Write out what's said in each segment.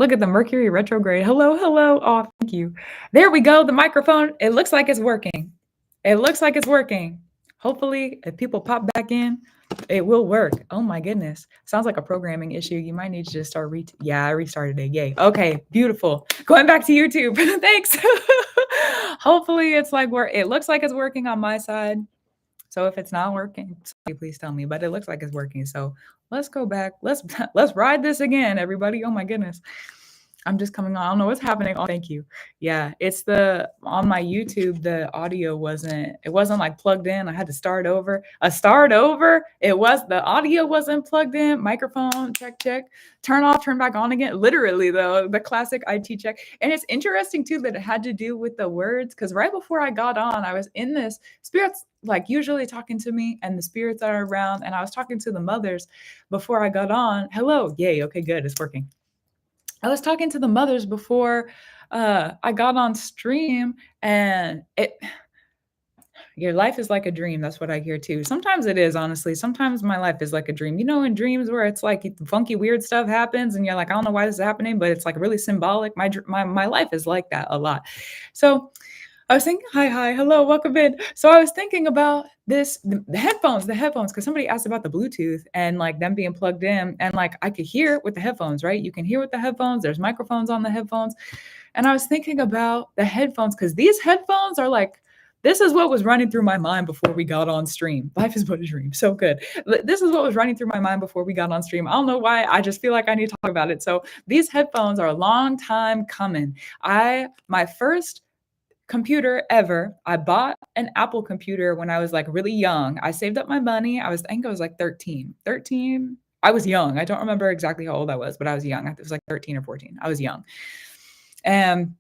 Look at the Mercury retrograde. Hello, hello. Oh, thank you. There we go. The microphone. It looks like it's working. It looks like it's working. Hopefully, if people pop back in, it will work. Oh my goodness. Sounds like a programming issue. You might need to just start yeah, I restarted it. Yay. Okay, beautiful. Going back to YouTube. Thanks. Hopefully it's like where it looks like it's working on my side. So if it's not working, please tell me. But it looks like it's working. So let's go back. Let's ride this again, everybody. Oh my goodness. I'm just coming on. I don't know what's happening. Oh, thank you. Yeah, it's on my YouTube, the audio wasn't like plugged in. I had to start over. Start over. The audio wasn't plugged in. Microphone, check. Turn off, turn back on again. Literally though, the classic IT check. And it's interesting too that it had to do with the words, because right before I got on, I was in this spirits like usually talking to me and the spirits that are around. And I was talking to the mothers before I got on. Hello. Yay. Okay, good. It's working. I was talking to the mothers before I got on stream, and your life is like a dream. That's what I hear too. Sometimes it is, honestly. Sometimes my life is like a dream. You know, in dreams where it's like funky, weird stuff happens, and you're like, I don't know why this is happening, but it's like really symbolic. My life is like that a lot. So I was thinking, hi, hello, welcome in. So I was thinking about the headphones, because somebody asked about the Bluetooth and like them being plugged in, and like I could hear with the headphones, right? You can hear with the headphones. There's microphones on the headphones. And I was thinking about the headphones because these headphones are like, this is what was running through my mind before we got on stream. Life is but a dream. So good. This is what was running through my mind before we got on stream. I don't know why. I just feel like I need to talk about it. So these headphones are a long time coming. My first computer ever. I bought an Apple computer when I was like really young. I saved up my money. I think I was like 13. 13. I was young. I don't remember exactly how old I was, but I was young. It was like 13 or 14. I was young. And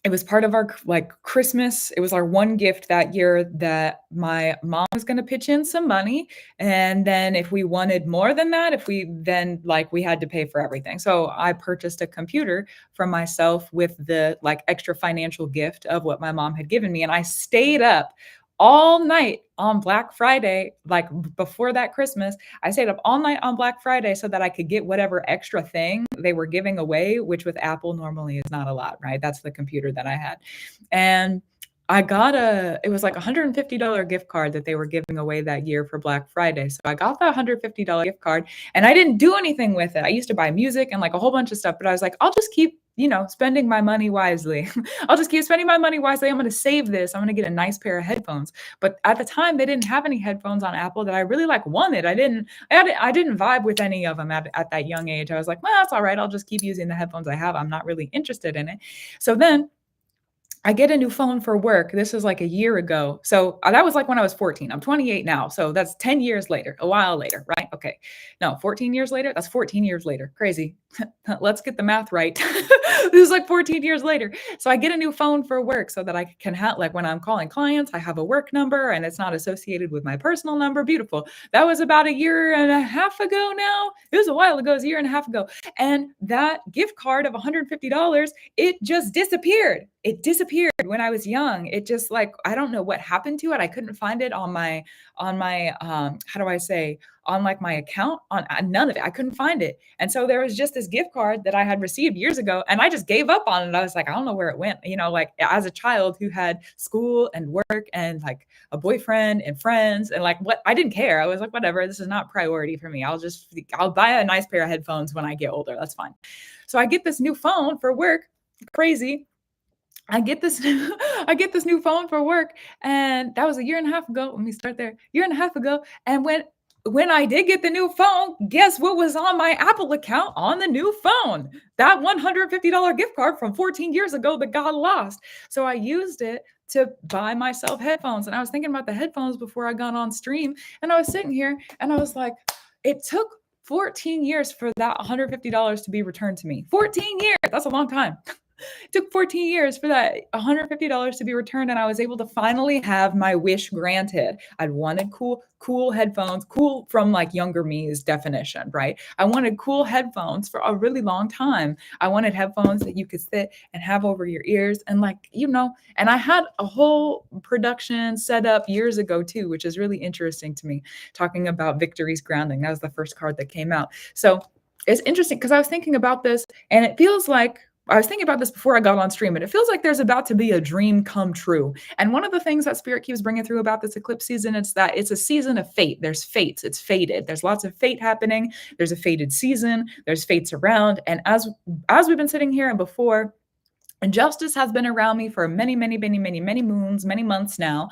it was part of our like Christmas. It was our one gift that year that my mom was going to pitch in some money. And then if we wanted more than that, we had to pay for everything. So I purchased a computer for myself with the like extra financial gift of what my mom had given me. And I stayed up all night on Black Friday, like before that Christmas. I stayed up all night on Black Friday so that I could get whatever extra thing they were giving away, which with Apple normally is not a lot, right? That's the computer that I had. And it was like a $150 gift card that they were giving away that year for Black Friday. So I got the $150 gift card and I didn't do anything with it. I used to buy music and like a whole bunch of stuff, but I was like, I'll just keep spending my money wisely. I'll just keep spending my money wisely. I'm going to save this. I'm going to get a nice pair of headphones. But at the time, they didn't have any headphones on Apple that I really like wanted. I didn't vibe with any of them at that young age. I was like, well, that's all right. I'll just keep using the headphones I have. I'm not really interested in it. So then I get a new phone for work. This is like a year ago. So that was like when I was 14. I'm 28 now. So that's 10 years later, a while later, right? Okay. No, 14 years later. That's 14 years later. Crazy. Let's get the math right. This is like 14 years later. So I get a new phone for work so that I can have, like when I'm calling clients, I have a work number and it's not associated with my personal number. Beautiful. That was about a year and a half ago now. It was a while ago. It was a year and a half ago. And that gift card of $150, it just disappeared. It disappeared when I was young. It just like, I don't know what happened to it. I couldn't find it on my how do I say, on like my account, on none of it. I couldn't find it. And so there was just this gift card that I had received years ago and I just gave up on it. I was like, I don't know where it went. Like as a child who had school and work and like a boyfriend and friends and like what, I didn't care. I was like, whatever, this is not priority for me. I'll buy a nice pair of headphones when I get older. That's fine. So I get this new phone for work. Crazy. I get this new phone for work, and that was a year and a half ago. Let me start there. Year and a half ago, and when I did get the new phone, guess what was on my Apple account on the new phone? That $150 gift card from 14 years ago that got lost. So I used it to buy myself headphones, and I was thinking about the headphones before I got on stream, and I was sitting here, and I was like, it took 14 years for that $150 to be returned to me. 14 years. That's a long time. It took 14 years for that $150 to be returned, and I was able to finally have my wish granted. I'd wanted cool headphones, cool from like younger me's definition, right? I wanted cool headphones for a really long time. I wanted headphones that you could sit and have over your ears and and I had a whole production set up years ago too, which is really interesting to me, talking about Victory's Grounding. That was the first card that came out. So it's interesting because I was thinking about this, and it feels like I was thinking about this before I got on stream, and it feels like there's about to be a dream come true. And one of the things that Spirit keeps bringing through about this eclipse season is that it's a season of fate. There's fates. It's fated. There's lots of fate happening. There's a fated season. There's fates around. And as we've been sitting here and before, and justice has been around me for many, many, many, many, many moons, many months now.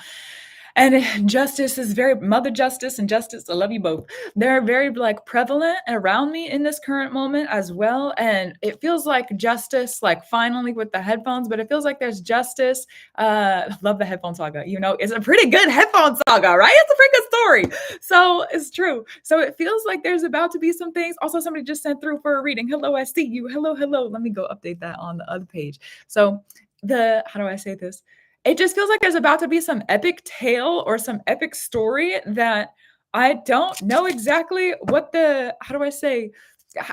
And justice is very Mother Justice and Justice. I love you both. They're very like prevalent around me in this current moment as well. And it feels like justice, like finally with the headphones, but it feels like there's justice. Love the headphone saga. You know, it's a pretty good headphone saga, right? It's a pretty good story. So it's true. So it feels like there's about to be some things. Also, somebody just sent through for a reading. Hello, I see you. Hello, hello. Let me go update that on the other page. So how do I say this? It just feels like there's about to be some epic tale or some epic story that I don't know exactly what how do I say?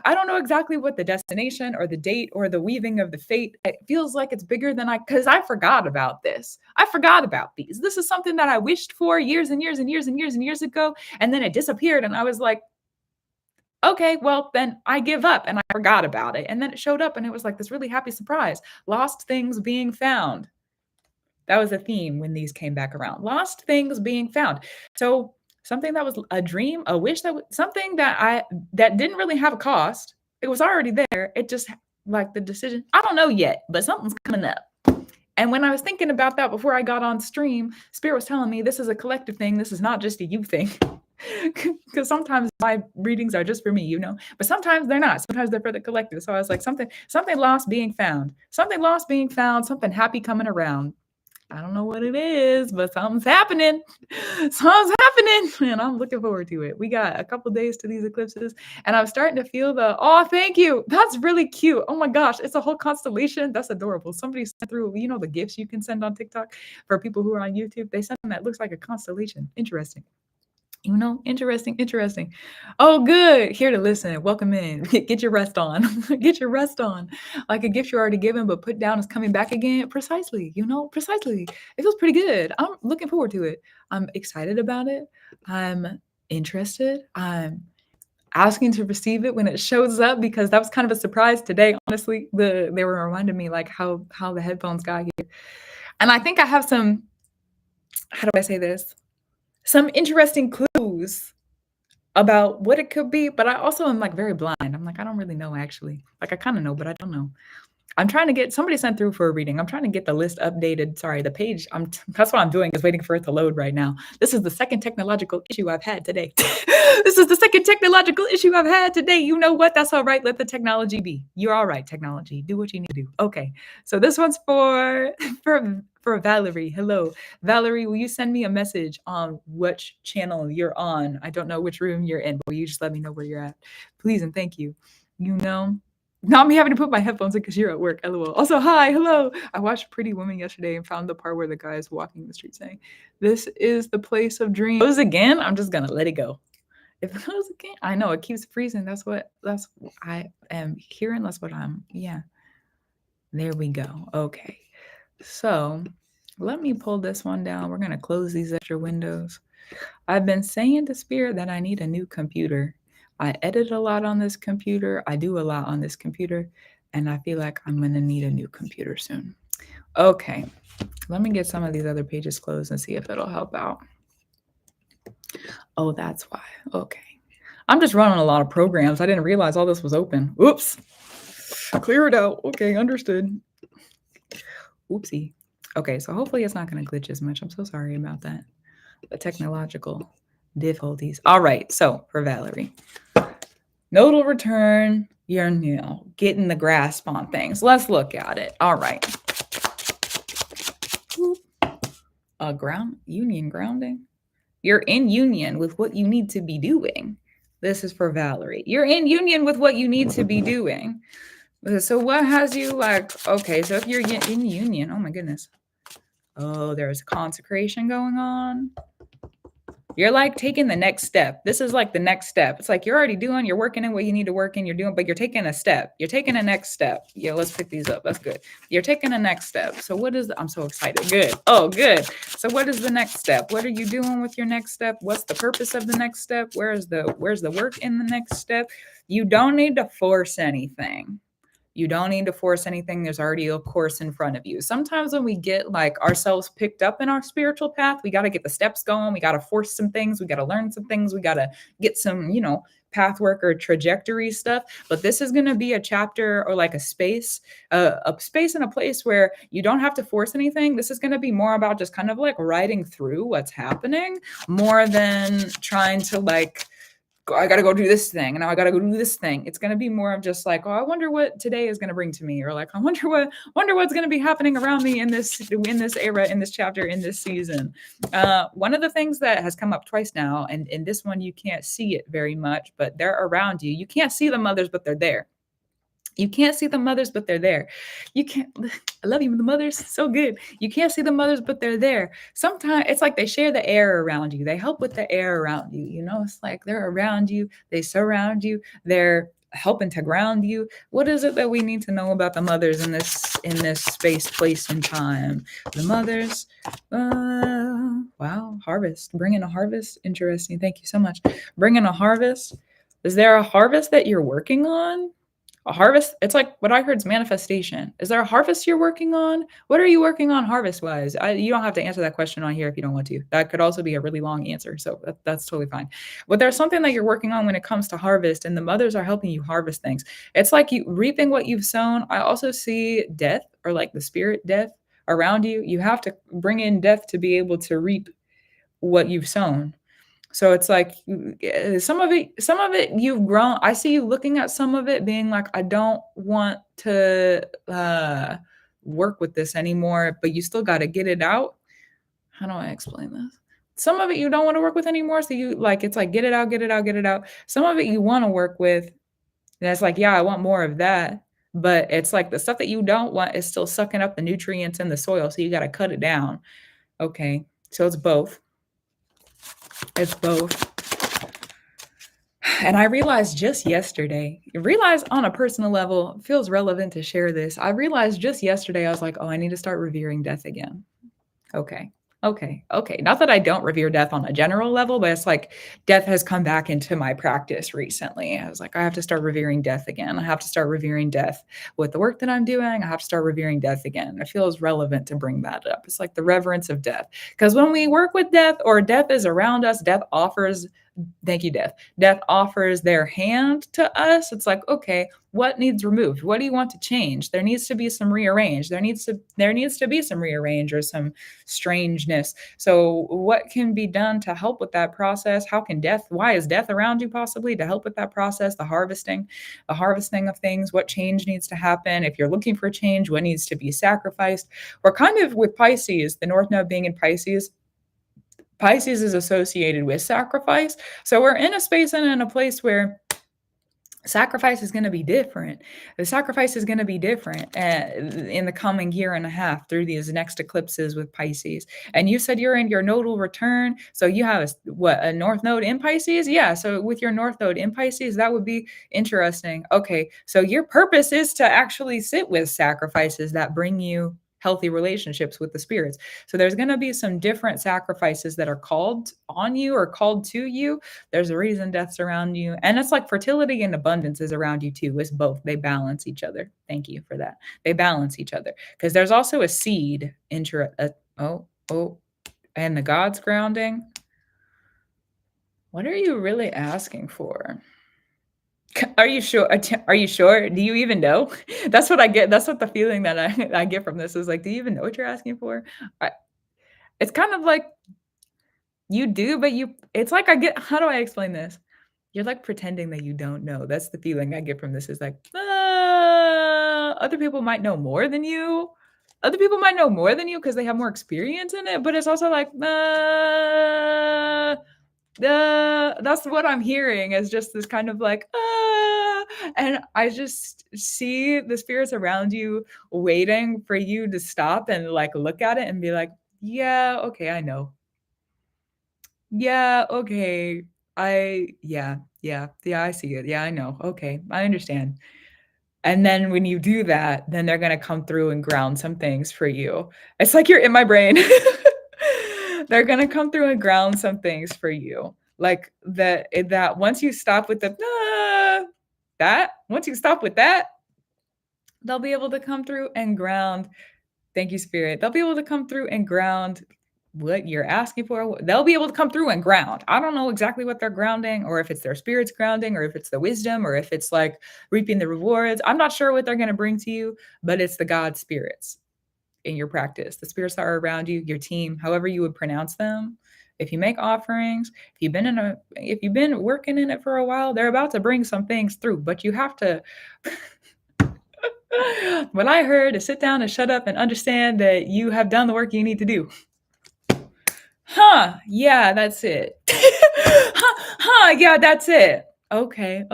I don't know exactly what the destination or the date or the weaving of the fate. It feels like it's bigger than because I forgot about this. I forgot about these. This is something that I wished for years and years and years and years and years ago. And then it disappeared. And I was like, okay, well, then I give up, and I forgot about it. And then it showed up, and it was like this really happy surprise. Lost things being found. That was a theme when these came back around. Lost things being found. So something that was a dream, a wish, something that didn't really have a cost. It was already there. It just like the decision. I don't know yet, but something's coming up. And when I was thinking about that before I got on stream, Spirit was telling me this is a collective thing. This is not just a you thing. Because sometimes my readings are just for me, you know, but sometimes they're not. Sometimes they're for the collective. So I was like, something lost being found, something happy coming around. I don't know what it is, but something's happening. Something's happening, and I'm looking forward to it. We got a couple days to these eclipses, and I'm starting to feel thank you. That's really cute. Oh my gosh, it's a whole constellation. That's adorable. Somebody sent through, you know, the gifts you can send on TikTok for people who are on YouTube. They send them that looks like a constellation. Interesting. You know, interesting. Oh, good. Here to listen. Welcome in. Get your rest on. Get your rest on. Like a gift you already given, but put down is coming back again. Precisely. You know, precisely. It feels pretty good. I'm looking forward to it. I'm excited about it. I'm interested. I'm asking to receive it when it shows up because that was kind of a surprise today. Honestly, they were reminding me like how the headphones got here, and I think I have some. How do I say this? Some interesting clues about what it could be, but I also am like very blind. I'm like, I don't really know actually. Like I kind of know, but I don't know. I'm trying to get somebody sent through for a reading. I'm trying to get the list updated. Sorry, the page. That's what I'm doing is waiting for it to load right now. This is the second technological issue I've had today. This is the second technological issue I've had today. You know what? That's all right. Let the technology be. You're all right, technology. Do what you need to do. Okay. So this one's for Valerie. Hello. Valerie, will you send me a message on which channel you're on? I don't know which room you're in, but will you just let me know where you're at? Please and thank you. You know, not me having to put my headphones in because you're at work, lol. Also, hi, hello. I watched Pretty Woman yesterday and found the part where the guy is walking the street saying, this is the place of dreams. If it goes again, I'm just going to let it go. If it goes again, I know it keeps freezing. That's what I am hearing. That's what yeah. There we go. Okay. So let me pull this one down. We're going to close these extra windows. I've been saying to Spirit that I need a new computer. I edit a lot on this computer. I do a lot on this computer, and I feel like I'm going to need a new computer soon. Okay, let me get some of these other pages closed and see if it'll help out. Oh, that's why. Okay. I'm just running a lot of programs. I didn't realize all this was open. Oops. Clear it out. Okay, understood. Oopsie. Okay, so hopefully it's not going to glitch as much. I'm so sorry about that. The technological difficulties. All right, so for Valerie, nodal return, you're getting the grasp on things. Let's look at it. All right. Grounding. You're in union with what you need to be doing. This is for Valerie. You're in union with what you need to be doing. So what has you like, okay, so if you're in union, oh my goodness. Oh, there's consecration going on. You're like taking the next step. This is like the next step. It's like you're already doing, you're working in what you need to work in, you're doing, but you're taking a step. You're taking a next step. Yeah, let's pick these up. That's good. You're taking a next step. So what is I'm so excited. Good. Oh, good. So what is the next step? What are you doing with your next step? What's the purpose of the next step? Where's the work in the next step? You don't need to force anything. You don't need to force anything. There's already a course in front of you. Sometimes when we get like ourselves picked up in our spiritual path, we got to get the steps going. We got to force some things. We got to learn some things. We got to get some, path work or trajectory stuff. But this is going to be a chapter or like a space and a place where you don't have to force anything. This is going to be more about just kind of like riding through what's happening more than trying to like, I got to go do this thing. And now I got to go do this thing. It's going to be more of just like, oh, I wonder what today is going to bring to me. Or like, I wonder what's going to be happening around me in this era, in this chapter, in this season. One of the things that has come up twice now, and in this one, you can't see it very much, but they're around you. You can't see the mothers, but they're there. You can't see the mothers, but they're there. You can't, I love you, the mothers, so good. You can't see the mothers, but they're there. Sometimes it's like they share the air around you. They help with the air around you. It's like they're around you. They surround you. They're helping to ground you. What is it that we need to know about the mothers in this space, place, and time? The mothers, wow, harvest. Bringing a harvest. Interesting. Thank you so much. Bringing a harvest. Is there a harvest that you're working on? A harvest? It's like what I heard is manifestation. Is there a harvest you're working on? What are you working on harvest wise? You don't have to answer that question on here if you don't want to. That could also be a really long answer. So that's totally fine. But there's something that you're working on when it comes to harvest, and the mothers are helping you harvest things. It's like you reaping what you've sown. I also see death or like the spirit death around you. You have to bring in death to be able to reap what you've sown. So it's like some of it you've grown. I see you looking at some of it being like, I don't want to work with this anymore, but you still got to get it out. How do I explain this? Some of it you don't want to work with anymore. So you like, it's like, get it out, get it out, get it out. Some of it you want to work with. And it's like, yeah, I want more of that. But it's like the stuff that you don't want is still sucking up the nutrients in the soil. So you got to cut it down. Okay. So it's both. It's both. And I realized just yesterday, on a personal level, feels relevant to share this. I realized just yesterday, I was like, oh, I need to start revering death again. Okay. Not that I don't revere death on a general level, but it's like death has come back into my practice recently. I was like, I have to start revering death again. I have to start revering death with the work that I'm doing. I have to start revering death again. It feels relevant to bring that up. It's like the reverence of death. Because when we work with death or death is around us, death offers their hand to us. It's like, okay, what needs removed? What do you want to change? There needs to be some rearrange. There needs to be some rearrange or some strangeness. So what can be done to help with that process? Why is death around you possibly to help with that process? The harvesting of things, what change needs to happen? If you're looking for change, what needs to be sacrificed? We're kind of with Pisces, the North Node being in Pisces. Pisces is associated with sacrifice. So we're in a space and in a place where sacrifice is going to be different. The sacrifice is going to be different in the coming year and a half through these next eclipses with Pisces. And you said you're in your nodal return. So you have a North Node in Pisces? Yeah. So with your North Node in Pisces, that would be interesting. Okay. So your purpose is to actually sit with sacrifices that bring you healthy relationships with the spirits. So there's going to be some different sacrifices that are called on you or called to you. There's a reason death's around you. And it's like fertility and abundance is around you too. It's both. They balance each other. Thank you for that. They balance each other. Because there's also a seed and the God's grounding. What are you really asking for? Are you sure? Are you sure? Do you even know? That's what I get. That's what the feeling that I get from this is like, do you even know what you're asking for? It's kind of like you do, but it's like how do I explain this? You're like pretending that you don't know. That's the feeling I get from this is like, other people might know more than you. Other people might know more than you because they have more experience in it, but it's also like, that's what I'm hearing is just this kind of like, and I just see the spirits around you waiting for you to stop and like look at it and be like, yeah, okay, I know. Yeah, okay. Yeah, I see it. Yeah, I know. Okay, I understand. And then when you do that, then they're gonna come through and ground some things for you. It's like you're in my brain. They're gonna come through and ground some things for you. Like that once you stop with the that, once you stop with that, they'll be able to come through and ground. Thank you, Spirit. They'll be able to come through and ground what you're asking for. They'll be able to come through and ground. I don't know exactly what they're grounding, or if it's their spirits grounding, or if it's the wisdom, or if it's like reaping the rewards. I'm not sure what they're going to bring to you, but it's the God spirits in your practice, the spirits that are around you, your team, however you would pronounce them. If you make offerings, if you've been working in it for a while, they're about to bring some things through, but you have to what I heard is sit down and shut up and understand that you have done the work you need to do. Huh, yeah, that's it. Yeah, that's it. Okay,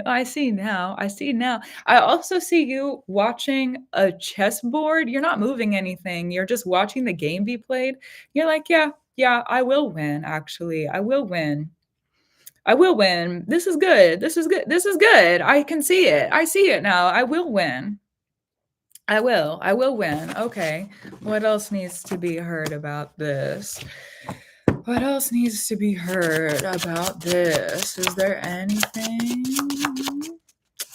I see now. I also see you watching a chessboard. You're not moving anything. You're just watching the game be played. You're like, yeah, I will win, actually. I will win. I will win. This is good. This is good. This is good. I can see it. I see it now. I will win. I will. I will win. Okay. What else needs to be heard about this? What else needs to be heard about this? Is there anything?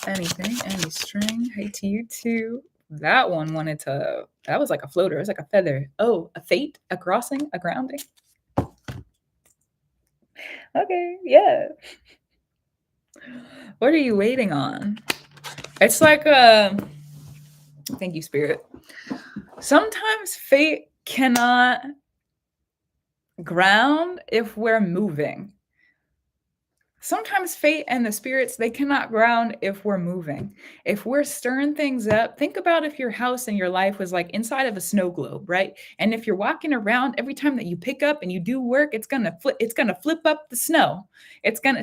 Anything? Any string? Hey to you too. That one wanted to, that was like a floater. It was like a feather. Oh, a fate, a crossing, a grounding. Okay, yeah. What are you waiting on? It's like thank you, Spirit. Sometimes fate cannot ground if we're moving. Sometimes fate and the spirits, they cannot ground if we're moving. If we're stirring things up, think about if your house and your life was like inside of a snow globe, right? And if you're walking around, every time that you pick up and you do work, it's gonna flip up the snow.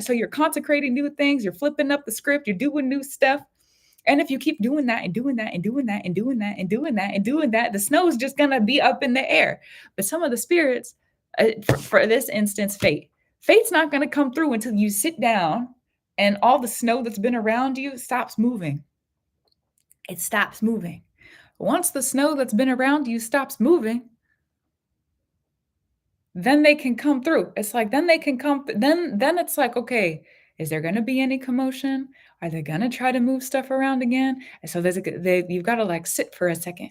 So you're consecrating new things, you're flipping up the script, you're doing new stuff. And if you keep doing that and doing that and doing that and doing that and doing that and doing that, the snow is just gonna be up in the air. But some of the spirits, for this instance, fate's not gonna come through until you sit down and all the snow that's been around you stops moving. It stops moving. Once the snow that's been around you stops moving, then they can come through. It's like then they can come. Then it's like, okay, is there going to be any commotion? Are they going to try to move stuff around again? And so you've got to like sit for a second.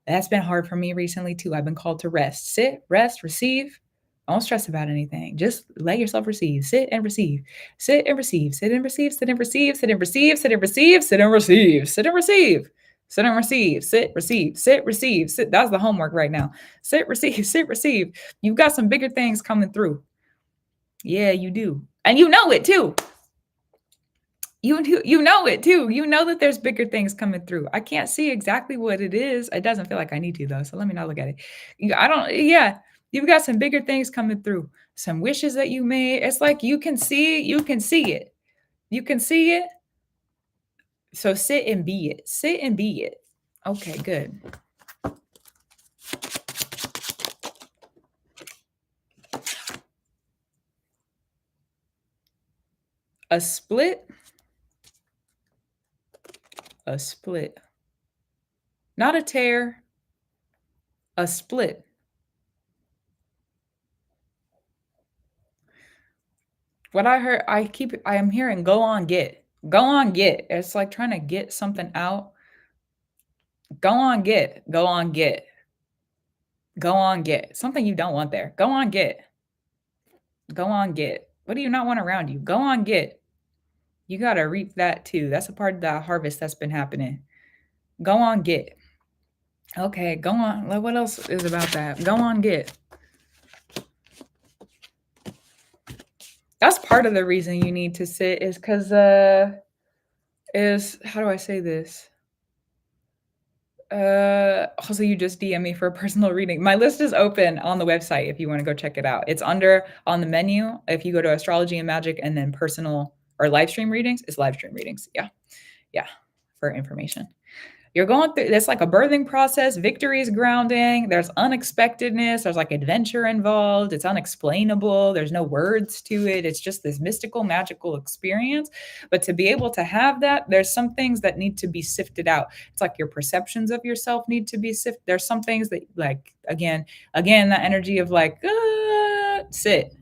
That's been hard for me recently too. I've been called to rest, sit, rest, receive. Don't stress about anything. Just let yourself receive. Sit and receive. Sit and receive. Sit and receive. Sit and receive. Sit and receive. Sit and receive. Sit and receive. Sit and receive. Sit and receive. Sit, receive. Sit, receive. Sit. That's the homework right now. Sit, receive. Sit, receive. You've got some bigger things coming through. Yeah, you do. And you know it too. You know it too. You know that there's bigger things coming through. I can't see exactly what it is. It doesn't feel like I need to though. So let me not look at it. Yeah. You've got some bigger things coming through. Some wishes that you made. It's like you can see it. You can see it. So sit and be it. Sit and be it. Okay, good. A split. Not a tear. A split. What I heard, I am hearing go on, get. Go on, get. It's like trying to get something out. Go on, get. Go on, get. Go on, get. Something you don't want there. Go on, get. Go on, get. What do you not want around you? Go on, get. You got to reap that too. That's a part of the harvest that's been happening. Go on, get. Okay, go on. What else is about that? Go on, get. That's part of the reason you need to sit is because how do I say this? Also you just DM me for a personal reading. My list is open on the website if you want to go check it out. It's on the menu. If you go to Astrology and Magick and then personal or live stream readings, it's live stream readings. Yeah. For information. You're going through, it's like a birthing process. Victory is grounding. There's unexpectedness. There's like adventure involved. It's unexplainable. There's no words to it. It's just this mystical, magical experience. But to be able to have that, there's some things that need to be sifted out. It's like your perceptions of yourself need to be sifted. There's some things that, like, again, that energy of like, sit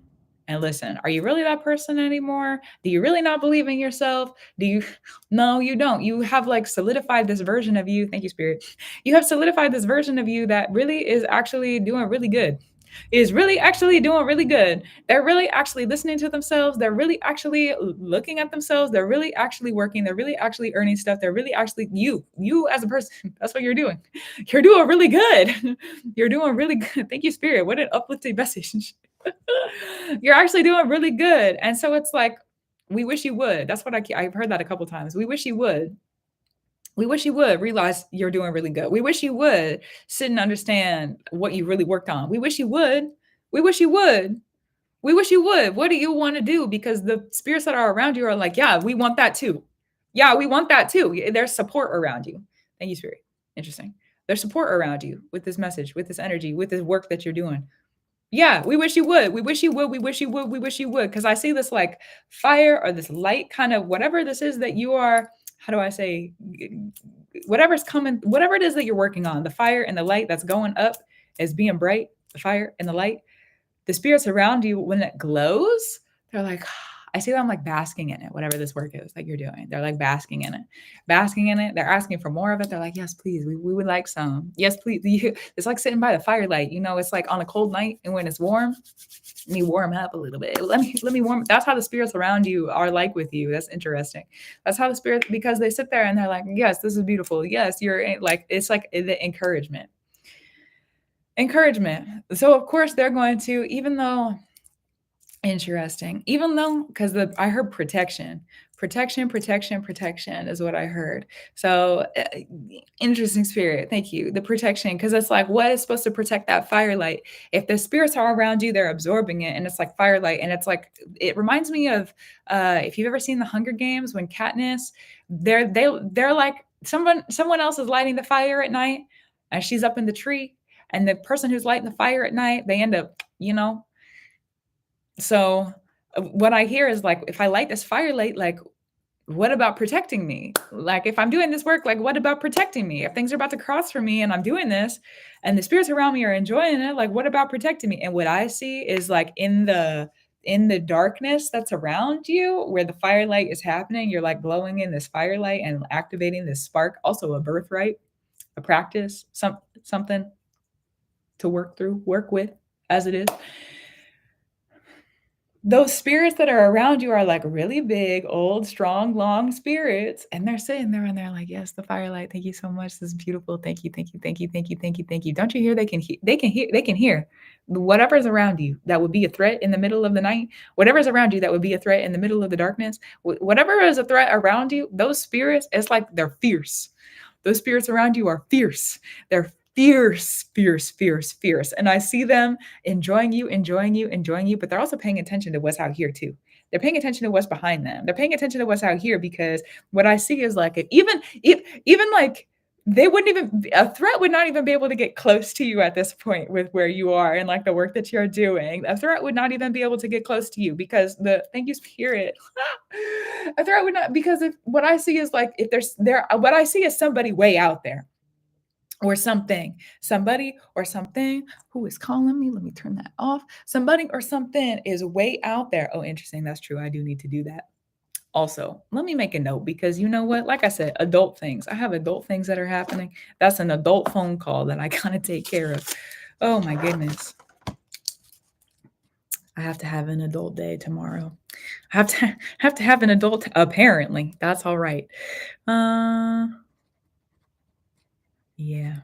and listen. Are you really that person anymore? Do you really not believe in yourself? Do you? No, you don't. You have like solidified this version of you. Thank you, Spirit. You have solidified this version of you that really is actually doing really good. Is really actually doing really good. They're really actually listening to themselves. They're really actually looking at themselves. They're really actually working. They're really actually earning stuff. They're really actually you as a person. That's what you're doing. You're doing really good. You're doing really good. Thank you, Spirit. What an uplifting message. You're actually doing really good. And so it's like, we wish you would. That's what I've heard that a couple times. We wish you would. We wish you would realize you're doing really good. We wish you would sit and understand what you really worked on. We wish you would. We wish you would. We wish you would. What do you want to do? Because the spirits that are around you are like, yeah, we want that too. Yeah, we want that too. There's support around you. Thank you, Spirit. Interesting. There's support around you with this message, with this energy, with this work that you're doing. Yeah, we wish you would. We wish you would. We wish you would. We wish you would. Because I see this like fire or this light, kind of whatever this is that you are. How do I say? Whatever's coming, whatever it is that you're working on, the fire and the light that's going up as being bright, the fire and the light, the spirits around you, when it glows, they're like, I see them like basking in it, whatever this work is that you're doing. They're like basking in it, basking in it. They're asking for more of it. They're like, yes, please. We would like some. Yes, please. It's like sitting by the firelight. You know, it's like on a cold night, and when it's warm, let me warm up a little bit. Let me warm. That's how the spirits around you are like with you. That's interesting. That's how the spirits, because they sit there and they're like, yes, this is beautiful. Yes, you're like, it's like the encouragement. So of course they're going to, even though, interesting. Even though, because I heard protection is what I heard. So interesting, Spirit. Thank you. The protection, because it's like, what is supposed to protect that firelight? If the spirits are around you, they're absorbing it, and it's like firelight. And it's like, it reminds me of if you've ever seen the Hunger Games, when Katniss, they're like, someone else is lighting the fire at night, and she's up in the tree, and the person who's lighting the fire at night, they end up, so what I hear is like, if I light this firelight, like, what about protecting me? Like, if I'm doing this work, like, what about protecting me? If things are about to cross for me and I'm doing this and the spirits around me are enjoying it, like, what about protecting me? And what I see is like in the darkness that's around you, where the firelight is happening, you're like glowing in this firelight and activating this spark, also a birthright, a practice, something to work with as it is. Those spirits that are around you are like really big, old, strong, long spirits. And they're sitting there and they're like, yes, the firelight. Thank you so much. This is beautiful. Thank you. Thank you. Thank you. Thank you. Thank you. Thank you. Don't you hear? They can hear whatever's around you that would be a threat in the middle of the night, whatever's around you that would be a threat in the middle of the darkness, whatever is a threat around you, those spirits, it's like they're fierce. Those spirits around you are fierce. They're fierce. And I see them enjoying you, but they're also paying attention to what's out here too. They're paying attention to what's behind them. They're paying attention to what's out here, because what I see is like, even like, they wouldn't even, a threat would not even be able to get close to you at this point with where you are and like the work that you're doing. A threat would not even be able to get close to you, because thank you, Spirit. A threat would not, because if what I see is like, if what I see is somebody way out there, or somebody or something who is calling me. Let me turn that off. Somebody or something is way out there. Oh, interesting. That's true. I do need to do that. Also, let me make a note, because you know what? Like I said, adult things. I have adult things that are happening. That's an adult phone call that I gotta take care of. Oh my goodness. I have to have an adult day tomorrow. I have to have an adult, apparently. That's all right. Yeah.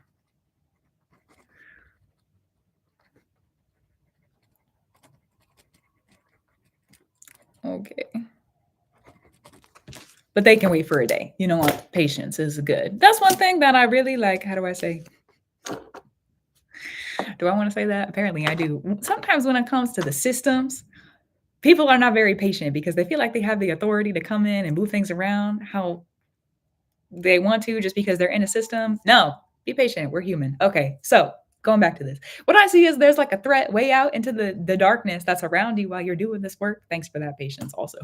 Okay. But they can wait for a day. You know what? Patience is good. That's one thing that I really like. How do I say? Do I want to say that? Apparently I do. Sometimes when it comes to the systems, people are not very patient because they feel like they have the authority to come in and move things around. How they want to just because they're in a system. No, be patient. We're human. Okay, so going back to this, what I see is there's like a threat way out into the darkness that's around you while you're doing this work. Thanks for that patience also.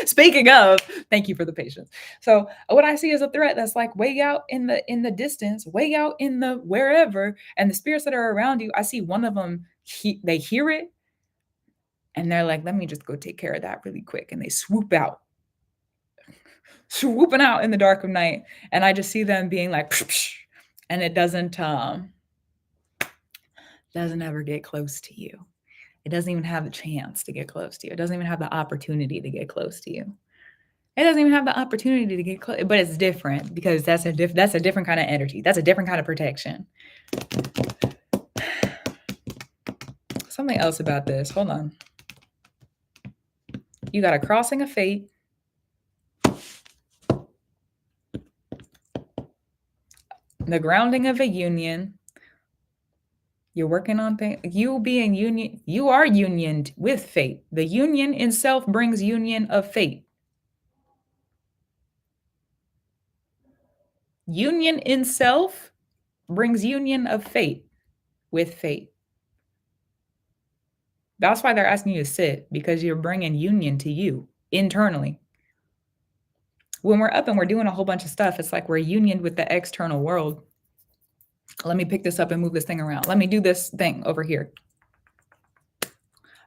Speaking of, thank you for the patience. So what I see is a threat that's like way out in the distance, way out in the wherever, and the spirits that are around you, I see one of them, they hear it and they're like, let me just go take care of that really quick, and they swoop out, swooping out in the dark of night, and I just see them being like psh, psh, and it doesn't ever get close to you. It doesn't even have a chance to get close to you. It doesn't even have the opportunity to get close to you. It doesn't even have the opportunity to get close, but it's different because that's a different kind of energy. That's a different kind of protection. Something else about this. Hold on. You got a crossing of fate. The grounding of a union. You're working on things. You being union, you are unioned with fate. The union in self brings union of fate. Union in self brings union of fate with fate. That's why they're asking you to sit, because you're bringing union to you internally. When we're up and we're doing a whole bunch of stuff, it's like we're unioned with the external world. Let me pick this up and move this thing around. Let me do this thing over here.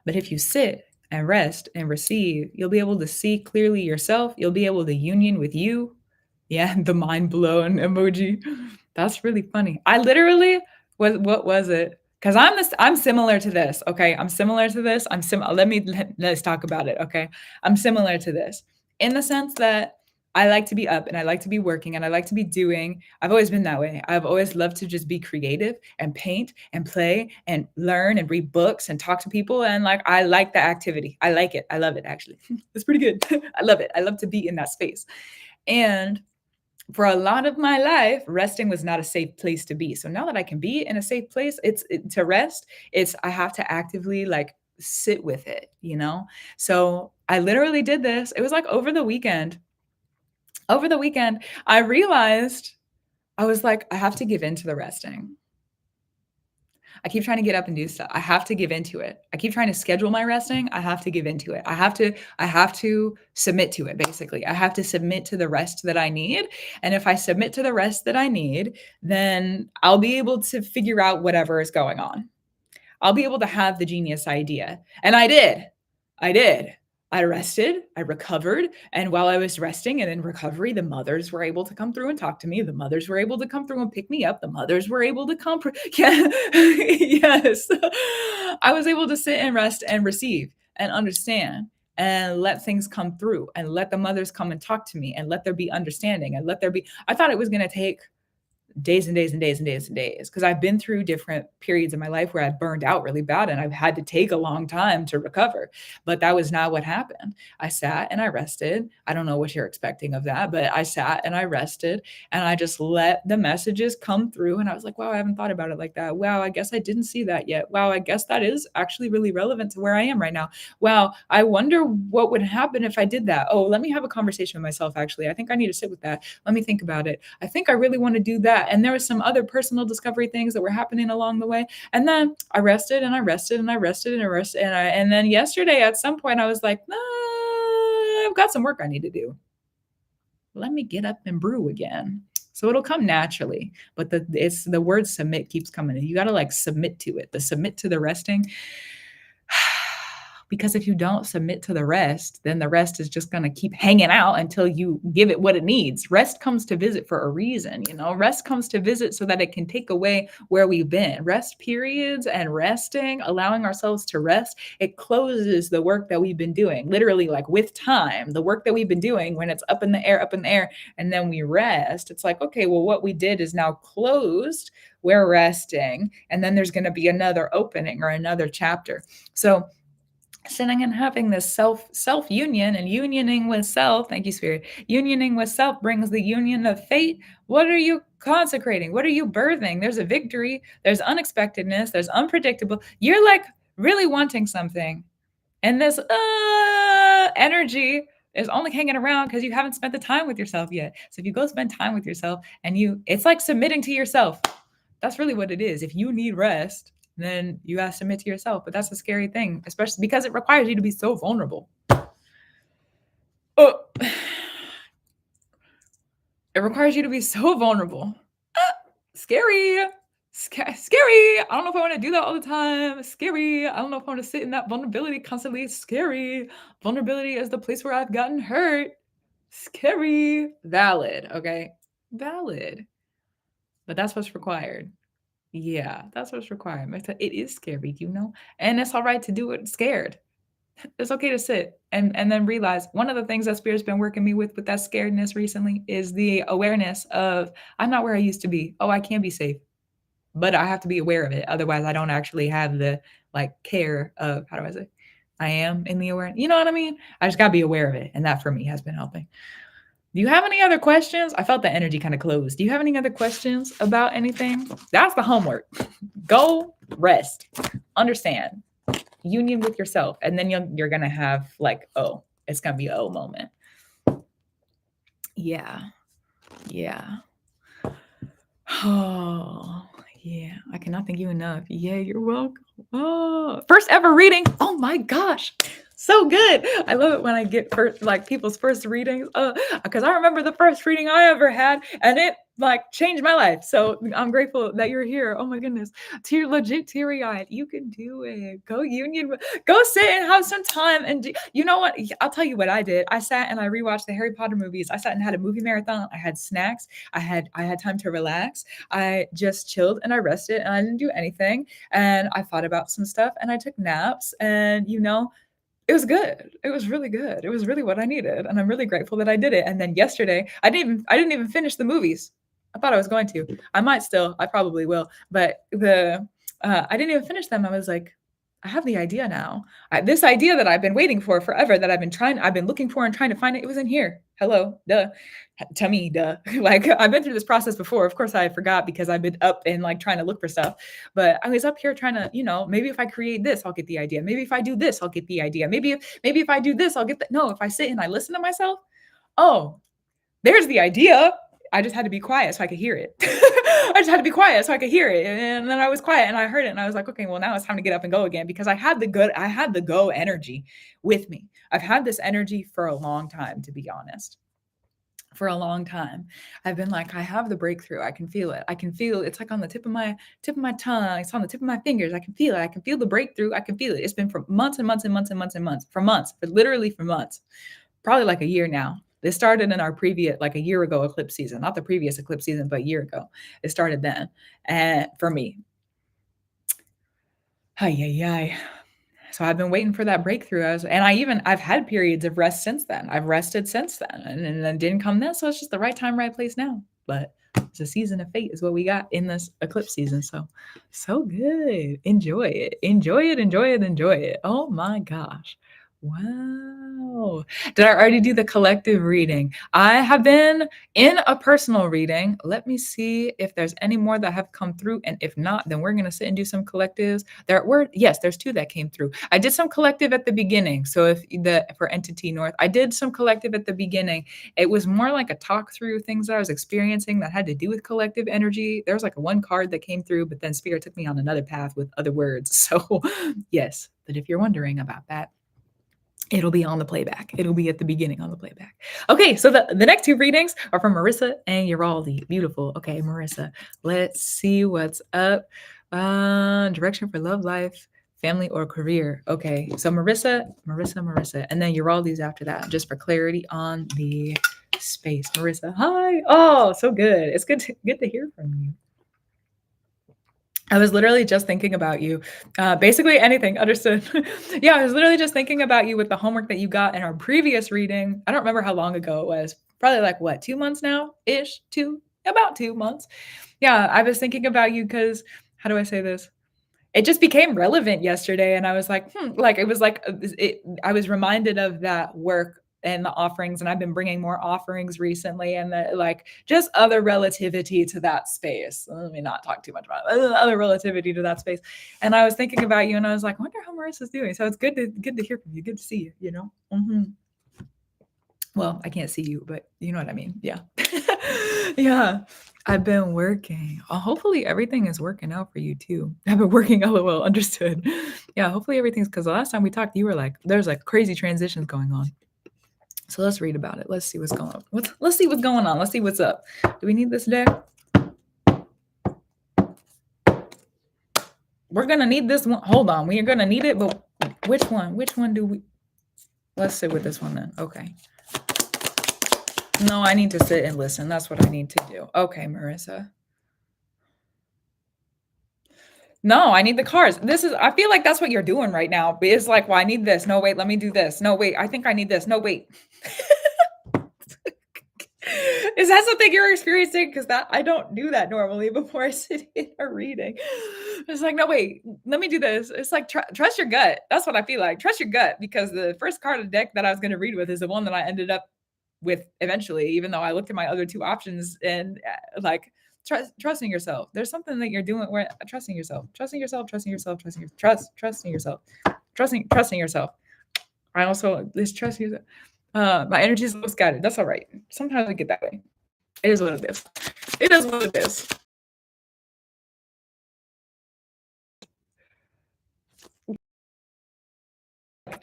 But if you sit and rest and receive, you'll be able to see clearly yourself. You'll be able to union with you. Yeah, the mind blown emoji. That's really funny. I literally what was it? Because I'm similar to this. Okay, I'm similar to this. Let's talk about it. Okay, I'm similar to this in the sense that I like to be up and I like to be working and I like to be doing. I've always been that way. I've always loved to just be creative and paint and play and learn and read books and talk to people. And like, I like the activity. I like it. I love it, actually. It's pretty good. I love it. I love to be in that space. And for a lot of my life, resting was not a safe place to be. So now that I can be in a safe place, to rest, I have to actively like sit with it, you know? So I literally did this. It was like over the weekend, I realized I was like, I have to give in to the resting. I keep trying to get up and do stuff. I have to give into it. I keep trying to schedule my resting. I have to give into it. I have to submit to it, basically. I have to submit to the rest that I need. And if I submit to the rest that I need, then I'll be able to figure out whatever is going on. I'll be able to have the genius idea. And I did. I rested, I recovered, and while I was resting and in recovery, the mothers were able to come through and talk to me. The mothers were able to come through and pick me up. The mothers were able to come. Yeah, yes. I was able to sit and rest and receive and understand and let things come through and let the mothers come and talk to me and let there be understanding and let there be. I thought it was going to take days and days and days and days and days, because I've been through different periods in my life where I've burned out really bad and I've had to take a long time to recover. But that was not what happened. I sat and I rested. I don't know what you're expecting of that, but I sat and I rested and I just let the messages come through. And I was like, wow, I haven't thought about it like that. Wow, I guess I didn't see that yet. Wow, I guess that is actually really relevant to where I am right now. Wow, I wonder what would happen if I did that. Oh, let me have a conversation with myself, actually. I think I need to sit with that. Let me think about it. I think I really want to do that. And there was some other personal discovery things that were happening along the way. And then I rested and I rested and I rested and I rested. And then yesterday at some point I was like, I've got some work I need to do. Let me get up and brew again. So it'll come naturally. But the word submit keeps coming in. You got to like submit to it. The submit to the resting. Because if you don't submit to the rest, then the rest is just going to keep hanging out until you give it what it needs. Rest comes to visit for a reason, you know. Rest comes to visit so that it can take away where we've been. Rest periods and resting, allowing ourselves to rest, it closes the work that we've been doing. Literally, like with time, the work that we've been doing when it's up in the air, and then we rest. It's like, okay, well, what we did is now closed. We're resting, and then there's going to be another opening or another chapter. So sitting and having this self union and unioning with self, thank you, Spirit. Unioning with self brings the union of fate. What are you consecrating? What are you birthing? There's a victory. There's unexpectedness. There's unpredictable. You're like really wanting something. And this energy is only hanging around because you haven't spent the time with yourself yet. So if you go spend time with yourself and it's like submitting to yourself. That's really what it is. If you need rest, then you gotta submit to yourself. But that's a scary thing, especially because it requires you to be so vulnerable. Oh, it requires you to be so vulnerable. Scary. Scary. I don't know if I want to do that all the time. Scary. I don't know if I want to sit in that vulnerability constantly. Scary. Vulnerability is the place where I've gotten hurt. Scary. Valid. Okay. Valid. But that's what's required. Yeah, that's what's required. It is scary, you know? And it's all right to do it scared. It's okay to sit and then realize one of the things that Spirit's been working me with that scaredness recently is the awareness of I'm not where I used to be. Oh, I can be safe, but I have to be aware of it. Otherwise, I don't actually have the care of how do I say I am in the awareness. You know what I mean? I just gotta be aware of it. And that for me has been helping. Do you have any other questions? I felt the energy kind of closed. Do you have any other questions about anything? That's the homework. Go rest. Understand. Union with yourself. And then you're going to have it's going to be a oh moment. Yeah. Yeah. Oh, yeah. I cannot thank you enough. Yeah, you're welcome. Oh, first ever reading. Oh my gosh. So good. I love it when I get people's first readings. Because I remember the first reading I ever had, and it changed my life. So I'm grateful that you're here. Oh my goodness, legit teary-eyed. You can do it. Go union. Go sit and have some time. And you know what? I'll tell you what I did. I sat and I rewatched the Harry Potter movies. I sat and had a movie marathon. I had snacks. I had time to relax. I just chilled and I rested and I didn't do anything. And I thought about some stuff and I took naps and it was good. It was really good. It was really what I needed. And I'm really grateful that I did it. And then yesterday, I didn't even finish the movies. I thought I was going to. I probably will. But I didn't even finish them. I was like, I have the idea now. This idea that I've been waiting for forever, that I've been looking for and trying to find it. It was in here. Hello, duh. To me, duh. I've been through this process before. Of course, I forgot because I've been up and trying to look for stuff. But I was up here trying to, maybe if I create this, I'll get the idea. Maybe if I do this, I'll get the idea. Maybe if I do this, I'll get the. No, if I sit and I listen to myself, oh, there's the idea. I just had to be quiet so I could hear it. I just had to be quiet so I could hear it. And then I was quiet and I heard it and I was like, okay, well now it's time to get up and go again because I had the go energy with me. I've had this energy for a long time, to be honest. For a long time. I've been like, I have the breakthrough. I can feel it. It's on the tip of my tongue. It's on the tip of my fingers. I can feel it. I can feel the breakthrough. I can feel it. It's been for months and months and months and months and months. For literally for months. Probably a year now. This started in our previous, a year ago eclipse season, not the previous eclipse season, but a year ago. It started then. And for me. So I've been waiting for that breakthrough. I've had periods of rest since then. I've rested since then and it didn't come then. So it's just the right time, right place now. But it's a season of fate is what we got in this eclipse season. So good. Enjoy it. Enjoy it. Enjoy it. Enjoy it. Oh my gosh. Wow. Did I already do the collective reading? I have been in a personal reading. Let me see if there's any more that have come through. And if not, then we're going to sit and do some collectives. Yes, there's 2 that came through. I did some collective at the beginning. So for Entity North, I did some collective at the beginning. It was more like a talk through things that I was experiencing that had to do with collective energy. There was one card that came through, but then Spirit took me on another path with other words. So yes, but if you're wondering about that, it'll be on the playback. It'll be at the beginning on the playback. Okay, so the next 2 readings are from Marissa and Yaldi. Beautiful. Okay, Marissa, let's see what's up. Direction for love, life, family, or career. Okay, so Marissa, and then Yaldi's after that, just for clarity on the space. Marissa, hi. Oh, so good. It's good to hear from you. I was literally just thinking about you. Basically anything, understood. Yeah, I was literally just thinking about you with the homework that you got in our previous reading. I don't remember how long ago it was. Probably 2 months now-ish? About 2 months. Yeah, I was thinking about you because, how do I say this? It just became relevant yesterday and I was like, I was reminded of that work and the offerings, and I've been bringing more offerings recently, and just other relativity to that space. Let me not talk too much about it. Other relativity to that space. And I was thinking about you, and I was like, I wonder how Marissa's doing. So it's good to hear from you. Good to see you. Mm-hmm. Well, I can't see you, but you know what I mean. Yeah. Yeah. I've been working. Hopefully everything is working out for you too. I've been working LOL. Understood. Yeah. Hopefully everything's because the last time we talked, you were like, there's like crazy transitions going on. So let's read about it. Let's see what's going on. Let's see what's going on. Let's see what's up. Do we need this deck? We're gonna need this one. Hold on. We are gonna need it, but which one? Which one do we? Let's sit with this one then. Okay. No, I need to sit and listen. That's what I need to do. Okay, Marissa. No, I need the cards. I feel like that's what you're doing right now. It's like, well, I need this. No, wait, let me do this. No, wait, I think I need this. No, wait. Is that something you're experiencing? Because I don't do that normally before I sit in a reading. It's like, no, wait, let me do this. It's like, trust your gut. That's what I feel like. Trust your gut, because the first card of the deck that I was going to read with is the one that I ended up with eventually, even though I looked at my other two options and like trusting yourself. There's something that you're doing where trusting yourself. Trusting yourself. Trusting yourself. I also this trust yourself. My energy is a little scattered. That's all right. Sometimes I get that way. It is what it is. It is what it is.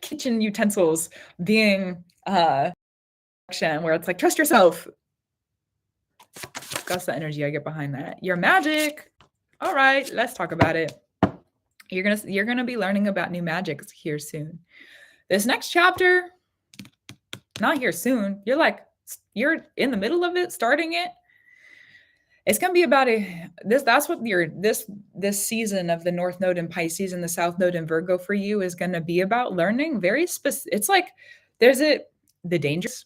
Kitchen utensils being where it's like, trust yourself. That's the energy I get behind that. Your magic. All right, let's talk about it. You're gonna be learning about new magics here soon. This next chapter, not here soon. You're in the middle of it, starting it. It's gonna be about that's what this season of the North Node in Pisces and the South Node in Virgo for you is gonna be about learning very specific. It's like the dangerous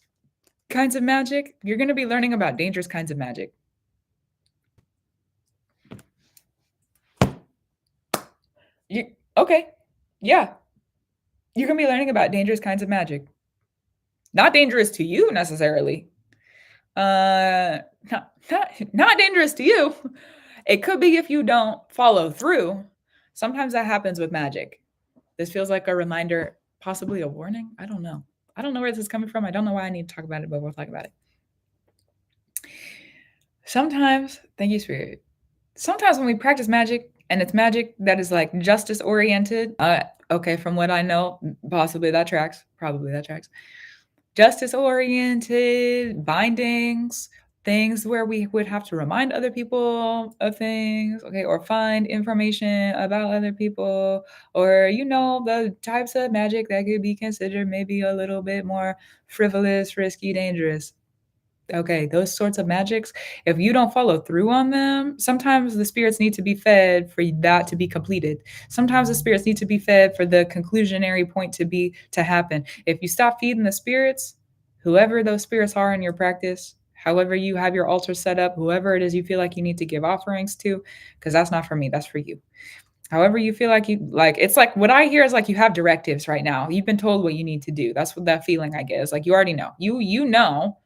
kinds of magic. You're gonna be learning about dangerous kinds of magic. Okay. Yeah. You're going to be learning about dangerous kinds of magic. Not dangerous to you necessarily. Not dangerous to you. It could be if you don't follow through. Sometimes that happens with magic. This feels like a reminder, possibly a warning. I don't know. I don't know where this is coming from. I don't know why I need to talk about it, but we'll talk about it. Sometimes, thank you, Spirit. Sometimes when we practice magic, and it's magic that is like justice oriented. Okay, from what I know, possibly that tracks. Probably that tracks. Justice oriented, bindings, things where we would have to remind other people of things, okay, or find information about other people, or the types of magic that could be considered maybe a little bit more frivolous, risky, dangerous. Okay, those sorts of magics, if you don't follow through on them, sometimes the spirits need to be fed for that to be completed. Sometimes the spirits need to be fed for the conclusionary point to happen. If you stop feeding the spirits, whoever those spirits are in your practice, however you have your altar set up, whoever it is you feel like you need to give offerings to, because that's not for me, that's for you. However you feel like it's like what I hear is like you have directives right now. You've been told what you need to do. That's what that feeling I get is like you already know. You know.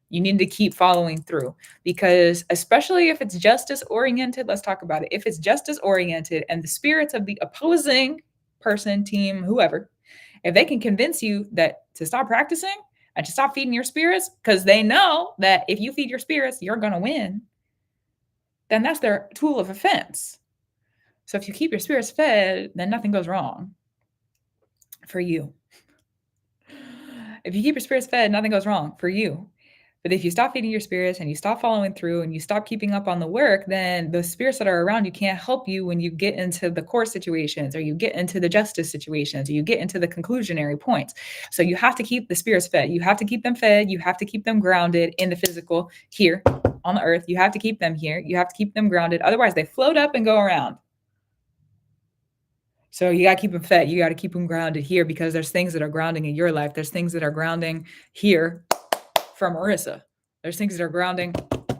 You need to keep following through, because especially if it's justice oriented, let's talk about it. If it's justice oriented and the spirits of the opposing person, team, whoever, if they can convince you that to stop practicing and to stop feeding your spirits, because they know that if you feed your spirits, you're going to win, then that's their tool of offense. So if you keep your spirits fed, then nothing goes wrong for you. If you keep your spirits fed, nothing goes wrong for you. But if you stop feeding your spirits and you stop following through and you stop keeping up on the work, then the spirits that are around you can't help you when you get into the core situations, or you get into the justice situations, or you get into the conclusionary points. So you have to keep the spirits fed. You have to keep them fed. You have to keep them grounded in the physical here on the earth. You have to keep them here. You have to keep them grounded. Otherwise, they float up and go around. So you got to keep them fed. You got to keep them grounded here, because there's things that are grounding in your life. There's things that are grounding here for Marissa. There's things that are grounding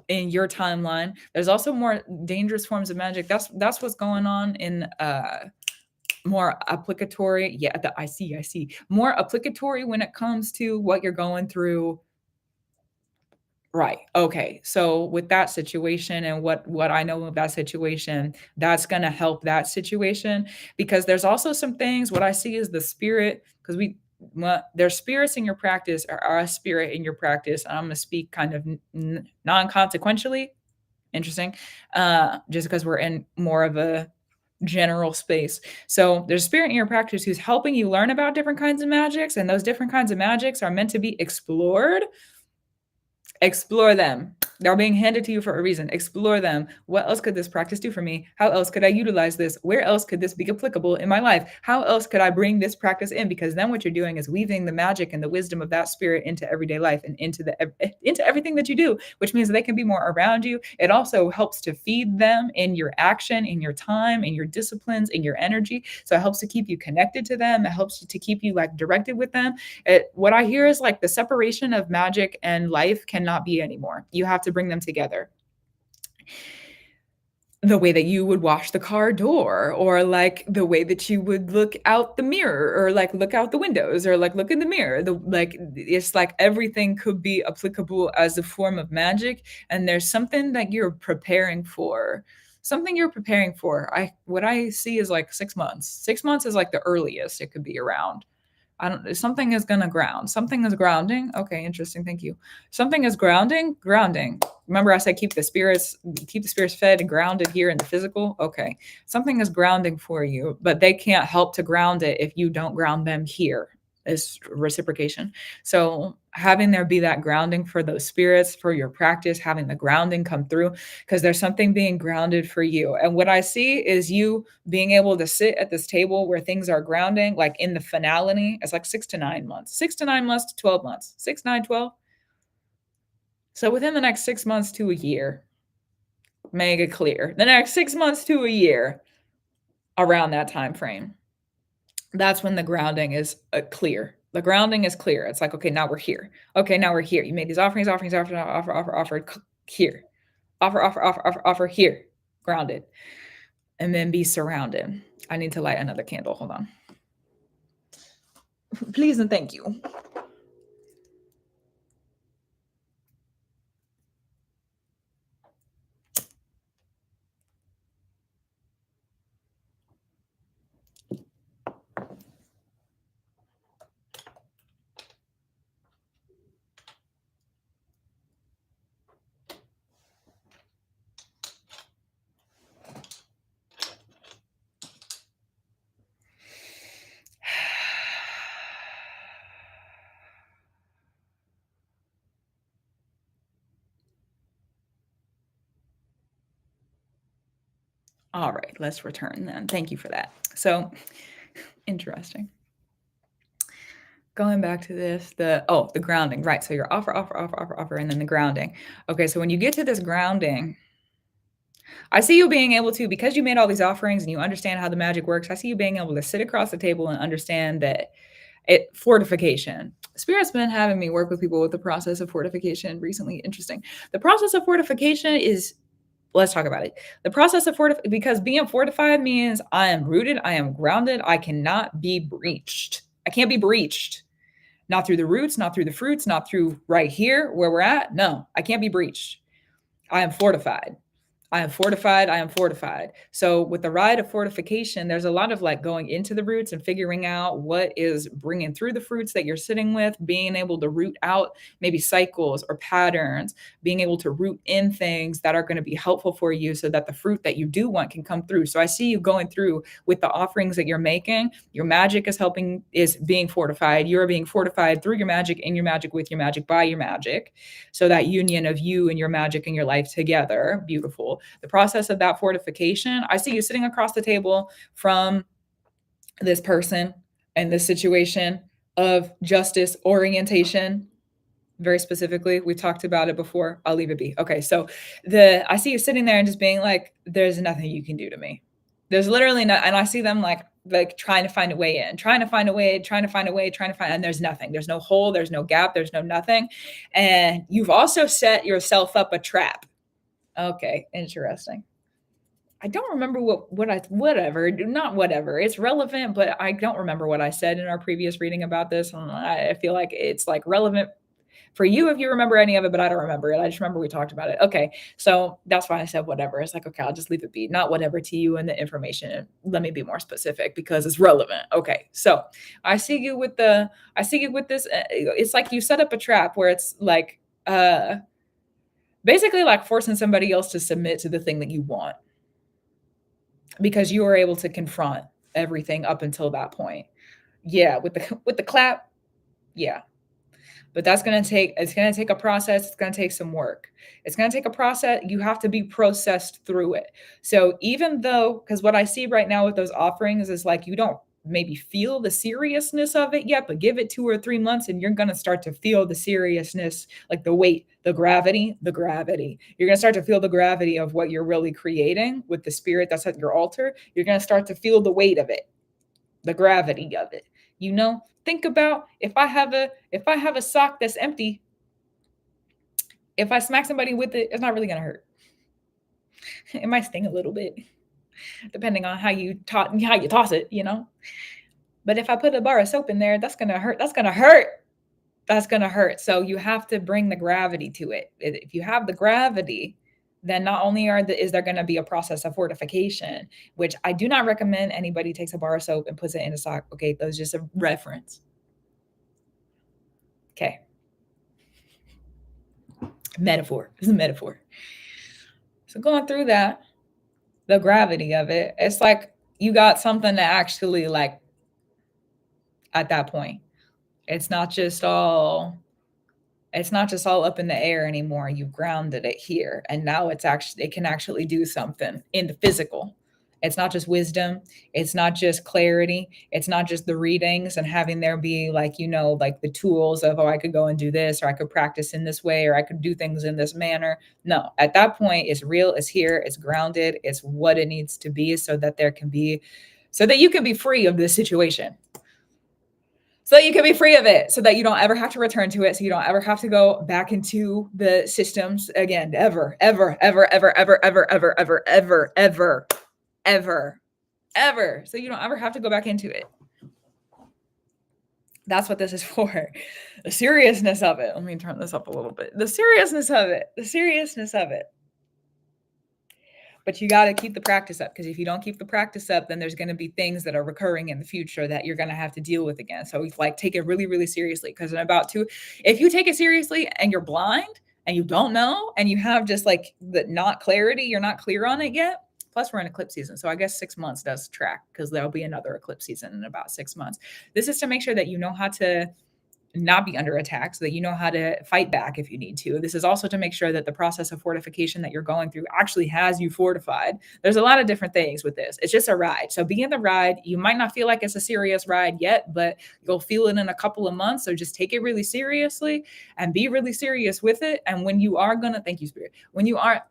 in your timeline. There's also more dangerous forms of magic. That's what's going on in more applicatory. Yeah, I see. More applicatory when it comes to what you're going through. Right. Okay. So with that situation and what I know of that situation, that's going to help that situation, because there's also some things what I see is the spirit, because there's spirits in your practice or a spirit in your practice. And I'm going to speak kind of non-consequentially. Interesting. Just because we're in more of a general space. So there's a spirit in your practice who's helping you learn about different kinds of magics, and those different kinds of magics are meant to be explored. Explore them. They're being handed to you for a reason. Explore them. What else could this practice do for me? How else could I utilize this? Where else could this be applicable in my life? How else could I bring this practice in? Because then what you're doing is weaving the magic and the wisdom of that spirit into everyday life and into everything that you do, which means they can be more around you. It also helps to feed them in your action, in your time, in your disciplines, in your energy. So it helps to keep you connected to them. It helps to keep you like directed with them. What I hear is like the separation of magic and life cannot be anymore. You have to bring them together. The way that you would wash the car door, or like the way that you would look out the mirror, or like look out the windows, or like look in the mirror. It's like everything could be applicable as a form of magic. And there's something that you're preparing for. What I see is like 6 months. 6 months is like the earliest it could be around. Something is gonna ground. Something is grounding. Okay, interesting. Thank you. Something is grounding. Remember I said keep the spirits fed and grounded here in the physical. Okay. Something is grounding for you, but they can't help to ground it if you don't ground them here. Is reciprocation. So having there be that grounding for those spirits, for your practice, having the grounding come through, because there's something being grounded for you. And what I see is you being able to sit at this table where things are grounding, like in the finality. It's like 6 to 9 months, 6 to 9 months to 12 months, 6, 9, 12. So within the next 6 months to a year, make it clear, the next 6 months to a year, around that time frame, that's when the grounding is clear. The grounding is clear. It's like, okay, now we're here. Okay, now we're here. You made these offerings here. Offer here. Grounded. And then be surrounded. I need to light another candle. Hold on. Please and thank you. All right, let's return then. Thank you for that. So interesting. Going back to this, the grounding, right? So your offer, and then the grounding. Okay, so when you get to this grounding, I see you being able to, because you made all these offerings and you understand how the magic works, I see you being able to sit across the table and understand that fortification. Spirit's been having me work with people with the process of fortification recently. Interesting. The process of fortification is, let's talk about it. The process of because being fortified means I am rooted, I am grounded, I cannot be breached. I can't be breached. Not through the roots, not through the fruits, not through right here where we're at. No, I can't be breached. I am fortified. I am fortified. I am fortified. So with the ride of fortification, there's a lot of like going into the roots and figuring out what is bringing through the fruits that you're sitting with, being able to root out maybe cycles or patterns, being able to root in things that are going to be helpful for you so that the fruit that you do want can come through. So I see you going through with the offerings that you're making. Your magic is being fortified. You're being fortified through your magic, in your magic, with your magic, by your magic. So that union of you and your magic and your life together, beautiful. The process of that fortification, I see you sitting across the table from this person and this situation of justice orientation. Very specifically, we talked about it before. I'll leave it be. Okay, so I see you sitting there and just being like, there's nothing you can do to me. There's literally no, and I see them like trying to find a way in, and there's nothing. There's no hole, there's no gap, there's no nothing. And you've also set yourself up a trap. Okay, interesting. I don't remember whatever. It's relevant, but I don't remember what I said in our previous reading about this. I feel like it's like relevant For you, if you remember any of it, but I don't remember it. I just remember we talked about it. Okay. So that's why I said whatever. It's like, okay, I'll just leave it be. Not whatever to you and the information. Let me be more specific because it's relevant. Okay. So I see you with this. It's like you set up a trap where it's like, basically like forcing somebody else to submit to the thing that you want because you were able to confront everything up until that point. Yeah, with the clap, yeah. But it's going to take a process, it's going to take some work. It's going to take a process, you have to be processed through it. So even though, cuz what I see right now with those offerings is like you don't maybe feel the seriousness of it yet, but give it 2 or 3 months and you're going to start to feel the seriousness, like the weight, the gravity. You're going to start to feel the gravity of what you're really creating with the spirit that's at your altar. You're going to start to feel the weight of it, the gravity of it. Think about if I have a sock that's empty, if I smack somebody with it, it's not really going to hurt. It might sting a little bit depending on how you toss it, But if I put a bar of soap in there, that's going to hurt. That's going to hurt. So you have to bring the gravity to it. If you have the gravity, then not only is there going to be a process of fortification, which I do not recommend anybody takes a bar of soap and puts it in a sock. Okay, that's just a reference. Okay. Metaphor. It's a metaphor. So going through that, the gravity of it, it's like you got something to actually like at that point. It's not just all up in the air anymore. You've grounded it here. And now it can actually do something in the physical. It's not just wisdom. It's not just clarity. It's not just the readings and having there be like, like the tools of, I could go and do this, or I could practice in this way, or I could do things in this manner. No, at that point, it's real, it's here, it's grounded, it's what it needs to be so that you can be free of this situation. So that you can be free of it, so that you don't ever have to return to it, so you don't ever have to go back into the systems again, ever. So you don't ever have to go back into it. That's what this is for. The seriousness of it. Let me turn this up a little bit. The seriousness of it. But you got to keep the practice up, because if you don't keep the practice up, then there's going to be things that are recurring in the future that you're going to have to deal with again. So like take it really, really seriously, because if you take it seriously and you're blind and you don't know and you have just like the not clarity, you're not clear on it yet. Plus we're in eclipse season. So I guess 6 months does track, because there'll be another eclipse season in about 6 months. This is to make sure that you know how to not be under attack, so that you know how to fight back if you need to. This is also to make sure that the process of fortification that you're going through actually has you fortified. There's a lot of different things with this. It's just a ride. So be in the ride. You might not feel like it's a serious ride yet, but you'll feel it in a couple of months. So just take it really seriously and be really serious with it. And when you are thank you, Spirit, when you are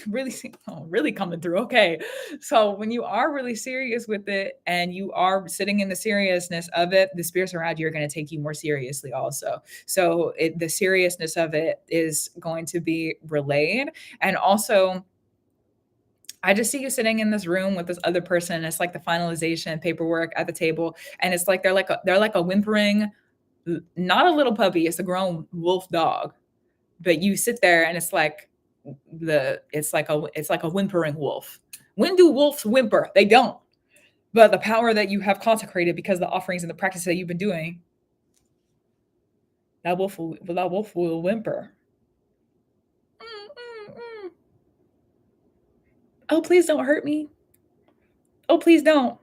really coming through. Okay. So when you are really serious with it and you are sitting in the seriousness of it, the spirits around you are going to take you more seriously also. So the seriousness of it is going to be relayed. And also, I just see you sitting in this room with this other person. It's like the finalization paperwork at the table. And it's like, they're like a whimpering, not a little puppy. It's a grown wolf dog, but you sit there and it's like a whimpering wolf. When do wolves whimper? They don't. But the power that you have consecrated because the offerings and the practice that you've been doing, that wolf will whimper. Oh, please don't hurt me. Oh, please don't.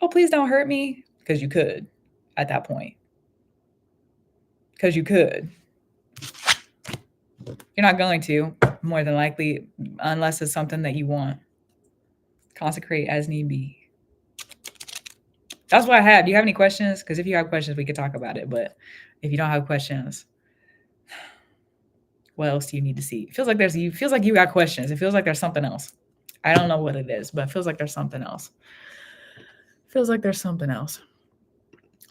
Oh, please don't hurt me. Because you could at that point. Because you could. You're not going to, more than likely, unless it's something that you want. Consecrate as need be. That's what I have. Do you have any questions? Because if you have questions, we could talk about it. But if you don't have questions, what else do you need to see? It feels like you got questions. It feels like there's something else. I don't know what it is, but it feels like there's something else.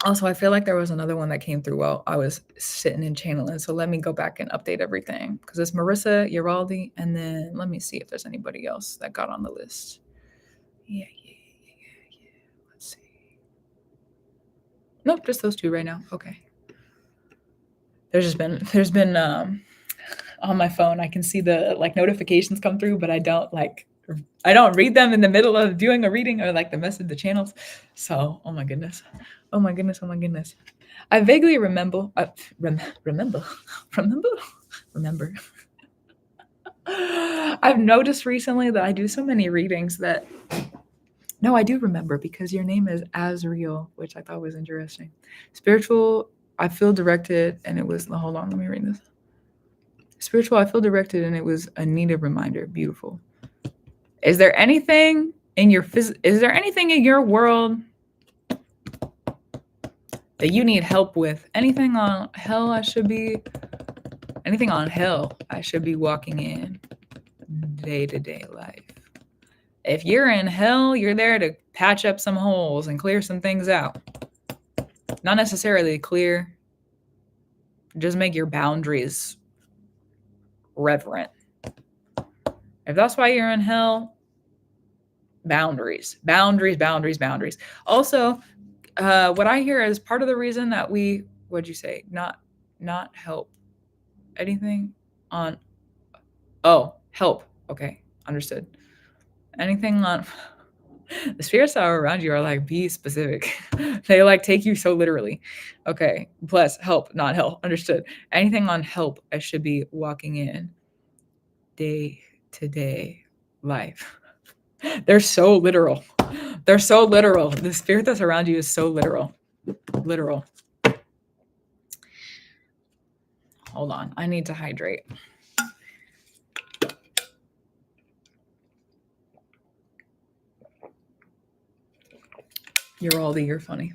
Also, I feel like there was another one that came through while I was sitting and channeling. So let me go back and update everything, because it's Marissa, Yaldi, and then let me see if there's anybody else that got on the list. Yeah. Let's see. Nope, just those two right now. Okay. there's been on my phone, I can see the like notifications come through, but I don't read them in the middle of doing a reading or like the channels. So, oh my goodness. Oh my goodness. Oh my goodness. I vaguely remember. I've noticed recently that I do so many readings that no, I do remember because your name is Azriel, which I thought was interesting. Spiritual, I feel directed, and it was hold on, let me read this. Spiritual, I feel directed, and it was a needed reminder. Beautiful. Is there anything in your world that you need help with? Anything on hell I should be walking in day-to-day life? If you're in hell, you're there to patch up some holes and clear some things out. Not necessarily clear, just make your boundaries reverent. If that's why you're in hell, boundaries. Also, what I hear is part of the reason that what'd you say? Not help. Anything on, help. Okay, understood. Anything on, the spirits that are around you are like, be specific. They like take you so literally. Okay, plus help, not help. Understood. Anything on help, I should be walking in day-to-day life. They're so literal. The spirit that's around you is so literal. Hold on, I need to hydrate. Yaldi, you're funny.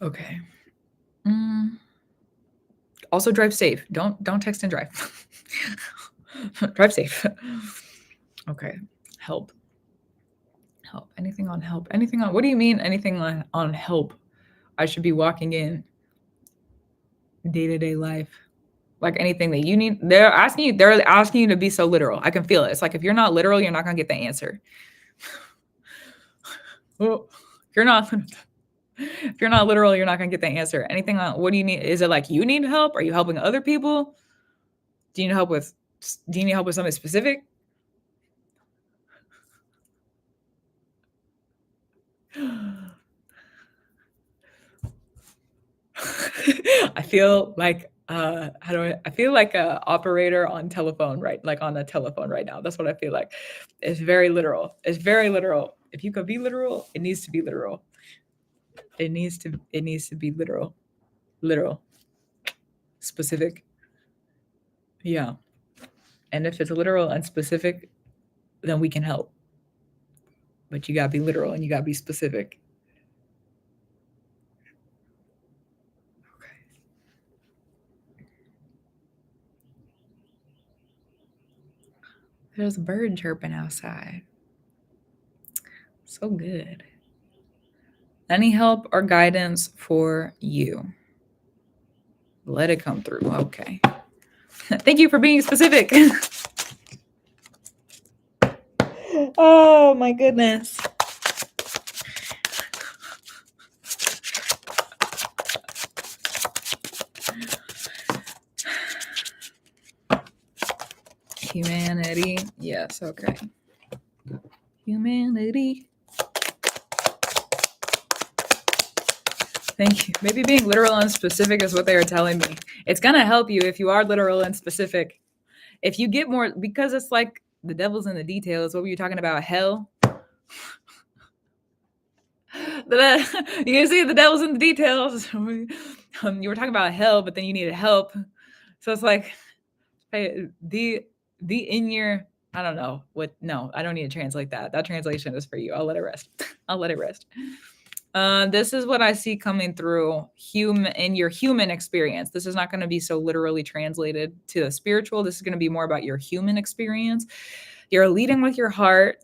Okay. Also, drive safe. Don't text and drive. Drive safe. Okay. Help. Anything on help? Anything on? What do you mean? Anything on help? I should be walking in day-to-day life. Like anything that you need. They're asking you to be so literal. I can feel it. It's like if you're not literal, you're not gonna get the answer. Well, if you're not literal, you're not gonna get the answer. Anything on what do you need? Is it like you need help? Are you helping other people? Do you need help with something specific? I feel like I feel like a operator on telephone, right? Like on a telephone right now. That's what I feel like. It's very literal. If you could be literal, it needs to be literal. It needs to be literal. Specific. Yeah. And if it's literal and specific, then we can help. But you gotta be literal and you gotta be specific. There's a bird chirping outside. So good. Any help or guidance for you? Let it come through. Okay. Thank you for being specific. Oh my goodness. Humanity. Yes, okay. Humanity. Thank you. Maybe being literal and specific is what they are telling me. It's going to help you if you are literal and specific. If you get more, because it's like the devil's in the details. What were you talking about? Hell? You can see the devil's in the details. You were talking about hell, but then you needed help. So it's like, hey, the in your, I don't know what. No, I don't need to translate that. That translation is for you. I'll let it rest. This is what I see coming through in your human experience. This is not going to be so literally translated to the spiritual. This is going to be more about your human experience. You're leading with your heart.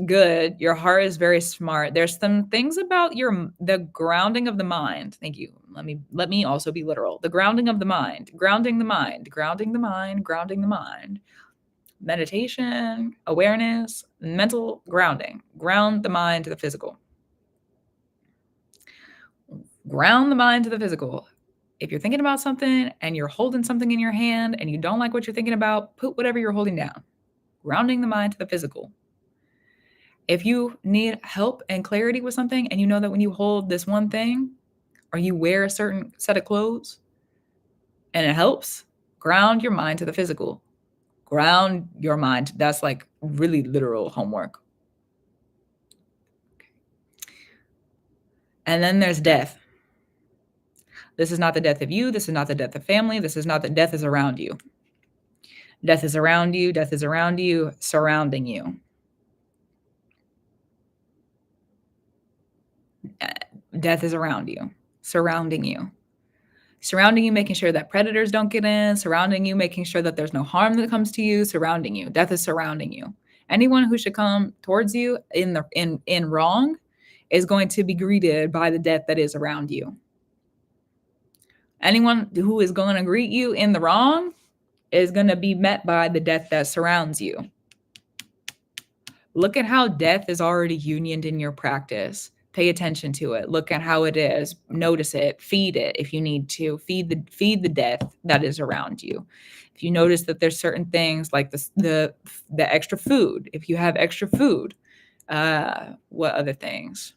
Good. Your heart is very smart. There's some things about the grounding of the mind. Thank you. Let me also be literal. The grounding of the mind, grounding the mind. Meditation, awareness, mental grounding. Ground the mind to the physical. Ground the mind to the physical. If you're thinking about something and you're holding something in your hand and you don't like what you're thinking about, put whatever you're holding down, grounding the mind to the physical. If you need help and clarity with something, and you know that when you hold this one thing or you wear a certain set of clothes and it helps, ground your mind to the physical. Ground your mind. That's like really literal homework. And then there's death. This is not the death of you. This is not the death of family. This is not the death is around you. Death is around you. Death is around you, surrounding you. Death is around you, surrounding you. Surrounding you, making sure that predators don't get in. Surrounding you, making sure that there's no harm that comes to you. Surrounding you. Death is surrounding you. Anyone who should come towards you in wrong is going to be greeted by the death that is around you. Anyone who is going to greet you in the wrong is going to be met by the death that surrounds you. Look at how death is already unioned in your practice. Pay attention to it. Look at how it is. Notice it. Feed it if you need to. Feed the death that is around you. If you notice that there's certain things like the extra food, if you have extra food, what other things?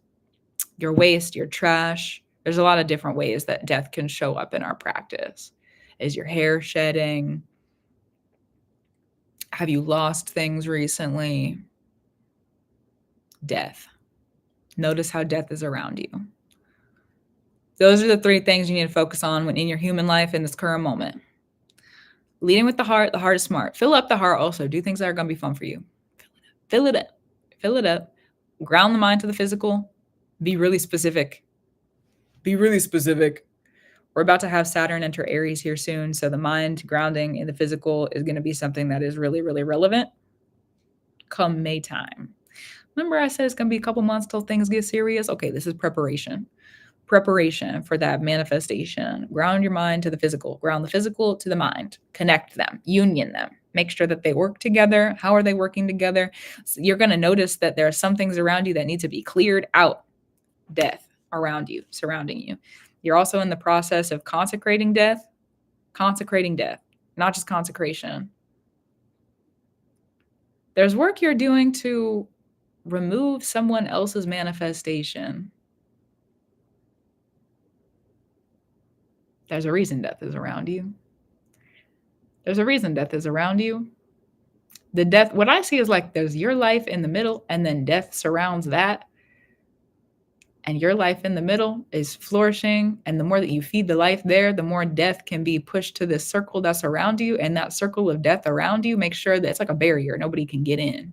Your waste, your trash. There's a lot of different ways that death can show up in our practice. Is your hair shedding? Have you lost things recently? Death. Notice how death is around you. Those are the 3 things you need to focus on when in your human life in this current moment. Leading with the heart is smart. Fill up the heart also. Do things that are going to be fun for you. Fill it up. Fill it up. Ground the mind to the physical. Be really specific. Be really specific. We're about to have Saturn enter Aries here soon, so the mind grounding in the physical is going to be something that is really, really relevant come May time. Remember I said it's going to be a couple months till things get serious? Okay, this is preparation. Preparation for that manifestation. Ground your mind to the physical. Ground the physical to the mind. Connect them. Union them. Make sure that they work together. How are they working together? So you're going to notice that there are some things around you that need to be cleared out. Death around you, surrounding you. You're also in the process of consecrating death. Consecrating death. Not just consecration. There's work you're doing to remove someone else's manifestation. There's a reason death is around you. There's a reason death is around you. The death, what I see is like there's your life in the middle and then death surrounds that. And your life in the middle is flourishing. And the more that you feed the life there, the more death can be pushed to this circle that's around you. And that circle of death around you, make sure that it's like a barrier. Nobody can get in.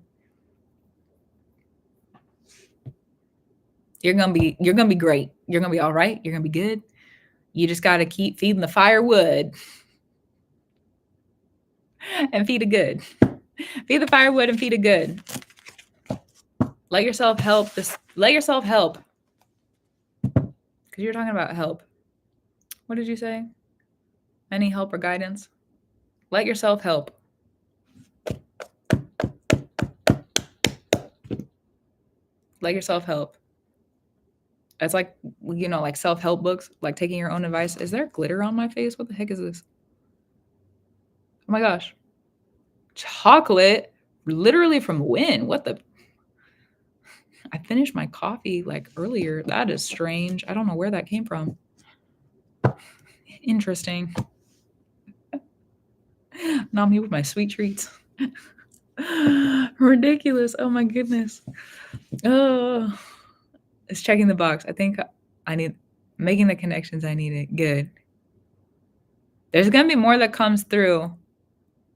You're gonna be great. You're gonna be all right. You're gonna be good. You just gotta keep feeding the firewood and feed it good. Feed the firewood and feed it good. Let yourself help. Let yourself help. Because you're talking about help. What did you say? Any help or guidance? Let yourself help. Let yourself help. It's like, like self-help books, like taking your own advice. Is there glitter on my face? What the heck is this? Oh my gosh. Chocolate? Literally from when? What the? I finished my coffee like earlier. That is strange. I don't know where that came from. Interesting. Not me with my sweet treats. Ridiculous. Oh my goodness. Oh. It's checking the box. I think I need making the connections I needed. Good. There's going to be more that comes through.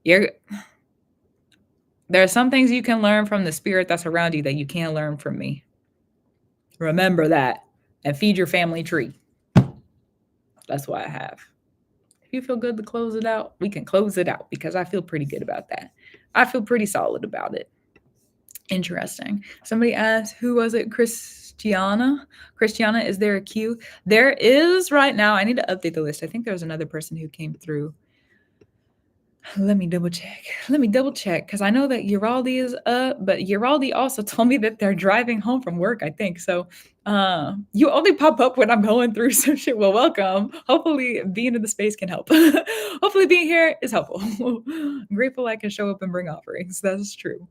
There are some things you can learn from the spirit that's around you that you can't learn from me. Remember that and feed your family tree. That's why I have. If you feel good to close it out, we can close it out because I feel pretty good about that. I feel pretty solid about it. Interesting. Somebody asked, who was it? Christiana, is there a queue? There is right now. I need to update the list. I think there was another person who came through. Let me double check. Let me double check because I know that Yaldi is up, but Yaldi also told me that they're driving home from work, I think. So you only pop up when I'm going through some shit. Well, welcome. Hopefully being in the space can help. Hopefully being here is helpful. I'm grateful I can show up and bring offerings. That's true.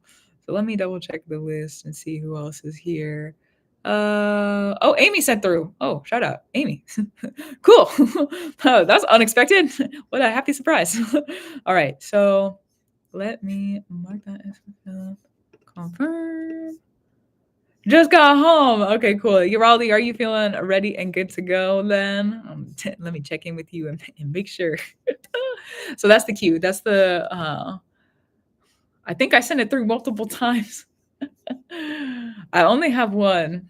So let me double check the list and see who else is here. Oh, Amy sent through. Oh, shout out, Amy. Cool. Oh, that's unexpected. What a happy surprise. All right, so let me mark that as confirm. Just got home. Okay, cool. Yaldi, are you feeling ready and good to go then? Let me check in with you and make sure. So that's the cue. That's the, I think I sent it through multiple times. I only have one.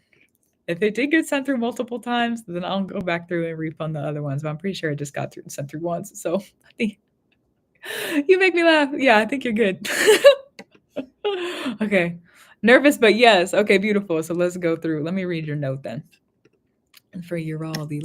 If it did get sent through multiple times, then I'll go back through and refund the other ones. But I'm pretty sure it just got sent through once. So I think you make me laugh. Yeah, I think you're good. Okay. Nervous, but yes. Okay, beautiful. So let's go through. Let me read your note then. And for Yaldi,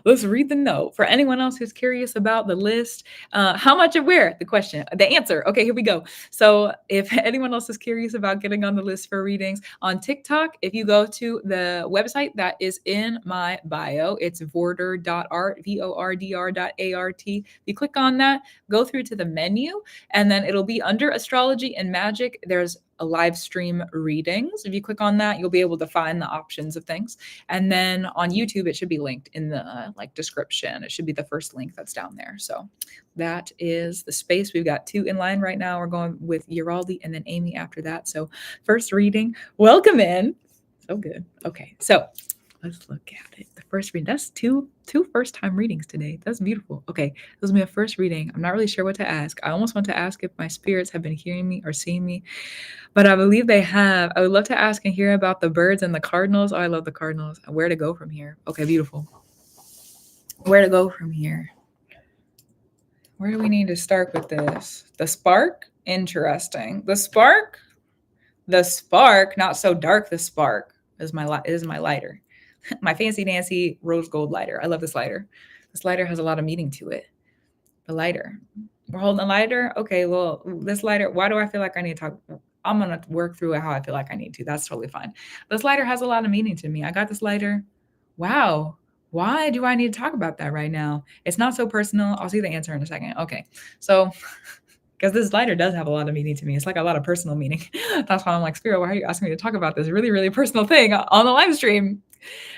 let's read the note. For anyone else who's curious about the list, how much and where? The question, the answer. Okay, here we go. So if anyone else is curious about getting on the list for readings on TikTok, if you go to the website that is in my bio, it's vorder.art, VORDR.ART. You click on that, go through to the menu, and then it'll be under Astrology and Magick. There's a live stream readings. If you click on that, you'll be able to find the options of things. And then on YouTube, it should be linked in the description. It should be the first link that's down there. So that is the space. We've got 2 in line right now. We're going with Yaldi and then Amy after that. So first reading, welcome in. So good. Okay, so let's look at it. The first reading, that's two first-time readings today. That's beautiful. Okay, this will be a first reading. I'm not really sure what to ask. I almost want to ask if my spirits have been hearing me or seeing me, but I believe they have. I would love to ask and hear about the birds and the cardinals. Oh, I love the cardinals. Where to go from here? Okay, beautiful. Where to go from here? Where do we need to start with this? The spark? Interesting. The spark, not so dark. The spark is my lighter. My fancy Nancy rose gold lighter. I love this lighter. This lighter has a lot of meaning to it. The lighter. We're holding a lighter? Okay, well, this lighter, why do I feel like I need to talk? I'm going to work through how I feel like I need to. That's totally fine. This lighter has a lot of meaning to me. I got this lighter. Wow. Why do I need to talk about that right now? It's not so personal. I'll see the answer in a second. Okay. So, because this lighter does have a lot of meaning to me. It's like a lot of personal meaning. That's why I'm like, Spirit, why are you asking me to talk about this really, really personal thing on the live stream?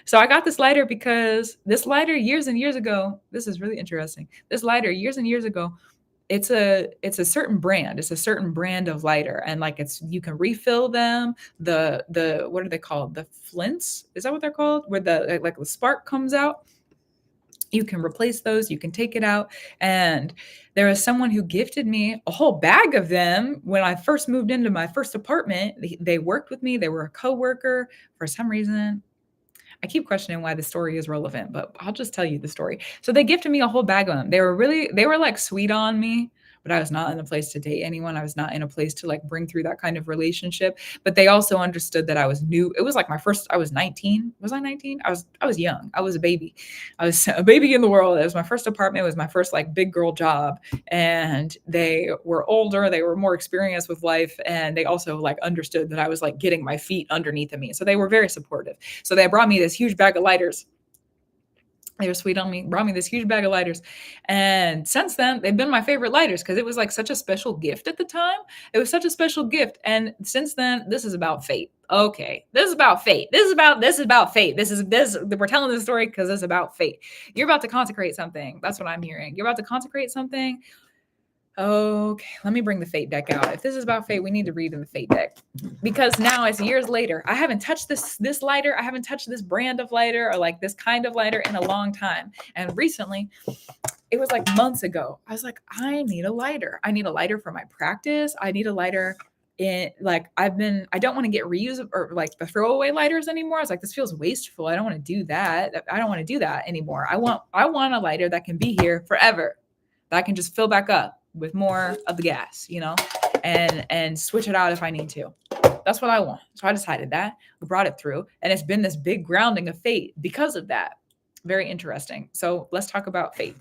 So I got this lighter because this lighter years and years ago, this is really interesting. This lighter years and years ago, it's a certain brand. It's a certain brand of lighter. And you can refill them. The what are they called? The flints? Is that what they're called? Where the the spark comes out. You can replace those. You can take it out. And there was someone who gifted me a whole bag of them when I first moved into my first apartment. They worked with me. They were a coworker. For some reason, I keep questioning why the story is relevant, but I'll just tell you the story. So they gifted me a whole bag of them. They were like sweet on me, but I was not in a place to date anyone. I was not in a place to bring through that kind of relationship. But they also understood that I was new. It was like I was 19. Was I 19? I was young. I was a baby. I was a baby in the world. It was my first apartment. It was my first big girl job. And they were older. They were more experienced with life. And they also understood that I was getting my feet underneath of me. So they were very supportive. So they brought me this huge bag of lighters. They were sweet on me, brought me this huge bag of lighters. And since then, they've been my favorite lighters because it was such a special gift at the time. It was such a special gift. And since then, this is about fate. Okay, this is about fate. This is about fate. We're telling this story because it's about fate. You're about to consecrate something. That's what I'm hearing. You're about to consecrate something. Okay, let me bring the fate deck out. If this is about fate, we need to read in the fate deck because now it's years later. I haven't touched this lighter. I haven't touched this brand of lighter or this kind of lighter in a long time. And recently, it was months ago. I was like, I need a lighter. I need a lighter for my practice. I need a lighter in I don't want to get reusable or the throwaway lighters anymore. I was like, this feels wasteful. I don't want to do that. I don't want to do that anymore. I want a lighter that can be here forever, that I can just fill back up with more of the gas, and switch it out if I need to. That's what I want. So I decided that. We brought it through, and it's been this big grounding of fate because of that. Very interesting. So let's talk about fate.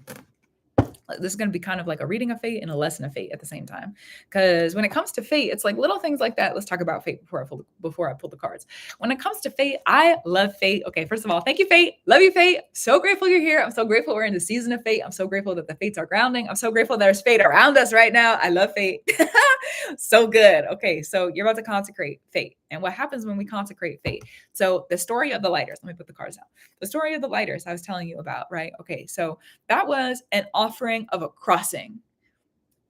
This is going to be kind of like a reading of fate and a lesson of fate at the same time. Because when it comes to fate, it's like little things like that. Let's talk about fate before I pull the cards. When it comes to fate, I love fate. Okay, first of all, thank you, fate. Love you, fate. So grateful you're here. I'm so grateful we're in the season of fate. I'm so grateful that the fates are grounding. I'm so grateful there's fate around us right now. I love fate. So good. Okay, so you're about to consecrate fate. And what happens when we consecrate fate? So the story of the lighters, let me put the cards out. The story of the lighters I was telling you about, right? Okay, so that was an offering of a crossing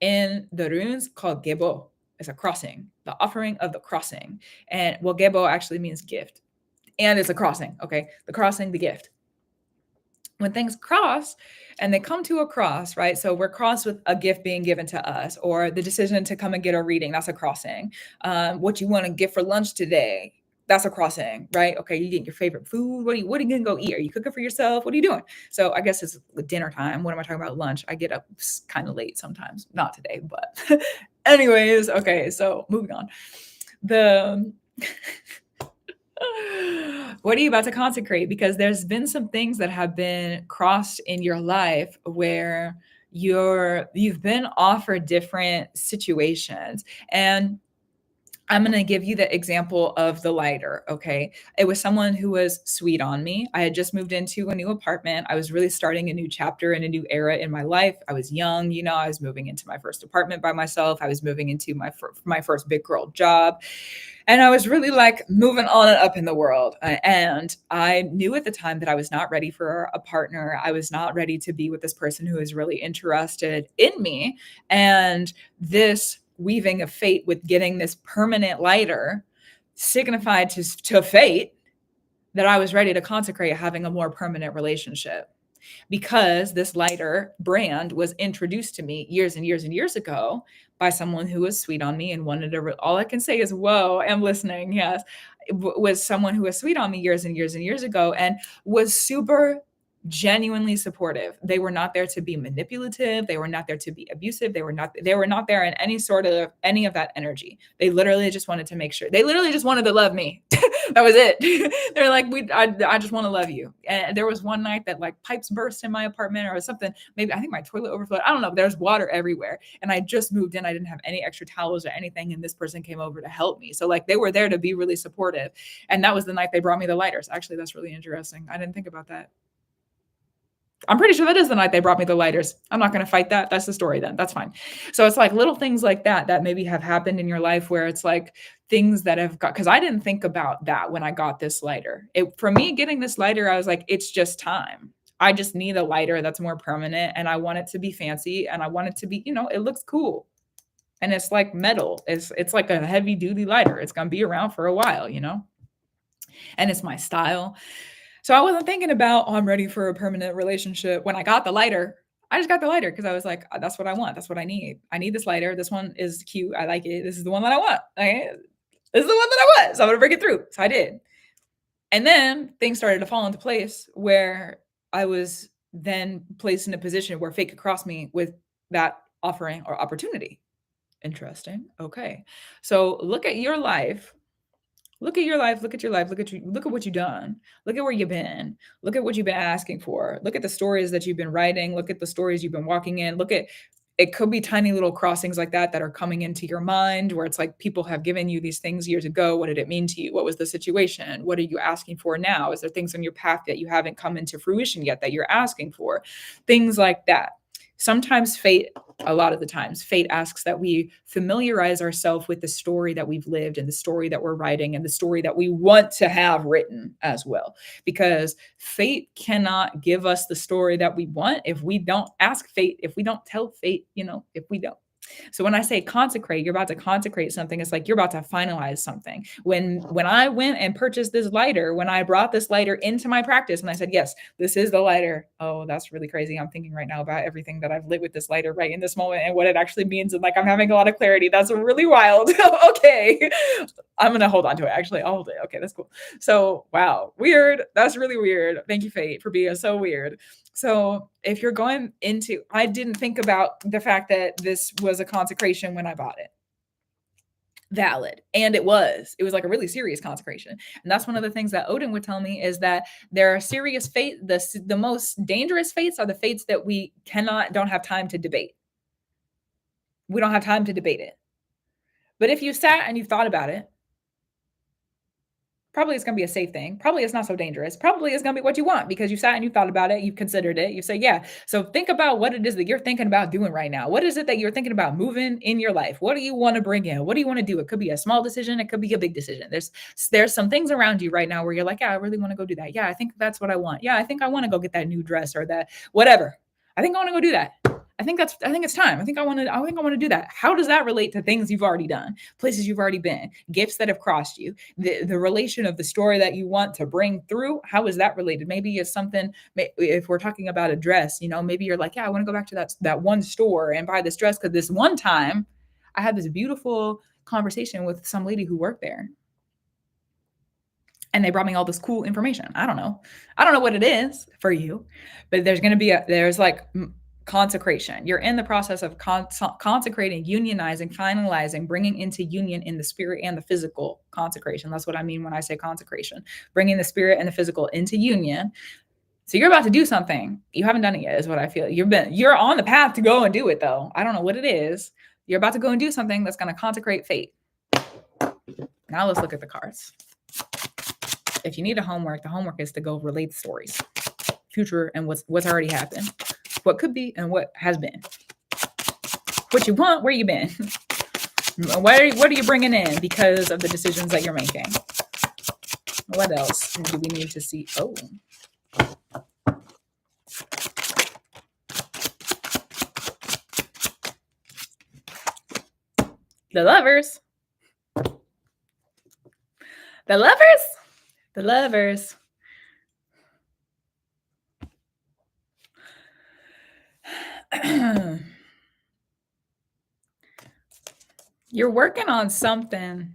in the runes called Gebo. It's a crossing, the offering of the crossing. And well, Gebo actually means gift. And it's a crossing, okay? The crossing, the gift. When things cross and they come to a cross, right? So we're crossed with a gift being given to us, or the decision to come and get a reading. That's a crossing. What you want to get for lunch today? That's a crossing, right? Okay, you get your favorite food. What are you gonna go eat? Are you cooking for yourself? What are you doing? So I guess it's dinner time. What am I talking about? Lunch. I get up kind of late sometimes. Not today, but anyways. Okay, so moving on. The what are you about to consecrate? Because there's been some things that have been crossed in your life where you've been offered different situations. And I'm going to give you the example of the lighter. Okay. It was someone who was sweet on me. I had just moved into a new apartment. I was really starting a new chapter and a new era in my life. I was young, I was moving into my first apartment by myself. I was moving into my first big girl job. And I was really like moving on and up in the world. And I knew at the time that I was not ready for a partner. I was not ready to be with this person who is really interested in me. And this weaving of fate with getting this permanent lighter signified to fate that I was ready to consecrate having a more permanent relationship, because this lighter brand was introduced to me years and years and years ago by someone who was sweet on me and wanted to all I can say is whoa, I'm listening. Yes. Was someone who was sweet on me years and years and years ago and was super genuinely supportive. They were not there to be manipulative. They were not there to be abusive. They were not there in any of that energy. They literally just wanted to make sure. They literally just wanted to love me. That was it. They're like, I just want to love you. And there was one night that like pipes burst in my apartment or something. Maybe I think my toilet overflowed. I don't know. There's water everywhere. And I just moved in. I didn't have any extra towels or anything. And this person came over to help me. So like they were there to be really supportive. And that was the night they brought me the lighters. Actually, that's really interesting. I didn't think about that. I'm pretty sure that is the night they brought me the lighters. I'm not going to fight that. That's the story then. That's fine. So it's like little things like that maybe have happened in your life where it's like things that have got, because I didn't think about that when I got this lighter. For me, getting this lighter, I was like, it's just time. I just need a lighter that's more permanent and I want it to be fancy and I want it to be, it looks cool. And it's like metal. It's like a heavy duty lighter. It's going to be around for a while, and it's my style. So I wasn't thinking about, I'm ready for a permanent relationship. When I got the lighter, I just got the lighter because I was like, that's what I want. That's what I need. I need this lighter. This one is cute. I like it. This is the one that I want. Okay? This is the one that I want. So I'm going to break it through. So I did. And then things started to fall into place where I was then placed in a position where fate could cross me with that offering or opportunity. Interesting. Okay. So look at your life. Look at your life, look at your life, look at what you've done. Look at where you've been. Look at what you've been asking for. Look at the stories that you've been writing. Look at the stories you've been walking in. It could be tiny little crossings like that are coming into your mind where it's like people have given you these things years ago. What did it mean to you? What was the situation? What are you asking for now? Is there things on your path that you haven't come into fruition yet that you're asking for? Things like that. Sometimes a lot of the times, fate asks that we familiarize ourselves with the story that we've lived and the story that we're writing and the story that we want to have written as well. Because fate cannot give us the story that we want if we don't ask fate, if we don't tell fate, if we don't. So when I say consecrate, you're about to consecrate something. It's like you're about to finalize something. When I went and purchased this lighter, when I brought this lighter into my practice and I said, yes, this is the lighter. Oh, that's really crazy. I'm thinking right now about everything that I've lived with this lighter right in this moment and what it actually means. And like, I'm having a lot of clarity. That's really wild. Okay. I'm going to hold on to it. Actually, I'll hold it. Okay. That's cool. So, wow. Weird. That's really weird. Thank you, fate, for being so weird. So if you're going into, I didn't think about the fact that this was a consecration when I bought it. valid. And it was like a really serious consecration. And that's one of the things that Odin would tell me, is that there are serious fate. The most dangerous fates are the fates that we don't have time to debate. We don't have time to debate it. But if you sat and you thought about it, probably it's going to be a safe thing. Probably it's not so dangerous. Probably it's going to be what you want, because you sat and you thought about it. You considered it. You say, yeah. So think about what it is that you're thinking about doing right now. What is it that you're thinking about moving in your life? What do you want to bring in? What do you want to do? It could be a small decision. It could be a big decision. There's some things around you right now where you're like, yeah, I really want to go do that. Yeah, I think that's what I want. Yeah, I think I want to go get that new dress or that whatever. I think I want to go do that. I think it's time. I think I want to do that. How does that relate to things you've already done, places you've already been, gifts that have crossed you, the relation of the story that you want to bring through? How is that related? Maybe it's something, if we're talking about a dress, maybe you're like, yeah, I want to go back to that one store and buy this dress, because this one time I had this beautiful conversation with some lady who worked there. And they brought me all this cool information. I don't know what it is for you, but there's like consecration. You're in the process of consecrating, unionizing, finalizing, bringing into union in the spirit and the physical consecration. That's what I mean when I say consecration, bringing the spirit and the physical into union. So you're about to do something. You haven't done it yet, is what I feel. You're on the path to go and do it, though. I don't know what it is. You're about to go and do something that's going to consecrate fate. Now let's look at the cards. If you need a homework, the homework is to go relate stories, future and what's already happened, what could be and what has been, what you want, where you been, what are you bringing in because of the decisions that you're making. What else do we need to see? Oh, the lovers. You're working on something.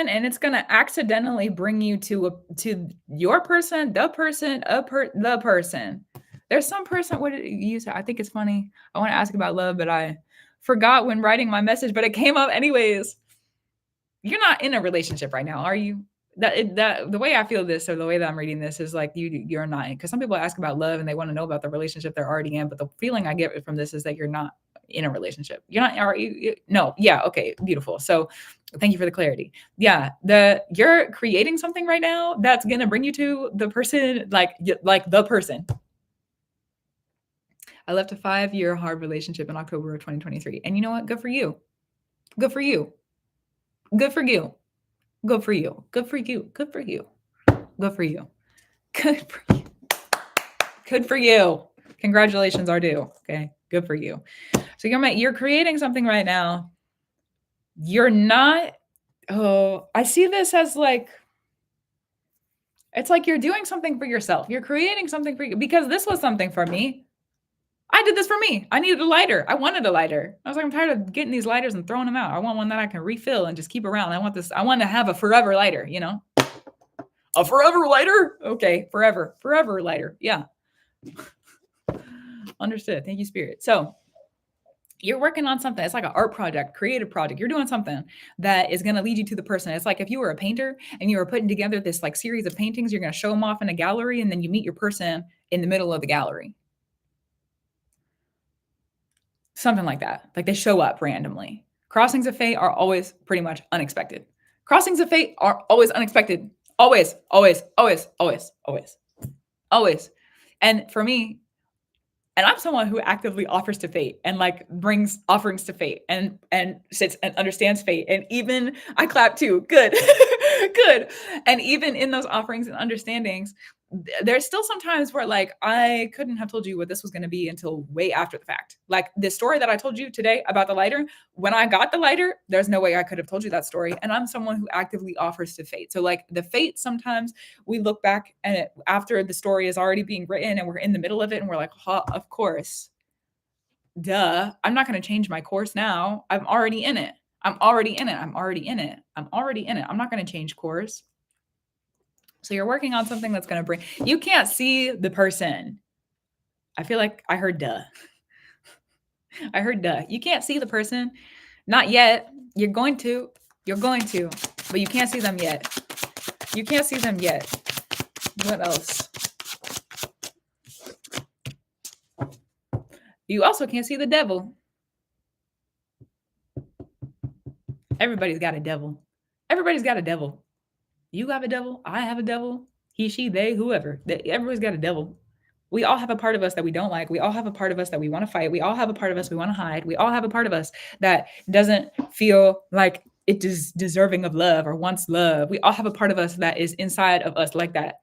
And it's going to accidentally bring you to your person, the person. There's some person, what did you say? I think it's funny. I want to ask about love, but I forgot when writing my message, but it came up anyways. You're not in a relationship right now, are you? That the way I feel this, or the way that I'm reading this, is like you're not, because some people ask about love and they want to know about the relationship they're already in, but the feeling I get from this is that you're not in a relationship. You're not, are you? No. Yeah. Okay. Beautiful. So thank you for the clarity. Yeah. You're creating something right now that's going to bring you to the person, like the person. I left a 5-year hard relationship in October of 2023. And you know what? Good for you. Good for you. Good for you. Good for you. Good for you. Good for you. Good for you. Good for you. Good for you. Congratulations are due. Okay. Good for you. So you're creating something right now. You're not, I see this as like, it's like you're doing something for yourself. You're creating something for you, because this was something for me. I did this for me. I needed a lighter. I wanted a lighter. I was like, I'm tired of getting these lighters and throwing them out. I want one that I can refill and just keep around. I want to have a forever lighter, A forever lighter? Okay, forever lighter. Yeah. Understood. Thank you, Spirit. So you're working on something. It's like an art project, creative project. You're doing something that is going to lead you to the person. It's like if you were a painter and you were putting together this like series of paintings, you're going to show them off in a gallery, and then you meet your person in the middle of the gallery. Something like that. Like they show up randomly. Crossings of fate are always pretty much unexpected. Crossings of fate are always unexpected. Always, always, always, always, always, always. And for me, and I'm someone who actively offers to fate and like brings offerings to fate and sits and understands fate. And even I clap too. Good. Good. And even in those offerings and understandings, there's still some times where like I couldn't have told you what this was going to be until way after the fact. Like the story that I told you today about the lighter, when I got the lighter, there's no way I could have told you that story. And I'm someone who actively offers to fate. So like the fate, sometimes we look back and after the story is already being written and we're in the middle of it and we're like, of course, duh, I'm not going to change my course now. I'm already in it. I'm already in it. I'm not going to change course. So you're working on something that's going to bring, you can't see the person. I feel like I heard duh. You can't see the person. Not yet. You're going to. You're going to. But you can't see them yet. You can't see them yet. What else? You also can't see the devil. Everybody's got a devil. Everybody's got a devil. You have a devil. I have a devil. He, she, they, whoever. Everybody's got a devil. We all have a part of us that we don't like. We all have a part of us that we want to fight. We all have a part of us we want to hide. We all have a part of us that doesn't feel like it is deserving of love or wants love. We all have a part of us that is inside of us like that.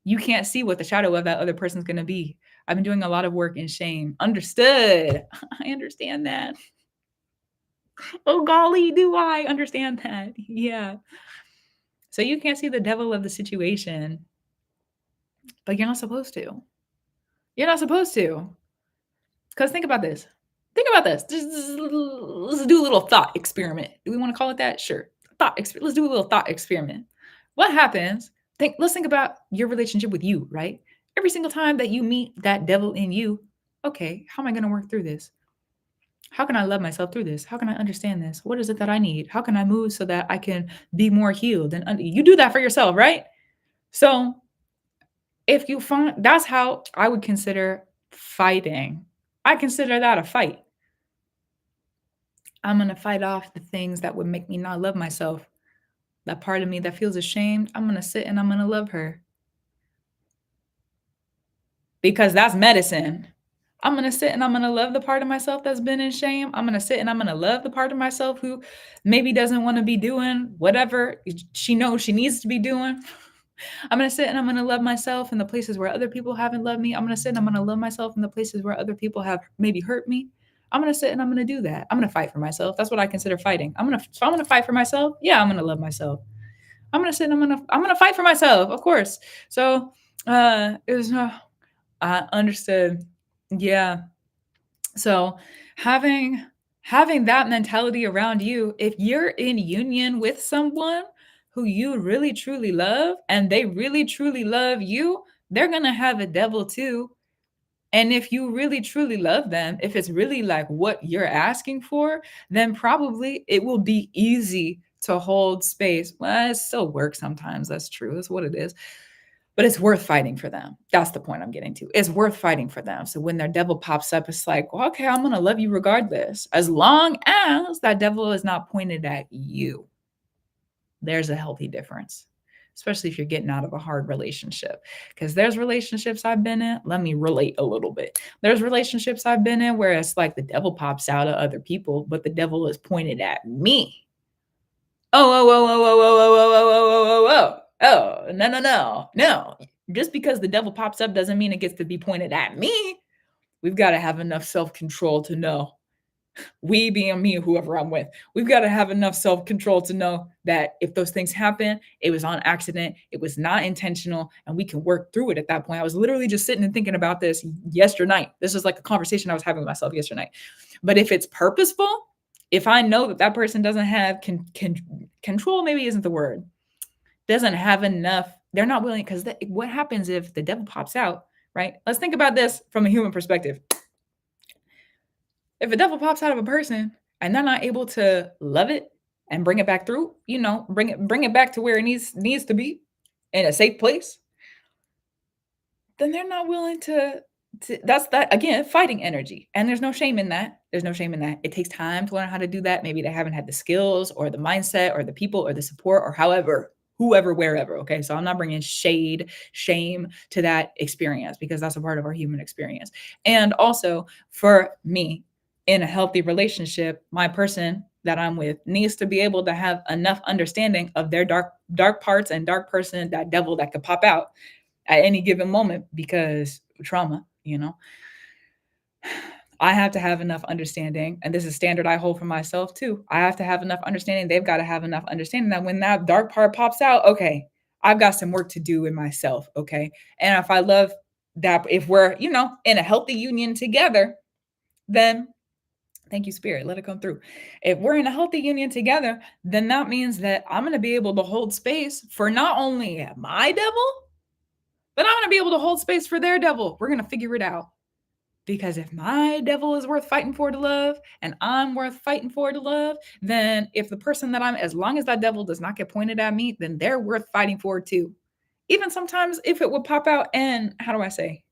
You can't see what the shadow of that other person's going to be. I've been doing a lot of work in shame. Understood. I understand that. Oh, golly, do I understand that? Yeah. So you can't see the devil of the situation, but you're not supposed to. You're not supposed to. Because think about this. Think about this. Let's do a little thought experiment. Do we want to call it that? Sure. Let's do a little thought experiment. What happens? Let's think about your relationship with you, right? Every single time that you meet that devil in you, okay, how am I going to work through this? How can I love myself through this? How can I understand this? What is it that I need? How can I move so that I can be more healed? And you do that for yourself, right? So if you find, that's how I would consider fighting. I consider that a fight. I'm going to fight off the things that would make me not love myself. That part of me that feels ashamed, I'm going to sit and I'm going to love her. Because that's medicine. I'm going to sit and I'm going to love the part of myself that's been in shame. I'm going to sit and I'm going to love the part of myself who maybe doesn't want to be doing whatever she knows she needs to be doing. I'm going to sit and I'm going to love myself in the places where other people haven't loved me. I'm going to sit and I'm going to love myself in the places where other people have maybe hurt me. I'm going to sit and I'm going to do that. I'm going to fight for myself. That's what I consider fighting. I'm going to fight for myself. Yeah, I'm going to love myself. I'm going to sit and I'm going to fight for myself, of course. So, it was I understood. Yeah. So, having that mentality around you, if you're in union with someone who you really truly love and they really truly love you, they're going to have a devil too. And if you really truly love them, if it's really like what you're asking for, then probably it will be easy to hold space. Well, it still works sometimes. That's true. That's what it is. But it's worth fighting for them. That's the point I'm getting to. It's worth fighting for them. So when their devil pops up, it's like, well, okay, I'm going to love you regardless, as long as that devil is not pointed at you. There's a healthy difference, especially if you're getting out of a hard relationship. Because there's relationships I've been in. Let me relate a little bit. There's relationships I've been in where it's like the devil pops out at other people, but the devil is pointed at me. Oh, no. Just because the devil pops up doesn't mean it gets to be pointed at me. We've got to have enough self-control to know. We being me, whoever I'm with, we've got to have enough self-control to know that if those things happen, it was on accident, it was not intentional, and we can work through it at that point. I was literally just sitting and thinking about this yesterday. This is like a conversation I was having with myself yesterday. But if it's purposeful, if I know that that person doesn't have control, maybe isn't the word, doesn't have enough, they're not willing, because what happens if the devil pops out, right? Let's think about this from a human perspective. If a devil pops out of a person and they're not able to love it and bring it back through, bring it back to where it needs to be in a safe place, then they're not willing to that's that, again, fighting energy. And there's no shame in that. It takes time to learn how to do that. Maybe they haven't had the skills or the mindset or the people or the support or whoever, wherever. Okay. So I'm not bringing shame to that experience, because that's a part of our human experience. And also for me, in a healthy relationship, my person that I'm with needs to be able to have enough understanding of their dark parts and dark person, that devil that could pop out at any given moment, because trauma, I have to have enough understanding, and this is standard I hold for myself too. I have to have enough understanding. They've got to have enough understanding that when that dark part pops out, okay, I've got some work to do in myself. Okay. And if I love that, if we're, in a healthy union together, then thank you, Spirit, let it come through. If we're in a healthy union together, then that means that I'm going to be able to hold space for not only my devil, but I'm going to be able to hold space for their devil. We're going to figure it out. Because if my devil is worth fighting for to love and I'm worth fighting for to love, then if the person that I'm, as long as that devil does not get pointed at me, then they're worth fighting for too. Even sometimes if it would pop out and, how do I say,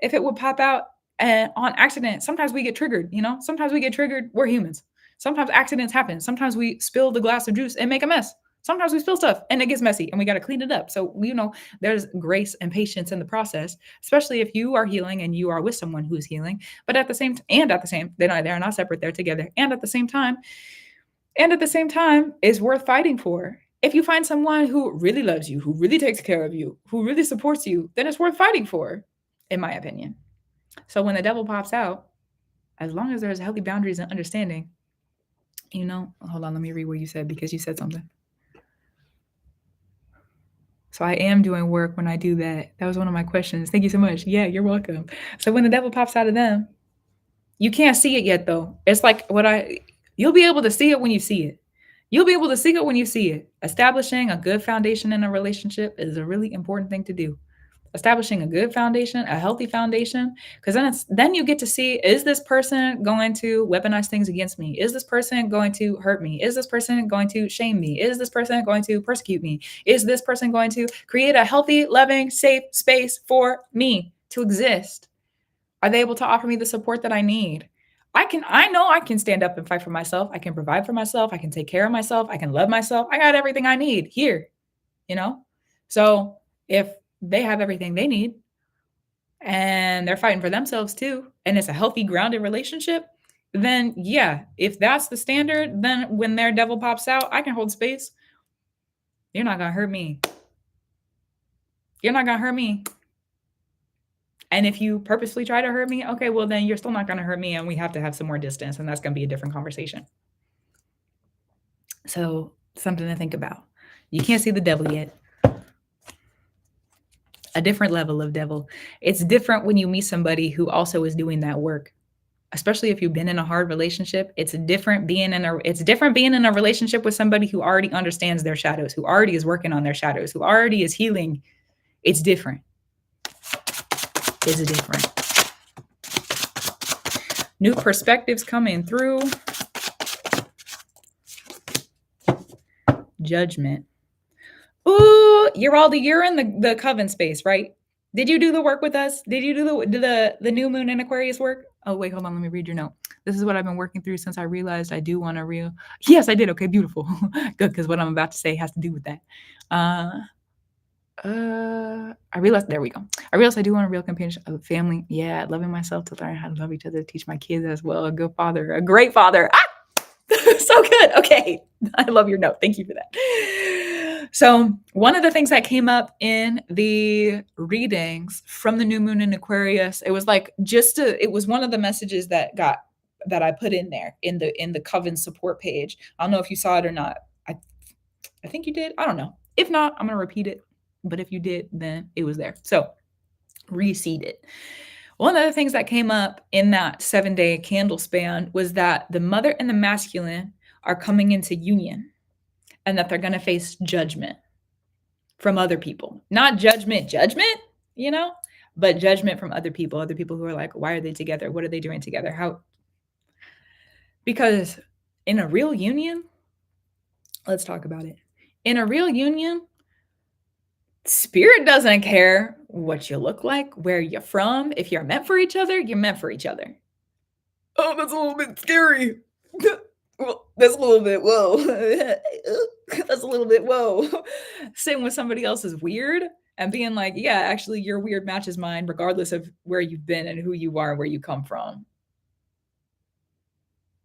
if it would pop out and on accident, sometimes we get triggered, sometimes we get triggered. We're humans. Sometimes accidents happen. Sometimes we spill the glass of juice and make a mess. Sometimes we spill stuff and it gets messy and we got to clean it up. So, there's grace and patience in the process, especially if you are healing and you are with someone who's healing. But at the same they're not separate, they're together. And at the same time, is worth fighting for. If you find someone who really loves you, who really takes care of you, who really supports you, then it's worth fighting for, in my opinion. So when the devil pops out, as long as there's healthy boundaries and understanding, hold on, let me read what you said because you said something. So I am doing work when I do that. That was one of my questions. Thank you so much. Yeah, you're welcome. So when the devil pops out of them, you can't see it yet though. It's like you'll be able to see it when you see it. You'll be able to see it when you see it. Establishing a good foundation in a relationship is a really important thing to do. Establishing a good foundation, a healthy foundation, because then you get to see, is this person going to weaponize things against me? Is this person going to hurt me? Is this person going to shame me? Is this person going to persecute me? Is this person going to create a healthy, loving, safe space for me to exist? Are they able to offer me the support that I need? I know I can stand up and fight for myself. I can provide for myself. I can take care of myself. I can love myself. I got everything I need here, So if they have everything they need and they're fighting for themselves too, and it's a healthy, grounded relationship, then yeah, if that's the standard, then when their devil pops out, I can hold space. You're not going to hurt me. You're not going to hurt me. And if you purposely try to hurt me, okay, well, then you're still not going to hurt me. And we have to have some more distance. And that's going to be a different conversation. So something to think about. You can't see the devil yet. A different level of devil. It's different when you meet somebody who also is doing that work. Especially if you've been in a hard relationship, it's different being in a relationship with somebody who already understands their shadows, who already is working on their shadows, who already is healing. It's different. It's different. New perspectives coming through. Judgment. Ooh, Yaldi, you're in the Coven space, right? Did you do the work with us? Did you do the new moon in Aquarius work? Oh, wait, hold on. Let me read your note. This is what I've been working through since I realized I do want to Yes, I did. Okay, beautiful. Good, because what I'm about to say has to do with that. I realized, there we go. I realized I do want a real companionship of family. Yeah, loving myself to learn how to love each other, teach my kids as well. A good father, a great father. So good. Okay. I love your note. Thank you for that. So one of the things that came up in the readings from the new moon in Aquarius, it was like it was one of the messages that I put in there in the Coven support page. I don't know if you saw it or not. I think you did. I don't know. If not, I'm going to repeat it. But if you did, then it was there. So reseed it. One of the things that came up in that 7-day candle span was that the mother and the masculine are coming into union and that they're going to face judgment from other people. Not judgment, but judgment from other people who are like, why are they together? What are they doing together? How? Because in a real union, let's talk about it. In a real union, Spirit doesn't care what you look like, where you're from. If you're meant for each other, you're meant for each other. Oh, that's a little bit scary. Well, that's a little bit, whoa. That's a little bit, whoa. Sitting with somebody else is weird and being like, yeah, actually, your weird matches mine, regardless of where you've been and who you are, where you come from.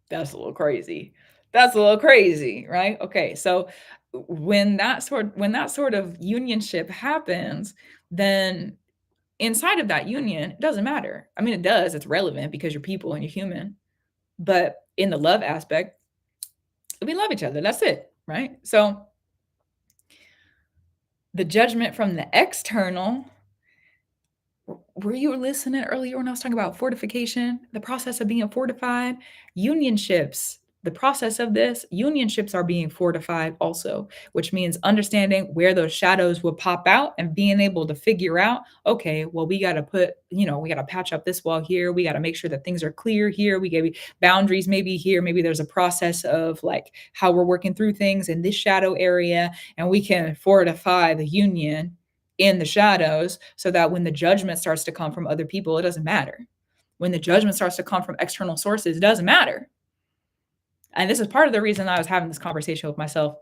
That's a little crazy. Right? Okay, so when that sort of unionship happens, then inside of that union, it doesn't matter. I mean, it does. It's relevant because you're people and you're human. But in the love aspect, we love each other. That's it, right? So the judgment from the external, were you listening earlier when I was talking about fortification, the process of being fortified? Unionships the process of this, unionships are being fortified also, which means understanding where those shadows will pop out and being able to figure out, okay, well, we got to put, we got to patch up this wall here. We got to make sure that things are clear here. We got boundaries maybe here. Maybe there's a process of like how we're working through things in this shadow area, and we can fortify the union in the shadows so that when the judgment starts to come from other people, it doesn't matter. When the judgment starts to come from external sources, it doesn't matter. And this is part of the reason I was having this conversation with myself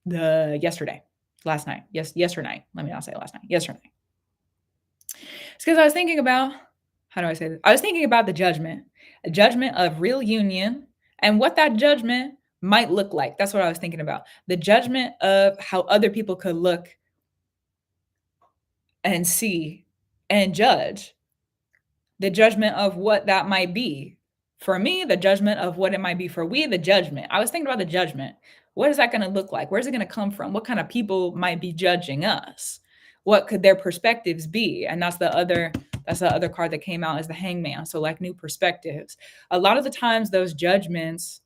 last night. Yesterday. Let me not say last night. Yesterday. It's because I was thinking about, how do I say this? I was thinking about the judgment, a judgment of real union and what that judgment might look like. That's what I was thinking about. The judgment of how other people could look and see and judge. The judgment of what that might be. For me, the judgment of what it might be for we, the judgment. I was thinking about the judgment. What is that going to look like? Where's it going to come from? What kind of people might be judging us? What could their perspectives be? And that's the other card that came out, is the Hangman. So like new perspectives. A lot of the times those judgments,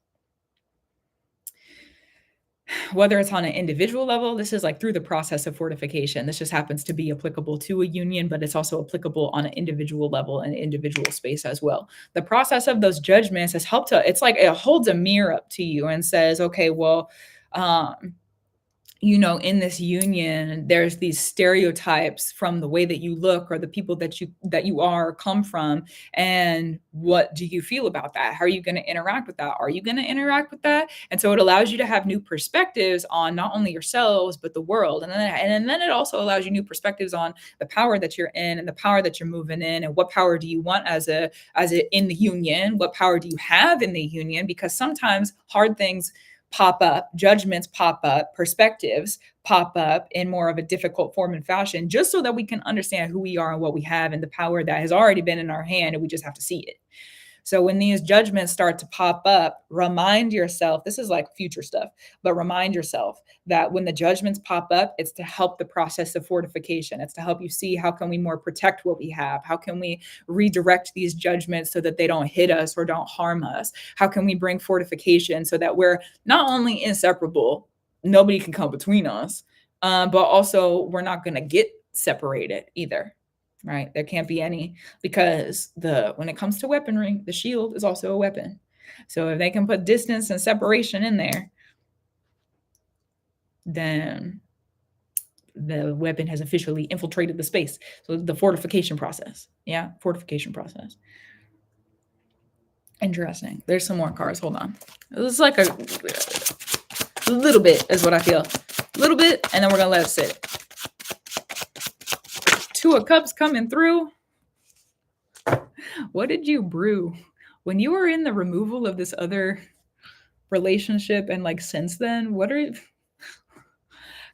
whether it's on an individual level, this is like through the process of fortification. This just happens to be applicable to a union, but it's also applicable on an individual level and individual space as well. The process of those judgments has helped it's like it holds a mirror up to you and says, okay, well, in this union, there's these stereotypes from the way that you look or the people that you are come from. And what do you feel about that? How are you going to interact with that? Are you going to interact with that? And so it allows you to have new perspectives on not only yourselves, but the world. And then it also allows you new perspectives on the power that you're in and the power that you're moving in, and what power do you want as a in the union? What power do you have in the union? Because sometimes hard things pop up, judgments pop up, perspectives pop up in more of a difficult form and fashion, just so that we can understand who we are and what we have and the power that has already been in our hand, and we just have to see it. So when these judgments start to pop up, remind yourself, this is like future stuff, but remind yourself that when the judgments pop up, it's to help the process of fortification. It's to help you see, how can we more protect what we have? How can we redirect these judgments so that they don't hit us or don't harm us? How can we bring fortification so that we're not only inseparable, nobody can come between us, but also we're not going to get separated either. Right? There can't be any, because when it comes to weaponry, the shield is also a weapon. So if they can put distance and separation in there, then the weapon has officially infiltrated the space. So the fortification process. Yeah, fortification process. Interesting. There's some more cards. Hold on. This is like a little bit is what I feel. A little bit, and then we're going to let it sit. Two of Cups coming through. What did you brew when you were in the removal of this other relationship, and like since then?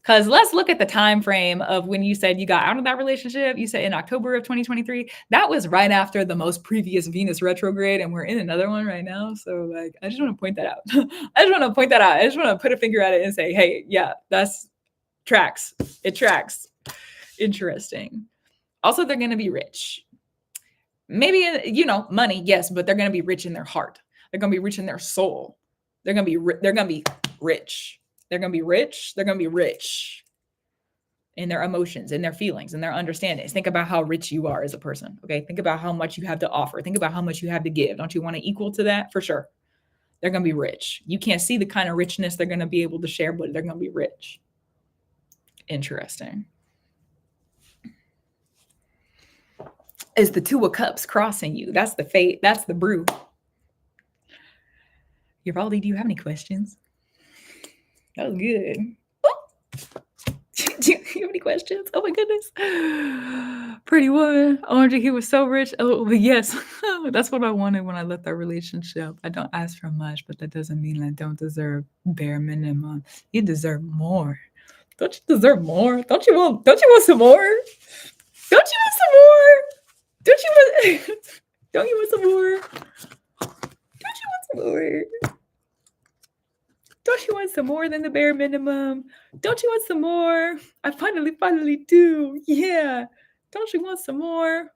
Because let's look at the time frame of when you said you got out of that relationship. You said in October of 2023. That was right after the most previous Venus retrograde, and we're in another one right now. So like, I just want to point that out. I just want to put a finger at it and say, hey, yeah, that's tracks. It tracks. Interesting. Also, they're going to be rich. Maybe, money, yes, but they're going to be rich in their heart. They're going to be rich in their soul. They're going to be rich. They're going to be rich. They're going to be rich. They're going to be rich in their emotions, in their feelings, in their understandings. Think about how rich you are as a person. Okay. Think about how much you have to offer. Think about how much you have to give. Don't you want to equal to that? For sure. They're going to be rich. You can't see the kind of richness they're going to be able to share, but they're going to be rich. Interesting. Is the Two of Cups crossing you? That's the fate. That's the brew. Yaldi, do you have any questions? That was good. Do you have any questions? Oh my goodness. Pretty woman. OMG, he was so rich. Oh, but yes, that's what I wanted when I left that relationship. I don't ask for much, but that doesn't mean I don't deserve bare minimum. You deserve more. Don't you deserve more? Don't you want some more? Don't you want some more? Don't you want some more? Don't you want some more? Don't you want some more than the bare minimum? Don't you want some more? I finally do. Yeah. Don't you want some more?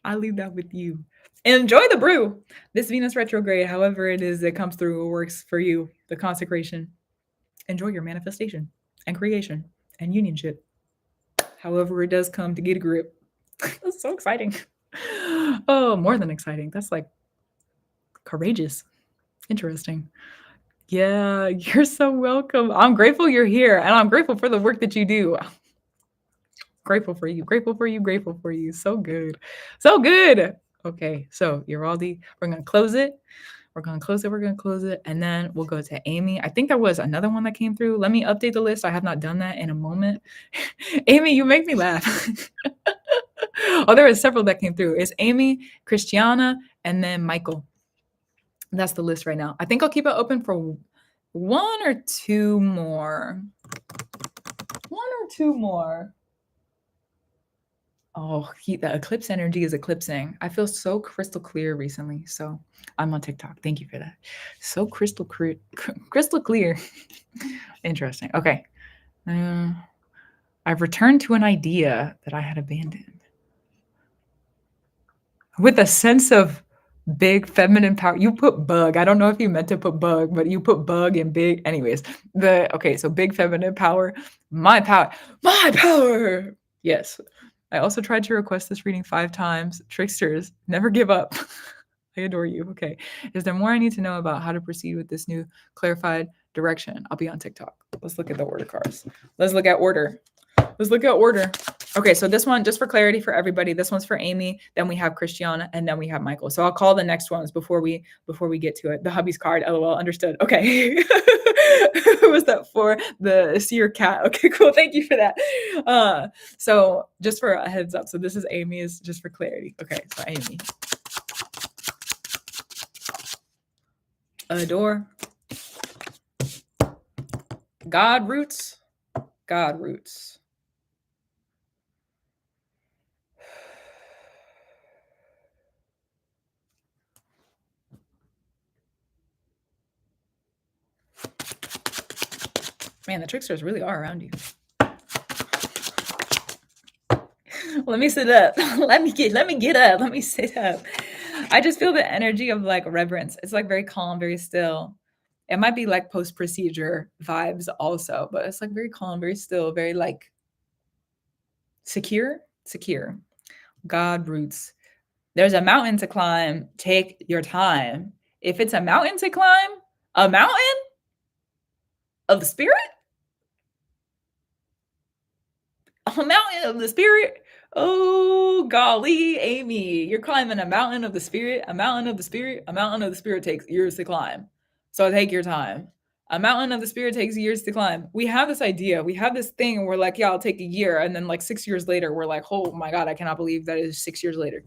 I'll leave that with you. Enjoy the brew. This Venus retrograde, however it is that comes through, works for you. The consecration. Enjoy your manifestation and creation and unionship. However it does come to get a grip. That's so exciting. Oh, more than exciting. That's like courageous. Interesting. Yeah, you're so welcome. I'm grateful you're here and I'm grateful for the work that you do. Grateful for you, grateful for you, grateful for you. So good. So good. Okay, so Yaldi, we're gonna close it. We're gonna close it. We're gonna close it. And then we'll go to Amy. I think there was another one that came through. Let me update the list. I have not done that in a moment. Amy, you make me laugh. Oh, there were several that came through. It's Amy, Christiana, and then Michael. That's the list right now. I think I'll keep it open for one or two more. One or two more. Oh, the eclipse energy is eclipsing. I feel so crystal clear recently. So I'm on TikTok. Thank you for that. So crystal clear. Crystal clear. Interesting. Okay. I've returned to an idea that I had abandoned with a sense of big feminine power. You put bug. I don't know if you meant to put bug, but you put bug and big. Anyways, so big feminine power. My power. My power. Yes. I also tried to request this reading 5 times. Tricksters, never give up. I adore you. Okay. Is there more I need to know about how to proceed with this new clarified direction? I'll be on TikTok. Let's look at the order cards. Let's look at order. Let's look at order. Okay, so this one, just for clarity for everybody, this one's for Amy, then we have Christiana, and then we have Michael. So I'll call the next ones before we get to it. The hubby's card, LOL, understood. Okay. Who was that for? The seer cat. Okay, cool. Thank you for that. So just for a heads up, so this is Amy's, just for clarity. Okay, so Amy. Adore. God roots. God roots. Man, the tricksters really are around you. Let me sit up. Let me get up. Let me sit up. I just feel the energy of like reverence. It's like very calm, very still. It might be like post-procedure vibes also, but it's like very calm, very still, very like secure. God roots. There's a mountain to climb. Take your time. If it's a mountain to climb, a mountain of the spirit, a mountain of the spirit. Oh, golly, Amy, you're climbing a mountain of the spirit. A mountain of the spirit. A mountain of the spirit takes years to climb. So take your time. A mountain of the spirit takes years to climb. We have this idea. We have this thing. We're like, yeah, I'll take a year. And then like 6 years later, we're like, oh my God, I cannot believe that is 6 years later.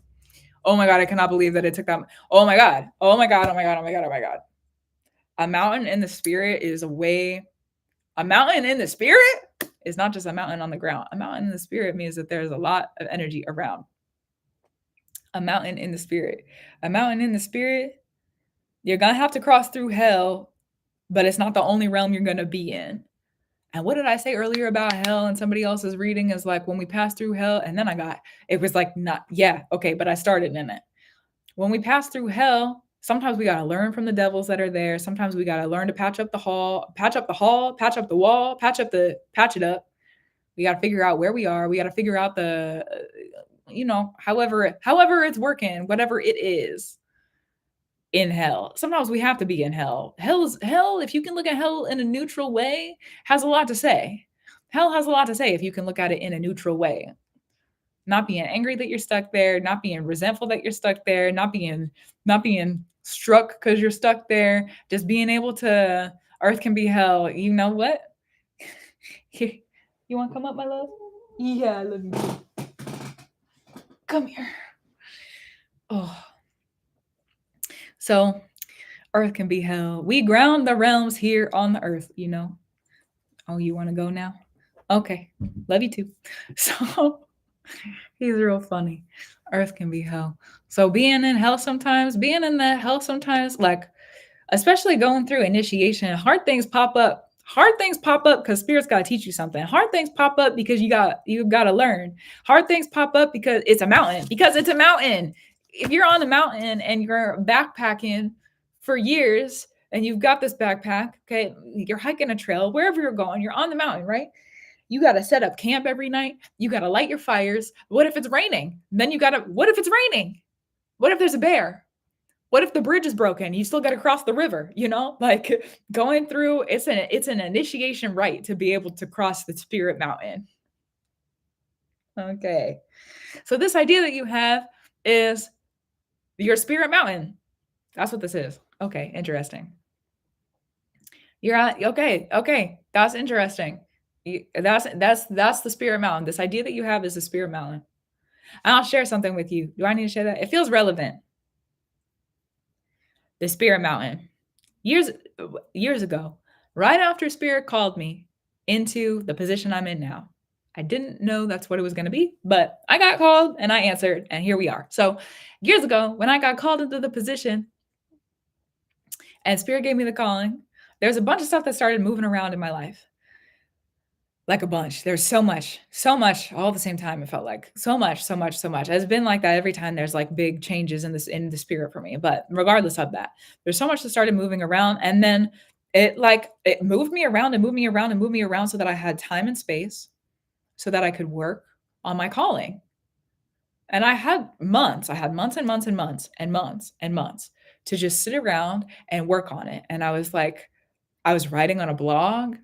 Oh my God, I cannot believe that it took that. Oh my God. Oh my God. Oh my God. Oh my God. Oh my God. A mountain in the spirit is a way. A mountain in the spirit is not just a mountain on the ground. A mountain in the spirit means that there's a lot of energy around. A mountain in the spirit. A mountain in the spirit, you're going to have to cross through hell, but it's not the only realm you're going to be in. And what did I say earlier about hell and somebody else's reading is like when we pass through hell, and then it was like, not, yeah, okay, but I started in it. When we pass through hell, sometimes we got to learn from the devils that are there. Sometimes we got to learn to patch up the wall, patch up the wall, patch it up. We got to figure out where we are. We got to figure out however it's working, whatever it is in hell. Sometimes we have to be in hell. Hell, if you can look at hell in a neutral way, has a lot to say. Hell has a lot to say if you can look at it in a neutral way. Not being angry that you're stuck there, not being resentful that you're stuck there, not being struck because you're stuck there, just being able to, earth can be hell. You know what? You want to come up, my love? Yeah, I love you. Come here. Oh. So, earth can be hell. We ground the realms here on the earth, you know. Oh, you want to go now? Okay. Love you too. So, he's real funny. Earth can be hell. So being in hell sometimes, like, especially going through initiation, hard things pop up. Hard things pop up because spirits got to teach you something. Hard things pop up because you got to learn. Hard things pop up because it's a mountain. if you're on the mountain and you're backpacking for years and you've got this backpack, okay, you're hiking a trail, wherever you're going, you're on the mountain, right? You got to set up camp every night. You got to light your fires. What if it's raining? Then what if it's raining? What if there's a bear? What if the bridge is broken? You still got to cross the river, like going through, it's an initiation rite to be able to cross the spirit mountain. Okay. So this idea that you have is your spirit mountain. That's what this is. Okay, interesting. You're at okay. That's interesting. That's the spirit mountain. This idea that you have is the spirit mountain. And I'll share something with you. Do I need to share that? It feels relevant. The spirit mountain. Years ago, right after spirit called me into the position I'm in now. I didn't know that's what it was going to be, but I got called and I answered, and here we are. So years ago, when I got called into the position and spirit gave me the calling, there's a bunch of stuff that started moving around in my life. Like a bunch. There's so much all at the same time. It felt like so much. It's been like that every time there's like big changes in the spirit for me. But regardless of that, there's so much that started moving around. And then it moved me around so that I had time and space so that I could work on my calling. And I had months and months to just sit around and work on it. And I was writing on a blog.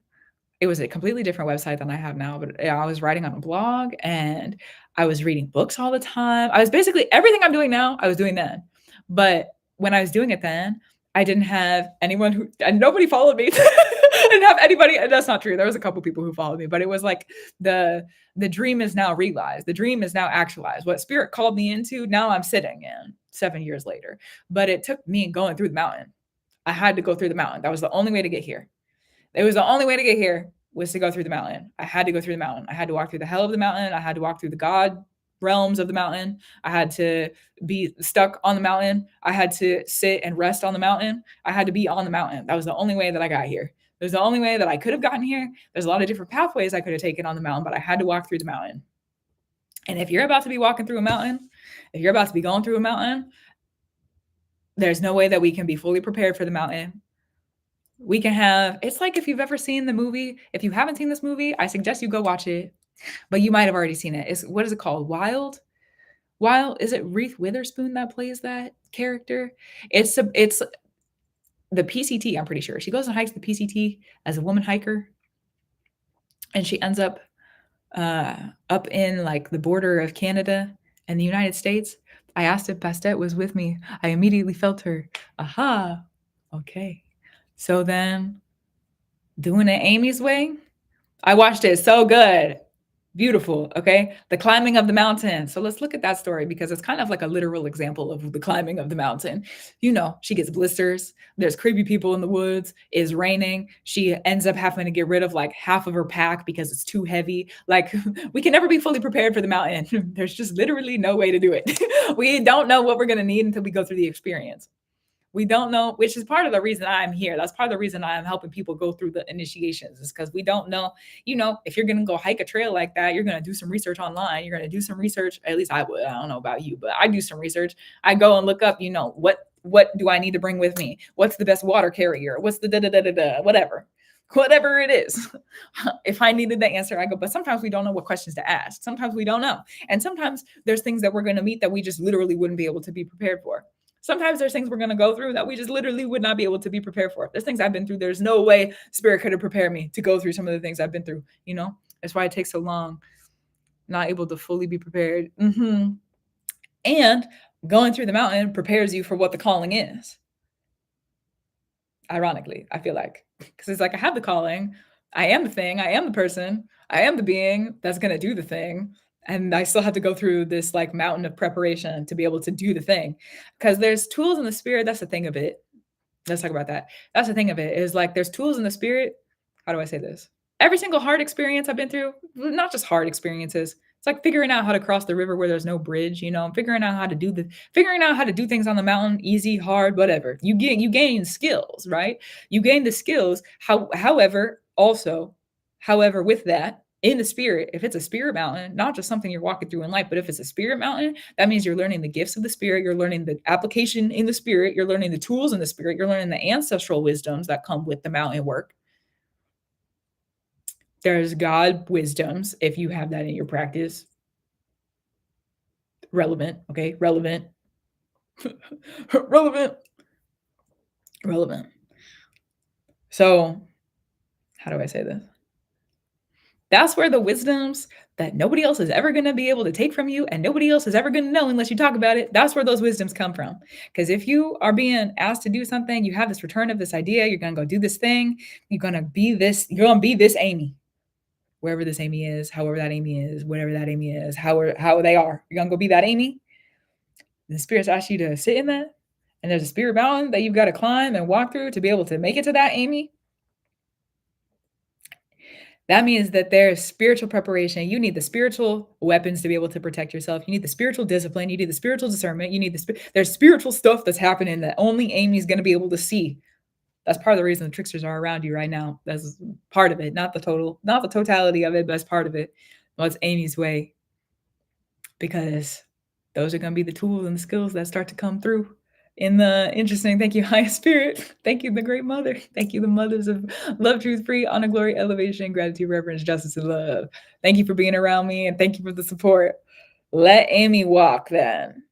It was a completely different website than I have now, but I was writing on a blog and I was reading books all the time. I was basically everything I'm doing now, I was doing then. But when I was doing it then, I didn't have anyone and nobody followed me. I didn't have anybody. That's not true. There was a couple people who followed me, but it was like the dream is now realized. The dream is now actualized. What spirit called me into, now I'm sitting in 7 years later. But it took me going through the mountain. I had to go through the mountain. That was the only way to get here. It was the only way to get here was to go through the mountain. I had to go through the mountain. I had to walk through the hell of the mountain. I had to walk through the God realms of the mountain. I had to be stuck on the mountain. I had to sit and rest on the mountain. I had to be on the mountain. That was the only way that I got here. It was the only way that I could have gotten here. There's a lot of different pathways I could have taken on the mountain, but I had to walk through the mountain. And if you're about to be walking through a mountain, if you're about to be going through a mountain, there's no way that we can be fully prepared for the mountain. We can have, it's like if you've ever seen the movie, if you haven't seen this movie, I suggest you go watch it, but you might have already seen it. What is it called? Wild? Is it Reese Witherspoon that plays that character? It's the PCT, I'm pretty sure. She goes and hikes the PCT as a woman hiker, and she ends up in like the border of Canada and the United States. I asked if Bastet was with me. I immediately felt her. Aha. Okay. So then doing it Amy's way, I watched it. So good. Beautiful. Okay. The climbing of the mountain. So let's look at that story because it's kind of like a literal example of the climbing of the mountain. She gets blisters. There's creepy people in the woods. It's raining. She ends up having to get rid of like half of her pack because it's too heavy. Like we can never be fully prepared for the mountain. There's just literally no way to do it. We don't know what we're going to need until we go through the experience. We don't know, which is part of the reason I'm here. That's part of the reason I'm helping people go through the initiations is because we don't know, if you're going to go hike a trail like that, you're going to do some research online. You're going to do some research. At least I would. I don't know about you, but I do some research. I go and look up, what do I need to bring with me? What's the best water carrier? What's the whatever it is. If I needed the answer, I go, but sometimes we don't know what questions to ask. Sometimes we don't know. And sometimes there's things that we're going to meet that we just literally wouldn't be able to be prepared for. Sometimes there's things we're going to go through that we just literally would not be able to be prepared for. There's things I've been through. There's no way spirit could have prepared me to go through some of the things I've been through. That's why it takes so long, not able to fully be prepared. And going through the mountain prepares you for what the calling is. Ironically, I feel like, because it's like, I have the calling. I am the thing. I am the person. I am the being that's going to do the thing. And I still have to go through this like mountain of preparation to be able to do the thing. Because there's tools in the spirit. That's the thing of it. Let's talk about that. That's the thing of it is like there's tools in the spirit. How do I say this? Every single hard experience I've been through, not just hard experiences. It's like figuring out how to cross the river where there's no bridge, figuring out how to do things on the mountain, easy, hard, whatever. You gain skills, right? You gain the skills. However, with that, in the spirit. If it's a spirit mountain, not just something you're walking through in life, but if it's a spirit mountain, that means you're learning the gifts of the spirit, you're learning the application in the spirit, you're learning the tools in the spirit, you're learning the ancestral wisdoms that come with the mountain work. There's God wisdoms, if you have that in your practice. Relevant, okay? Relevant. Relevant. So, how do I say this? That's where the wisdoms that nobody else is ever going to be able to take from you and nobody else is ever going to know unless you talk about it. That's where those wisdoms come from. Because if you are being asked to do something, you have this return of this idea, you're going to go do this thing, you're going to be this Amy. Wherever this Amy is, however that Amy is, whatever that Amy is, how they are. You're going to go be that Amy. The spirits ask you to sit in that. And there's a spirit mountain that you've got to climb and walk through to be able to make it to that Amy. That means that there's spiritual preparation. You need the spiritual weapons to be able to protect yourself. You need the spiritual discipline. You need the spiritual discernment. You need there's spiritual stuff that's happening that only Amy's going to be able to see. That's part of the reason the tricksters are around you right now. That's part of it, not the totality of it, but that's part of it. Well, it's Amy's way, because those are going to be the tools and the skills that start to come through in the interesting. Thank you, High Spirit. Thank you, the Great Mother. Thank you, the mothers of love, truth, free, honor, glory, elevation, gratitude, reverence, justice, and love. Thank you for being around me, and thank you for the support. Let Amy walk then.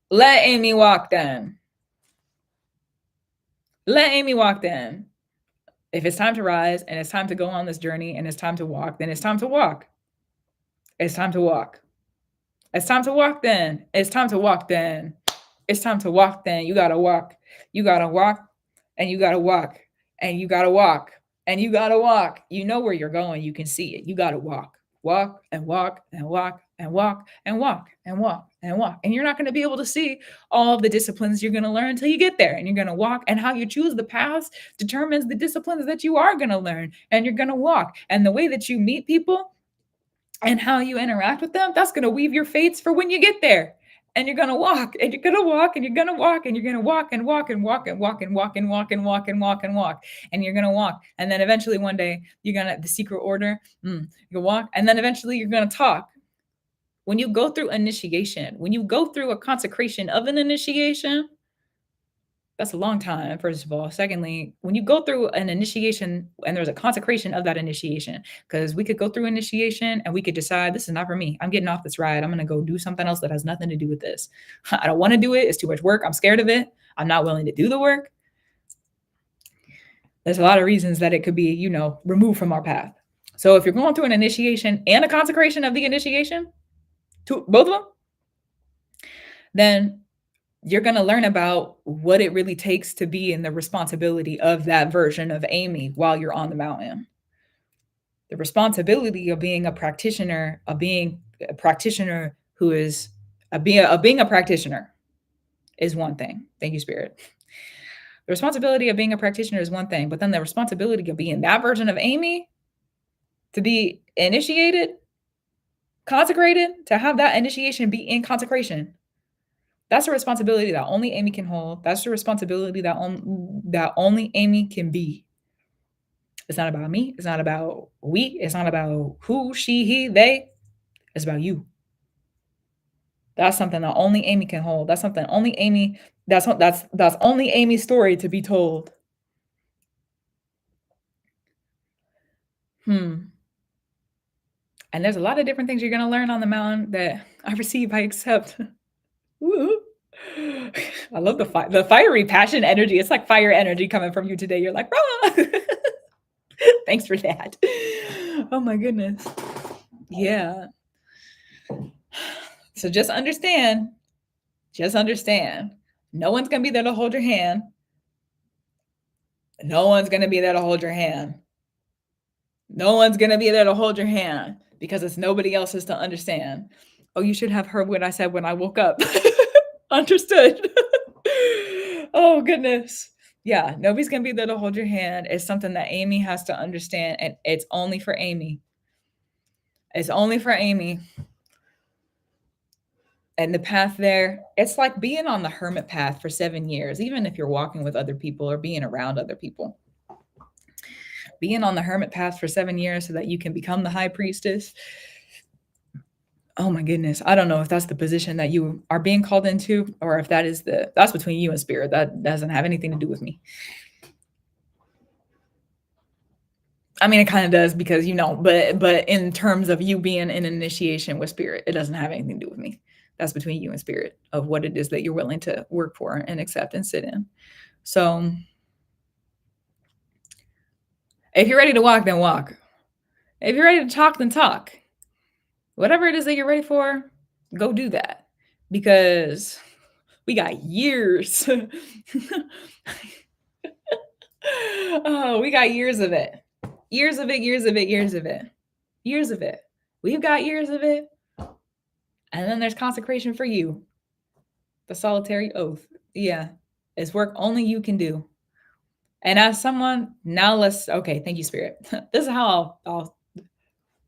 Let Amy walk then. Let Amy walk then. If it's time to rise and it's time to go on this journey and it's time to walk, then it's time to walk. It's time to walk. It's time to walk then. It's time to walk then. It's time to walk then. You gotta walk. You gotta walk, and you gotta walk, and you gotta walk, and you gotta walk. You know where you're going. You can see it. You gotta walk. Walk and walk and walk and walk and walk and walk and walk. And you're not going to be able to see all of the disciplines you're going to learn until you get there. And you're going to walk. And how you choose the paths determines the disciplines that you are going to learn. And you're going to walk. And the way that you meet people and how you interact with them, that's going to weave your fates for when you get there. And you're going to walk, and you're going to walk, and you're going to walk, and you're going to walk and walk and walk and walk and walk and walk and walk and walk and walk. And you're going to walk. And then eventually one day you're going to, the secret order, you walk. And then eventually you're going to talk. When you go through initiation, when you go through a consecration of an initiation, that's a long time, first of all. Secondly, when you go through an initiation and there's a consecration of that initiation, because we could go through initiation and we could decide, this is not for me. I'm getting off this ride. I'm going to go do something else that has nothing to do with this. I don't want to do it. It's too much work. I'm scared of it. I'm not willing to do the work. There's a lot of reasons that it could be, removed from our path. So if you're going through an initiation and a consecration of the initiation, both of them, then you're going to learn about what it really takes to be in the responsibility of that version of Amy while you're on the mountain. The responsibility of being a practitioner, who is being a practitioner is one thing. Thank you, Spirit. The responsibility of being a practitioner is one thing, but then the responsibility of being that version of Amy, to be initiated, consecrated, to have that initiation be in consecration. That's a responsibility that only Amy can hold. That's the responsibility that only Amy can be. It's not about me. It's not about we. It's not about who, she, he, they. It's about you. That's something that only Amy can hold. That's something only Amy. That's only Amy's story to be told. And there's a lot of different things you're going to learn on the mountain that I receive, I accept. Woo. I love the fiery passion energy. It's like fire energy coming from you today. You're like, rah! Thanks for that. Oh my goodness. Yeah. So just understand. No one's going to be there to hold your hand. No one's going to be there to hold your hand. No one's going to be there to hold your hand because it's nobody else's to understand. Oh, you should have heard what I said when I woke up. Understood. Oh, goodness. Yeah, nobody's going to be there to hold your hand. It's something that Amy has to understand, and it's only for Amy. It's only for Amy. And the path there, it's like being on the hermit path for 7 years, even if you're walking with other people or being around other people. being on the hermit path for 7 years so that you can become the high priestess. Oh my goodness. I don't know if that's the position that you are being called into, or if that's between you and spirit. That doesn't have anything to do with me. I mean, it kind of does because, but in terms of you being in initiation with spirit, it doesn't have anything to do with me. That's between you and spirit of what it is that you're willing to work for and accept and sit in. So if you're ready to walk, then walk. If you're ready to talk, then talk. Whatever it is that you're ready for, go do that, because we got years. Oh, we got years of it. Years of it, years of it, years of it. Years of it. We've got years of it. And then there's consecration for you. The solitary oath. Yeah. It's work only you can do. And as someone, now thank you, Spirit. This is how I'll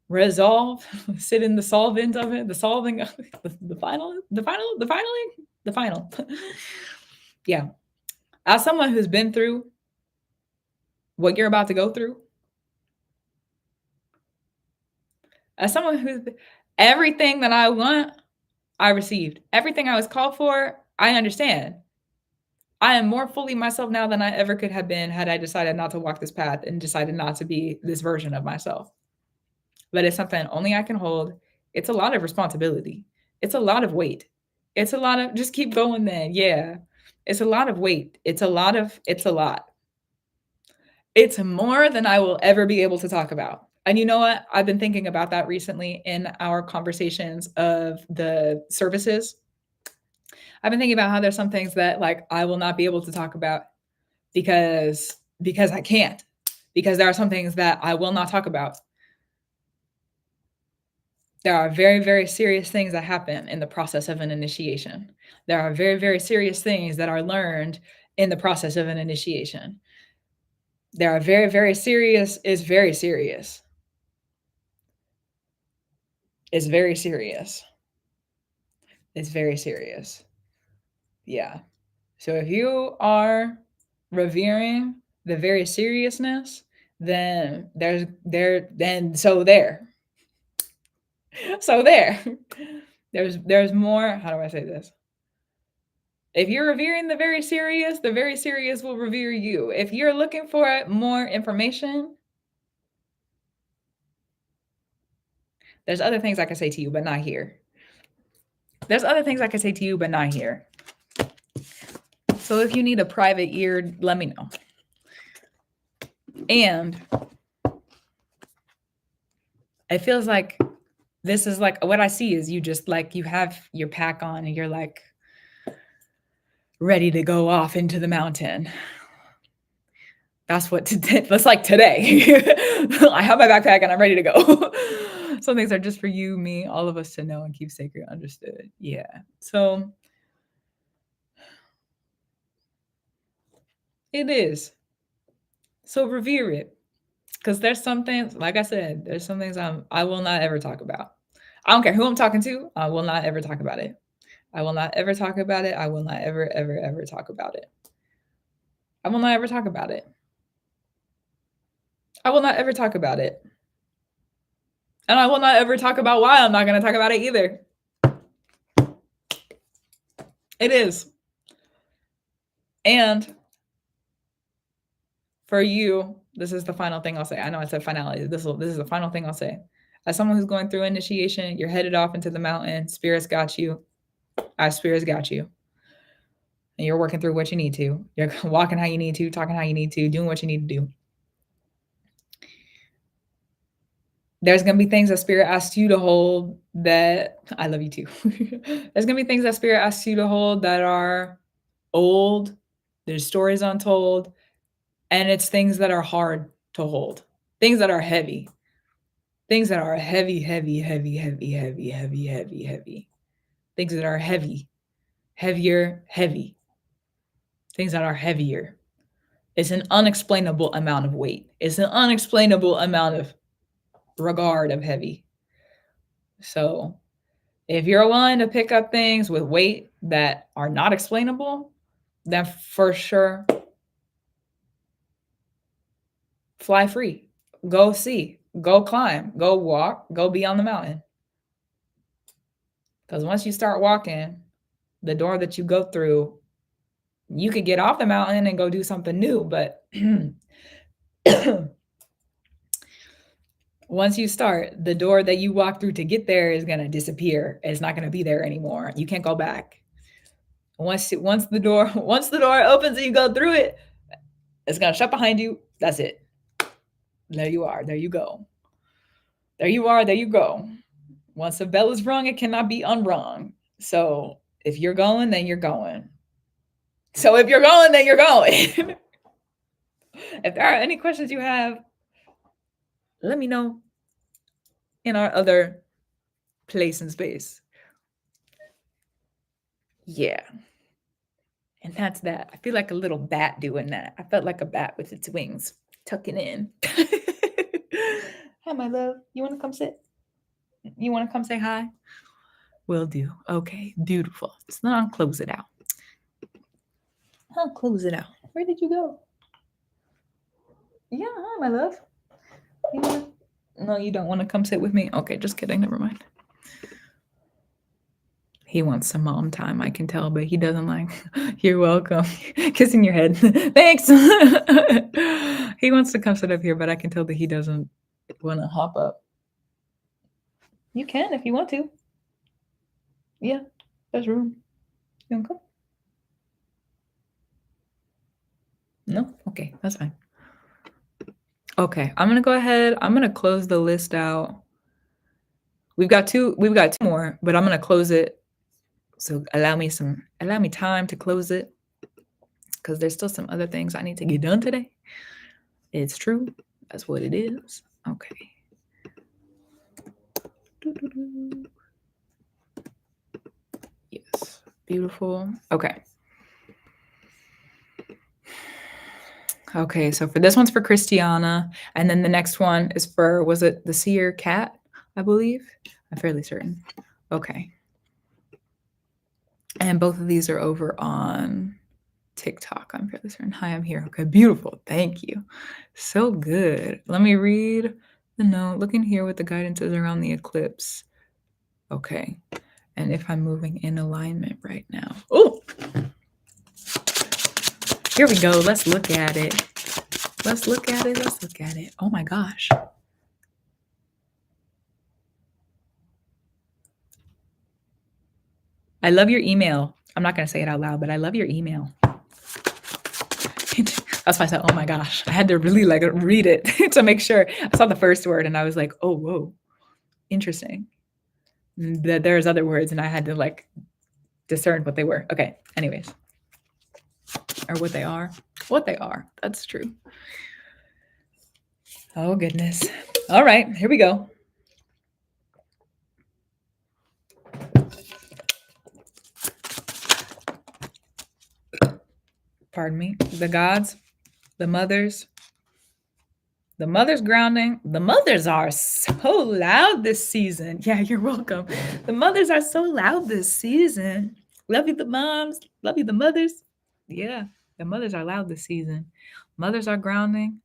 resolve, sit in the solvent of it, the solving of the final. Yeah. As someone who's been through what you're about to go through, as someone who's everything that I want, I received. Everything I was called for, I understand. I am more fully myself now than I ever could have been had I decided not to walk this path and decided not to be this version of myself. But it's something only I can hold. It's a lot of responsibility. It's a lot of weight. It's a lot of, just keep going then. Yeah. It's a lot of weight. It's a lot. It's more than I will ever be able to talk about. And you know what? I've been thinking about that recently in our conversations of the services. I've been thinking about how there's some things that like I will not be able to talk about because I can't, because there are some things that I will not talk about. There are very, very serious things that happen in the process of an initiation. There are very, very serious things that are learned in the process of an initiation. There are very, very serious is very serious. It's very serious. It's very serious. Yeah. So if you are revering the very seriousness, then so there. There's more. How do I say this? If you're revering the very serious will revere you. If you're looking for more information, there's other things I can say to you, but not here. There's other things I can say to you, but not here. So if you need a private ear, let me know. And it feels like this is like what I see is you just like you have your pack on and you're like ready to go off into the mountain. That's like today. I have my backpack and I'm ready to go. Some things are just for you, me, all of us to know and keep sacred. Understood. Yeah. So it is. So revere it. Because there's some things, like I said, there's some things I will not ever talk about. I don't care who I'm talking to. I will not ever talk about it. I will not ever talk about it. I will not ever, ever, ever talk about it. I will not ever talk about it. I will not ever talk about it. And I will not ever talk about why I'm not going to talk about it either. It is. And for you, this is the final thing I'll say. I know I said finality. This is the final thing I'll say. As someone who's going through initiation, you're headed off into the mountain. Spirit's got you. Spirit's got you. And you're working through what you need to. You're walking how you need to, talking how you need to, doing what you need to do. There's going to be things that Spirit asks you to hold that I love you too. There's going to be things that Spirit asks you to hold that are old. There's stories untold. And it's things that are hard to hold. Things that are heavy. Things that are heavy, heavy, heavy, heavy, heavy, heavy, heavy, heavy. Things that are heavy. Heavier, heavy. Things that are heavier. It's an unexplainable amount of weight. It's an unexplainable amount of regard of heavy. So if you're willing to pick up things with weight that are not explainable, then for sure Fly free. Go see. Go climb. Go walk. Go be on the mountain. Because once you start walking, the door that you go through, you could get off the mountain and go do something new. But once you start, the door that you walk through to get there is going to disappear. It's not going to be there anymore. You can't go back. Once the door opens and you go through it, it's going to shut behind you. That's it. There you are. There you go. There you are. There you go. Once the bell is rung, it cannot be unrung. So if you're going, then you're going. So if you're going, then you're going. If there are any questions you have, let me know in our other place and space. Yeah. And that's that. I feel like a little bat doing that. I felt like a bat with its wings tucking in. Hi, my love. You want to come sit? You want to come say hi? Will do. Okay, beautiful. So then I'll close it out. Where did you go? Yeah, hi, my love. No, you don't want to come sit with me? Okay, just kidding. Never mind. He wants some mom time, I can tell, but he doesn't like, you're welcome. Kissing your head. Thanks. He wants to come sit up here, but I can tell that he doesn't want to hop up. You can if you want to. Yeah, there's room. You want to come? No? Okay, that's fine. Okay, I'm going to go ahead. I'm going to close the list out. We've got two more, but I'm going to close it. So allow me time to close it, because there's still some other things I need to get done today. It's true. That's what it is. Okay. Yes. Beautiful. Okay. Okay, so for this one's for Christiana, and then the next one is for, was it the Seer Cat, I believe? I'm fairly certain. Okay. And both of these are over on TikTok. I'm fairly certain. Hi, I'm here. Okay, beautiful. Thank you. So good. Let me read the note. Looking here what the guidance is around the eclipse. Okay. And if I'm moving in alignment right now. Oh, here we go. Let's look at it. Let's look at it. Oh my gosh. I love your email. I'm not going to say it out loud, but I love your email. That's why I said, oh my gosh. I had to really read it to make sure. I saw the first word and I was like, oh, whoa, interesting. There's other words and I had to discern what they were. Okay, anyways. Or what they are. What they are. That's true. Oh, goodness. All right, here we go. Pardon me. The gods, the mothers grounding. The mothers are so loud this season. Yeah, you're welcome. The mothers are so loud this season. Love you, the moms. Love you, the mothers. Yeah, the mothers are loud this season. Mothers are grounding.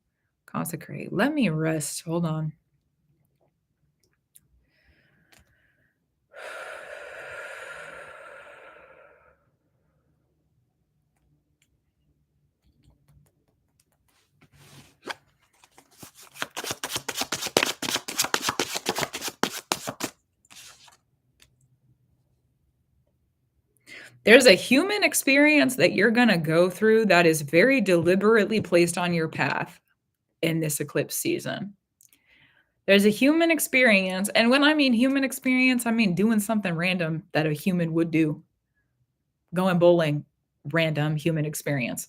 Consecrate. Let me rest. Hold on. There's a human experience that you're going to go through that is very deliberately placed on your path in this eclipse season. There's a human experience. And when I mean human experience, I mean doing something random that a human would do. Going bowling, random human experience.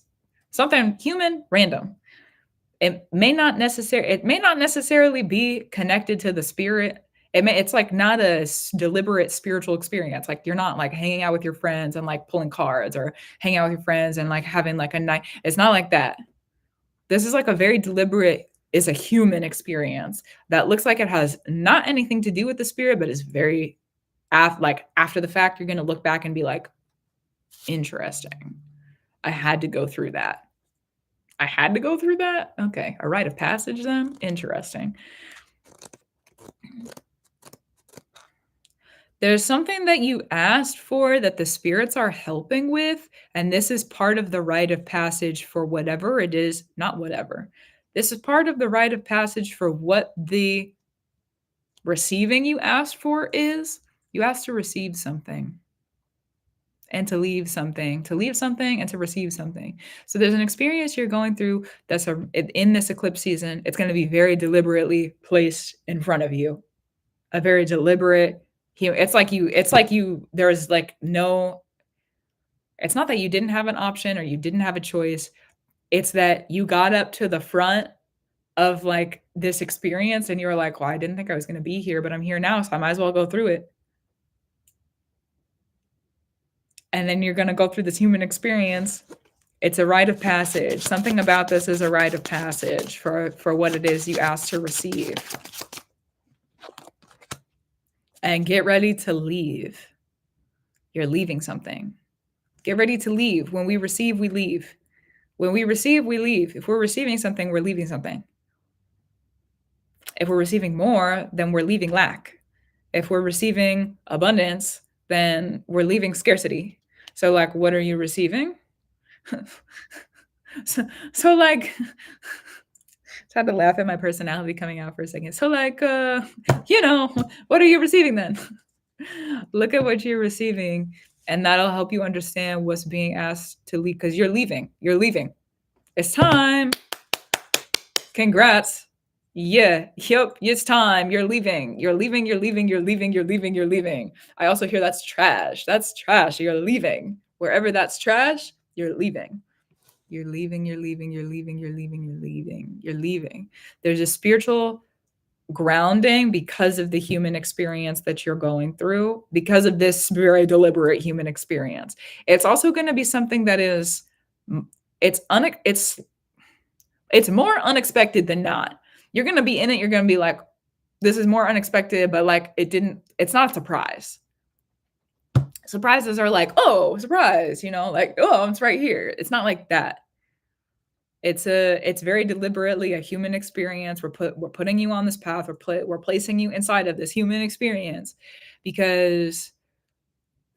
Something human, random. It may not necessarily be connected to the spirit. It's not a deliberate spiritual experience. You're not hanging out with your friends and pulling cards, or hanging out with your friends and having a night. It's not like that. This is a very deliberate, is a human experience that looks like it has not anything to do with the spirit, but is very after the fact, you're going to look back and be like, interesting. I had to go through that. I had to go through that? Okay, a rite of passage then? Interesting. There's something that you asked for that the spirits are helping with, and this is part of the rite of passage for whatever it is, not whatever. This is part of the rite of passage for what the receiving you asked for is. You asked to receive something and to leave something, and to receive something. So there's an experience you're going through that's in this eclipse season. It's going to be very deliberately placed in front of you. A very deliberate, it's like you there's like no, it's not that you didn't have an option or you didn't have a choice. It's that you got up to the front of like this experience and you were like, well, I didn't think I was going to be here, but I'm here now, so I might as well go through it. And then you're going to go through this human experience. It's a rite of passage. Something about this is a rite of passage for what it is you asked to receive. And get ready to leave. You're leaving something. Get ready to leave. When we receive, we leave. When we receive, we leave. If we're receiving something, we're leaving something. If we're receiving more, then we're leaving lack. If we're receiving abundance, then we're leaving scarcity. So like, what are you receiving? so like, I had to laugh at my personality coming out for a second. So like, what are you receiving then? Look at what you're receiving, and that'll help you understand what's being asked to leave, because you're leaving. It's time. Congrats. Yeah, yep, it's time. You're leaving. I also hear that's trash. You're leaving. Wherever that's trash, you're leaving. You're leaving. There's a spiritual grounding because of the human experience that you're going through, because of this very deliberate human experience. It's also going to be something that is, it's more unexpected than not. You're going to be in it. You're going to be like, this is more unexpected, but like it's not a surprise. Surprises are like, oh, surprise, like, oh, it's right here. It's not like that. It's very deliberately a human experience. We're putting you on this path. We're placing you inside of this human experience, because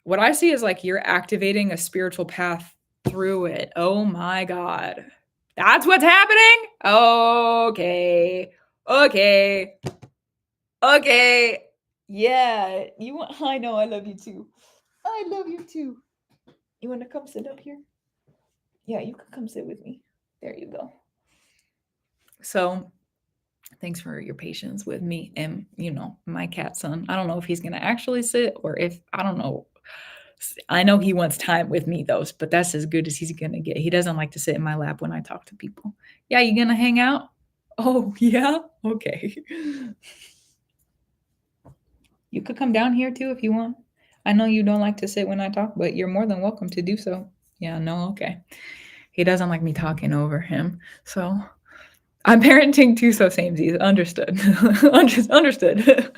what I see is like you're activating a spiritual path through it. Oh my God. That's what's happening? Okay. Yeah. I know, I love you too. You want to come sit up here? Yeah, you can come sit with me. There you go. So thanks for your patience with me and, my cat son. I don't know if he's going to actually sit or if, I don't know. I know he wants time with me though, but that's as good as he's going to get. He doesn't like to sit in my lap when I talk to people. Yeah, you going to hang out? Oh, yeah? Okay. You could come down here too if you want. I know you don't like to sit when I talk, but you're more than welcome to do so. Yeah, no, okay. He doesn't like me talking over him. So I'm parenting too, so samesies. Understood. Understood.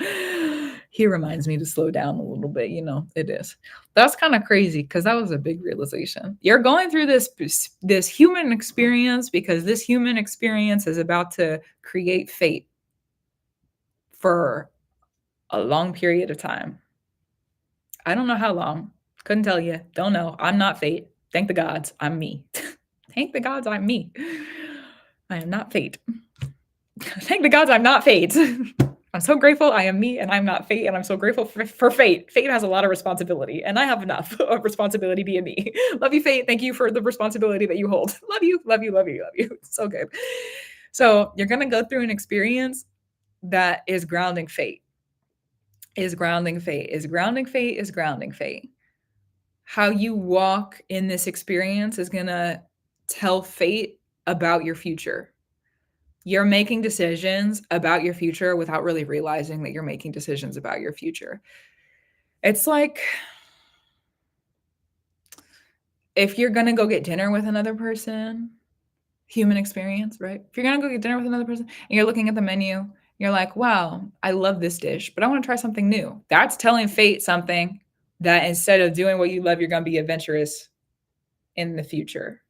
He reminds me to slow down a little bit, it is. That's kind of crazy because that was a big realization. You're going through this human experience because this human experience is about to create fate for a long period of time. I don't know how long. Couldn't tell you. Don't know. I'm not fate. Thank the gods, I'm me. Thank the gods, I'm me. I am not fate. Thank the gods, I'm not fate. I'm so grateful I am me and I'm not fate, and I'm so grateful for fate. Fate has a lot of responsibility, and I have enough of responsibility being me. Love you, fate. Thank you for the responsibility that you hold. Love you. So good. So you're going to go through an experience that is grounding fate. How you walk in this experience is going to tell fate about your future. You're making decisions about your future without really realizing that you're making decisions about your future. It's like if you're going to go get dinner with another person, human experience, right? If you're going to go get dinner with another person and you're looking at the menu, you're like, wow, I love this dish, but I want to try something new. That's telling fate something, that instead of doing what you love, you're going to be adventurous in the future.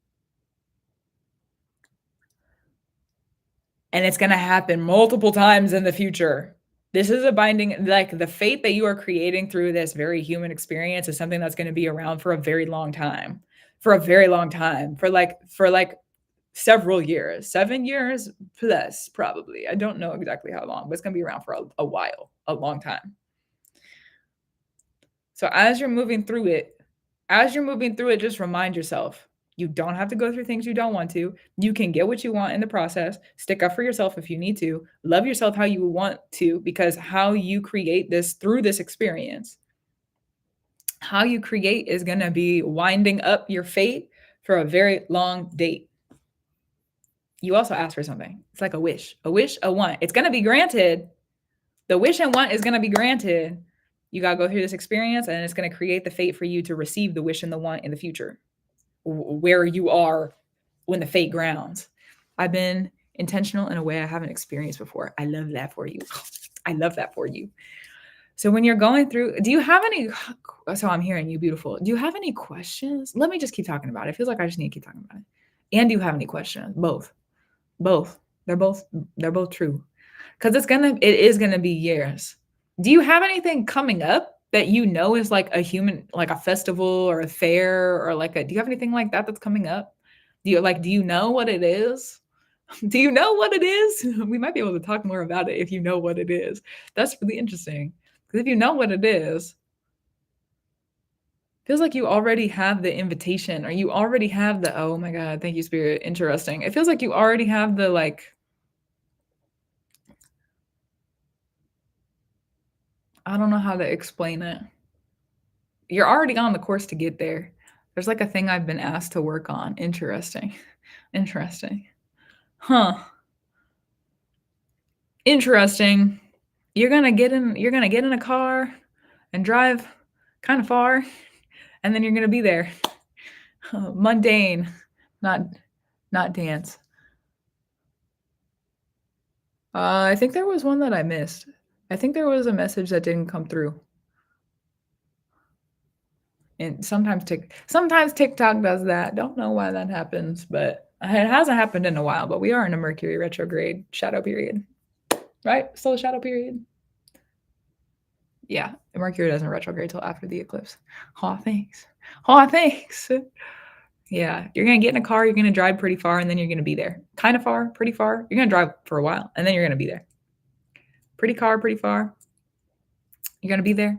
and it's going to happen multiple times in the future. This is a binding, like the fate that you are creating through this very human experience is something that's going to be around for a very long time, for a very long time, for like several years, 7 years plus, probably. I don't know exactly how long, but it's going to be around for a while, a long time. So as you're moving through it, just remind yourself, you don't have to go through things you don't want to. You can get what you want in the process. Stick up for yourself if you need to. Love yourself how you want to, because how you create this through this experience, how you create is going to be winding up your fate for a very long date. You also ask for something. It's like a wish, a want. It's going to be granted. The wish and want is going to be granted. You got to go through this experience, and it's going to create the fate for you to receive the wish and the want in the future, where you are when the fate grounds. I've been intentional in a way I haven't experienced before. I love that for you. I love that for you. So when you're going through, do you have any, so I'm hearing you, beautiful. Do you have any questions? Let me just keep talking about it. It feels like I just need to keep talking about it. And do you have any questions? Both. They're both true. Because it is gonna be years. Do you have anything coming up that you know is like a human, like a festival or a fair, or like do you have anything like that that's coming up? Do you know what it is? Do you know what it is? We might be able to talk more about it if you know what it is. That's really interesting. Because if you know what it is, feels like you already have the invitation, or you already have the, oh my God, thank you, Spirit. Interesting. It feels like you already have the, like, I don't know how to explain it. You're already on the course to get there. There's like a thing I've been asked to work on. Interesting. Huh. Interesting. You're gonna get in a car and drive kind of far, and then you're gonna be there. Mundane, not dance. I think there was one that I missed. I think there was a message that didn't come through. And sometimes TikTok does that. Don't know why that happens, but it hasn't happened in a while. But we are in a Mercury retrograde shadow period, right? Still a shadow period. Yeah, Mercury doesn't retrograde till after the eclipse. Oh, thanks. Yeah, you're gonna get in a car. You're gonna drive pretty far, and then you're gonna be there. Kind of far, pretty far. You're gonna drive for a while, and then you're gonna be there. Pretty far. You're gonna be there,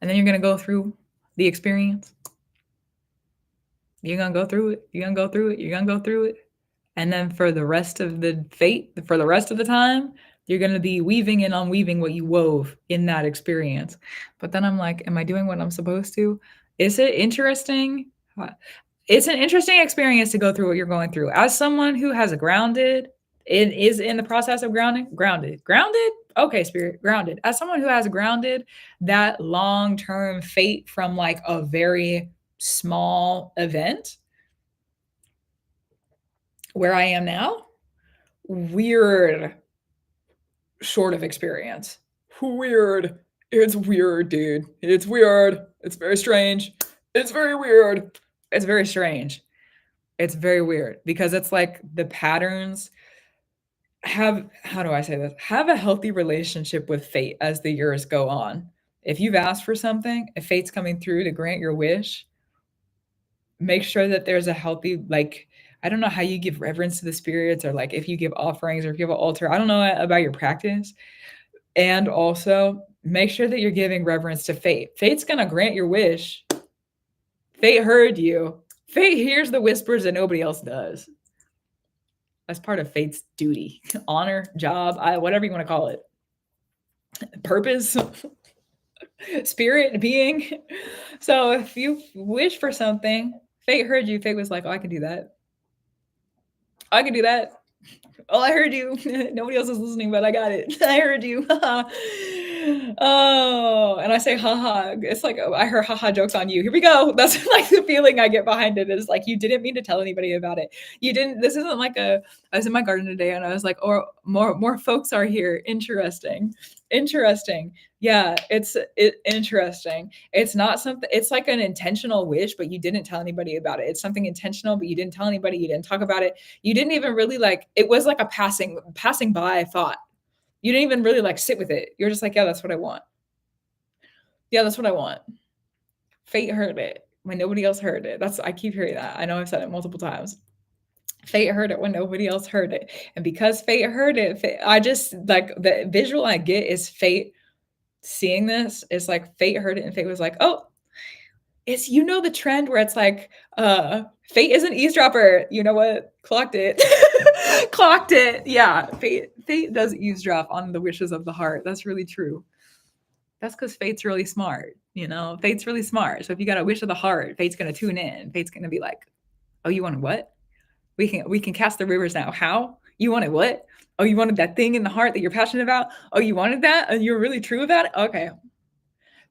and then you're gonna go through the experience. You're gonna go through it. And then for the rest of the for the rest of the time, you're gonna be weaving and unweaving what you wove in that experience. But then I'm like, am I doing what I'm supposed to? Is it interesting? It's an interesting experience to go through what you're going through. As someone who has grounded, it is in the process of grounded. Okay, Spirit, grounded. As someone who has grounded, that long-term fate from like a very small event where I am now, weird sort of experience. Weird. It's weird, dude. It's weird. It's very strange. It's very weird. It's very strange. It's very weird because it's like the patterns have, how do I say this? Have a healthy relationship with fate as the years go on. If you've asked for something, if fate's coming through to grant your wish, make sure that there's a healthy, like, I don't know how you give reverence to the spirits, or like if you give offerings or if you have an altar. I don't know about your practice. And also make sure that you're giving reverence to fate. Fate's going to grant your wish. Fate heard you. Fate hears the whispers that nobody else does. That's part of fate's duty, honor, job, whatever you want to call it. Purpose, spirit, being. So if you wish for something, fate heard you. Fate was like, oh, I can do that. Oh, I heard you. Nobody else is listening, but I got it. I heard you. Oh, and I say haha. It's like, oh, I heard haha jokes on you. Here we go. That's like the feeling I get behind it is like, you didn't mean to tell anybody about it. You didn't, this isn't like I was in my garden today and I was like, or more folks are here. Interesting. Interesting. Yeah, interesting. It's not something, it's like an intentional wish, but you didn't tell anybody about it. It's something intentional, but you didn't tell anybody. You didn't talk about it. You didn't even really like, it was like a passing by thought. You didn't even really like sit with it. You're just like, yeah, that's what I want. Yeah, that's what I want. Fate heard it when nobody else heard it. I keep hearing that. I know I've said it multiple times. Fate heard it when nobody else heard it. And because fate heard it, I just like the visual I get is fate seeing this. It's like fate heard it and fate was like, oh, it's, you know, the trend where it's like, fate is an eavesdropper. You know what? Clocked it. Clocked it. Yeah. Fate does eavesdrop on the wishes of the heart. That's really true. That's because fate's really smart. You know, fate's really smart. So if you got a wish of the heart, fate's gonna tune in. Fate's gonna be like, oh, you wanted what? We can cast the rivers now. How? You wanted what? Oh, you wanted that thing in the heart that you're passionate about? Oh, you wanted that? And you're really true about it? Okay.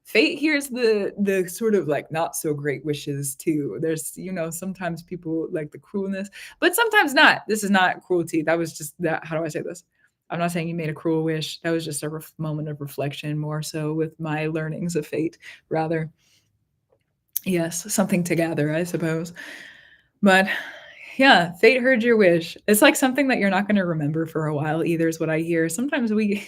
Fate hears the sort of like not so great wishes too. There's, you know, sometimes people like the cruelness, but sometimes not. This is not cruelty. That was just that. How do I say this? I'm not saying you made a cruel wish. That was just a moment of reflection, more so with my learnings of fate, rather. Yes, something to gather, I suppose. But yeah, fate heard your wish. It's like something that you're not going to remember for a while either, is what I hear. Sometimes we're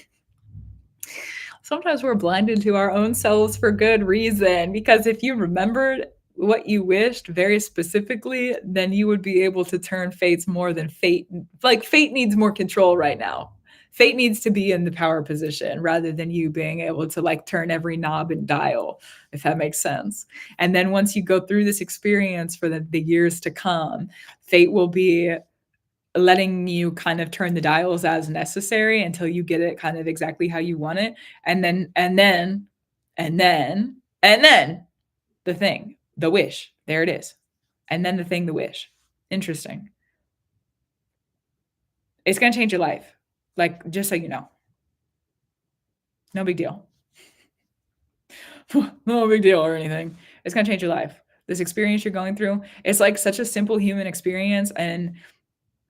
blinded to our own selves for good reason, because if you remembered what you wished very specifically, then you would be able to turn fates more than fate. Like fate needs more control right now. Fate needs to be in the power position rather than you being able to like turn every knob and dial, if that makes sense. And then once you go through this experience for the years to come, fate will be letting you kind of turn the dials as necessary until you get it kind of exactly how you want it. And then the thing, the wish, there it is. And then the thing, the wish. Interesting. It's going to change your life. Like, just so you know. No big deal. No big deal or anything. It's going to change your life. This experience you're going through, it's like such a simple human experience, and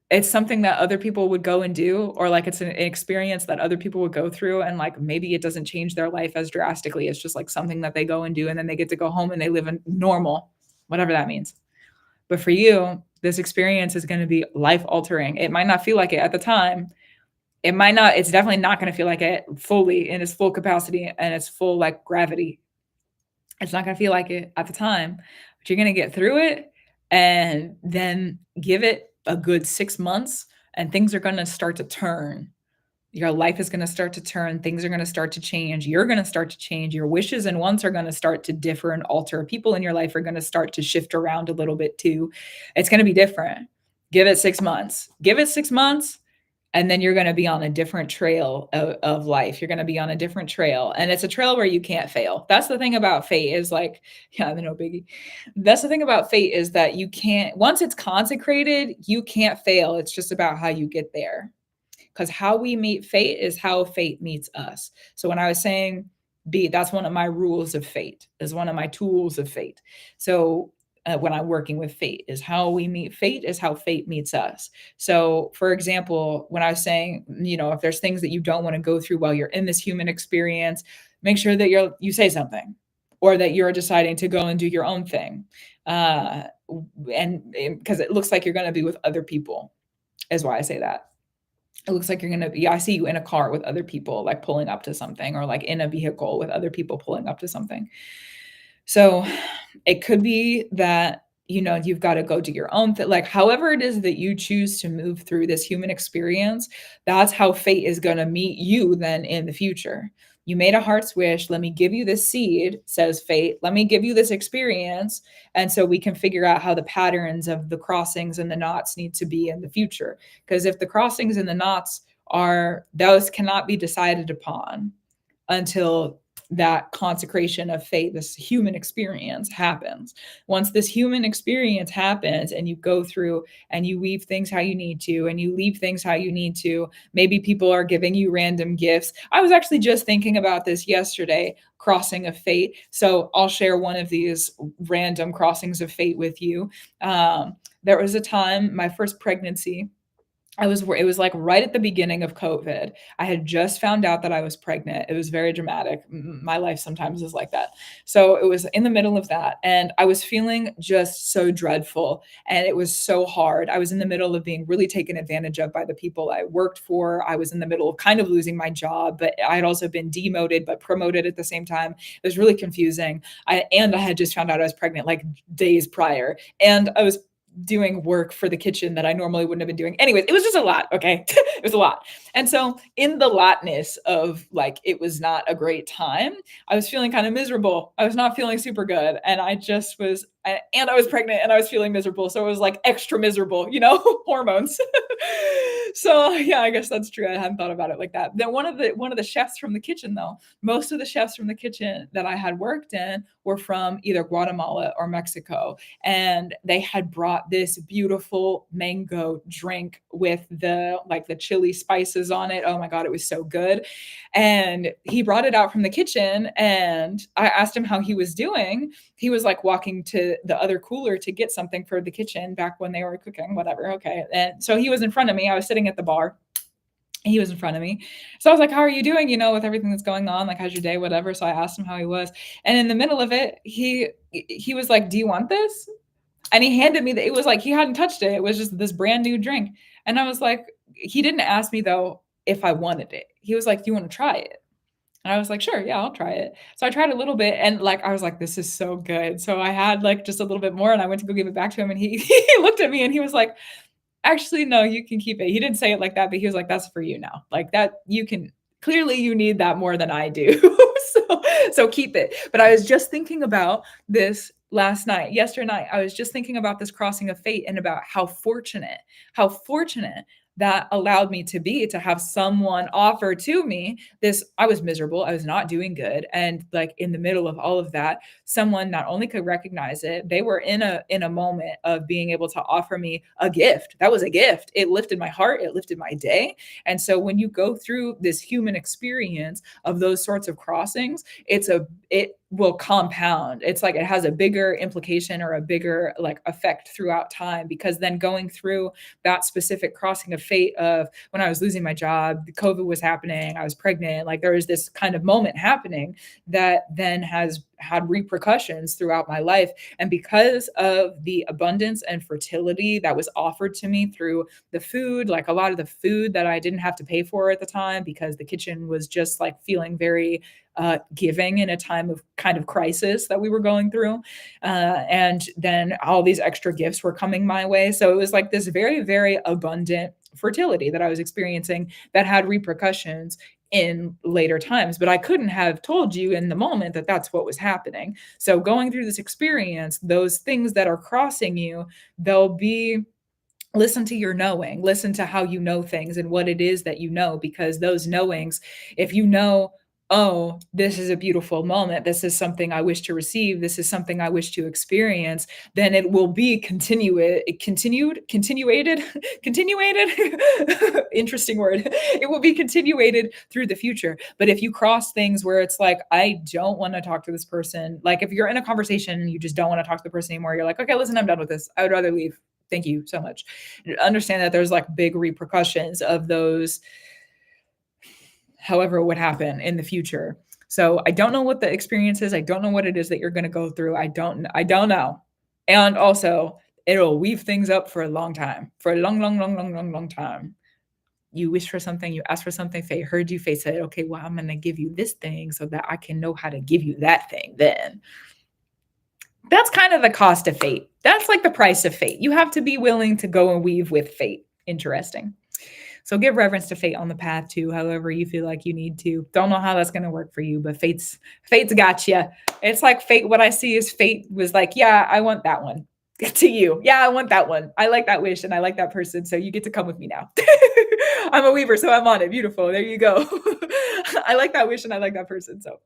it's something that other people would go and do, or like it's an experience that other people would go through, and like maybe it doesn't change their life as drastically. It's just like something that they go and do, and then they get to go home and they live a normal, whatever that means. But for you, this experience is going to be life altering. It might not feel like it at the time. It's definitely not going to feel like it fully in its full capacity and its full like gravity. It's not going to feel like it at the time, but you're going to get through it, and then give it a good 6 months and things are going to start to turn. Your life is going to start to turn. Things are going to start to change. You're going to start to change. Your wishes and wants are going to start to differ and alter. People in your life are going to start to shift around a little bit too. It's going to be different. Give it 6 months. Give it 6 months. And then you're going to be on a different trail of life. You're going to be on a different trail. And it's a trail where you can't fail. That's the thing about fate is like, yeah, no biggie. That's the thing about fate is that you can't, once it's consecrated, you can't fail. It's just about how you get there. Because how we meet fate is how fate meets us. So when I was saying that's one of my rules of fate, is one of my tools of fate. So when I'm working with fate, is how we meet fate is how fate meets us. So for example, when I was saying, you know, if there's things that you don't want to go through while you're in this human experience, make sure that you say something, or that you're deciding to go and do your own thing. And because it looks like you're going to be with other people is why I say that. It looks like you're going to be, I see you in a car with other people, like pulling up to something, or like in a vehicle with other people pulling up to something. So it could be that, you know, you've got to go do your own thing. Like however it is that you choose to move through this human experience, that's how fate is going to meet you then in the future. You made a heart's wish. Let me give you this seed, says fate. Let me give you this experience. And so we can figure out how the patterns of the crossings and the knots need to be in the future. Because if the crossings and the knots those cannot be decided upon until that consecration of fate, this human experience happens. Once this human experience happens and you go through and you weave things how you need to and you leave things how you need to, maybe people are giving you random gifts. I was actually just thinking about this yesterday, crossing of fate. So I'll share one of these random crossings of fate with you. There was a time, my first pregnancy, it was like right at the beginning of COVID. I had just found out that I was pregnant. It was very dramatic. My life sometimes is like that. So it was in the middle of that. And I was feeling just so dreadful. And it was so hard. I was in the middle of being really taken advantage of by the people I worked for. I was in the middle of kind of losing my job, but I had also been demoted, but promoted at the same time. It was really confusing. I had just found out I was pregnant like days prior. And I was doing work for the kitchen that I normally wouldn't have been doing. Anyways, it was just a lot. Okay. It was a lot. And so in the lotness of like, it was not a great time, I was feeling kind of miserable. I was not feeling super good. And I just was, and I was pregnant and I was feeling miserable. So it was like extra miserable, hormones. So yeah, I guess that's true. I hadn't thought about it like that. Then one of the chefs from the kitchen though, most of the chefs from the kitchen that I had worked in were from either Guatemala or Mexico. And they had brought this beautiful mango drink with the chili spices on it. Oh my God, it was so good. And he brought it out from the kitchen and I asked him how he was doing. He was like walking to the other cooler to get something for the kitchen back when they were cooking, whatever. Okay. And so he was in front of me. I was sitting at the bar. He was in front of me. So I was like, how are you doing? With everything that's going on, like, how's your day? Whatever. So I asked him how he was. And in the middle of it, he was like, do you want this? And he handed me it was like, he hadn't touched it. It was just this brand new drink. And I was like, he didn't ask me though, if I wanted it. He was like, do you want to try it? And I was like, sure, yeah, I'll try it. So I tried a little bit and I was like, this is so good. So I had just a little bit more and I went to go give it back to him and he looked at me and he was like, actually, no, you can keep it. He didn't say it like that, but he was like, that's for you now. Like that, clearly you need that more than I do. So keep it. But I was just thinking about this yesterday night, I was just thinking about this crossing of fate and about how fortunate that allowed me to have someone offer to me this. I was miserable. I was not doing good. And in the middle of all of that, someone not only could recognize it, they were in a moment of being able to offer me a gift. That was a gift. It lifted my heart. It lifted my day. And so when you go through this human experience of those sorts of crossings, it will compound. It's like it has a bigger implication or a bigger effect throughout time, because then going through that specific crossing of fate of when I was losing my job, the COVID was happening, I was pregnant, there was this kind of moment happening that then has had repercussions throughout my life. And because of the abundance and fertility that was offered to me through the food, a lot of the food that I didn't have to pay for at the time, because the kitchen was just feeling very giving in a time of kind of crisis that we were going through. And then all these extra gifts were coming my way. So it was this very, very abundant fertility that I was experiencing that had repercussions in later times, but I couldn't have told you in the moment that that's what was happening. So going through this experience, those things that are crossing you, they'll be, listen to your knowing, listen to how you know things and what it is that you know, because those knowings, if you know, oh, this is a beautiful moment, this is something I wish to receive, this is something I wish to experience, then it will be continuated, interesting word. It will be continuated through the future. But if you cross things where it's I don't want to talk to this person, if you're in a conversation and you just don't want to talk to the person anymore, you're like, okay, listen, I'm done with this. I would rather leave. Thank you so much. Understand that there's big repercussions of those, however it would happen in the future. So I don't know what the experience is. I don't know what it is that you're going to go through. I don't know. And also it'll weave things up for a long time, for a long time. You wish for something, you ask for something, fate heard you, fate said, okay, well, I'm going to give you this thing so that I can know how to give you that thing then. That's kind of the cost of fate. That's the price of fate. You have to be willing to go and weave with fate. Interesting. So give reverence to fate on the path too, however you feel like you need to. Don't know how that's going to work for you, but fate's got you. It's fate. What I see is fate was yeah, I want that one to you. Yeah, I want that one. I like that wish and I like that person. So you get to come with me now. I'm a weaver, so I'm on it. Beautiful. There you go. I like that wish and I like that person. So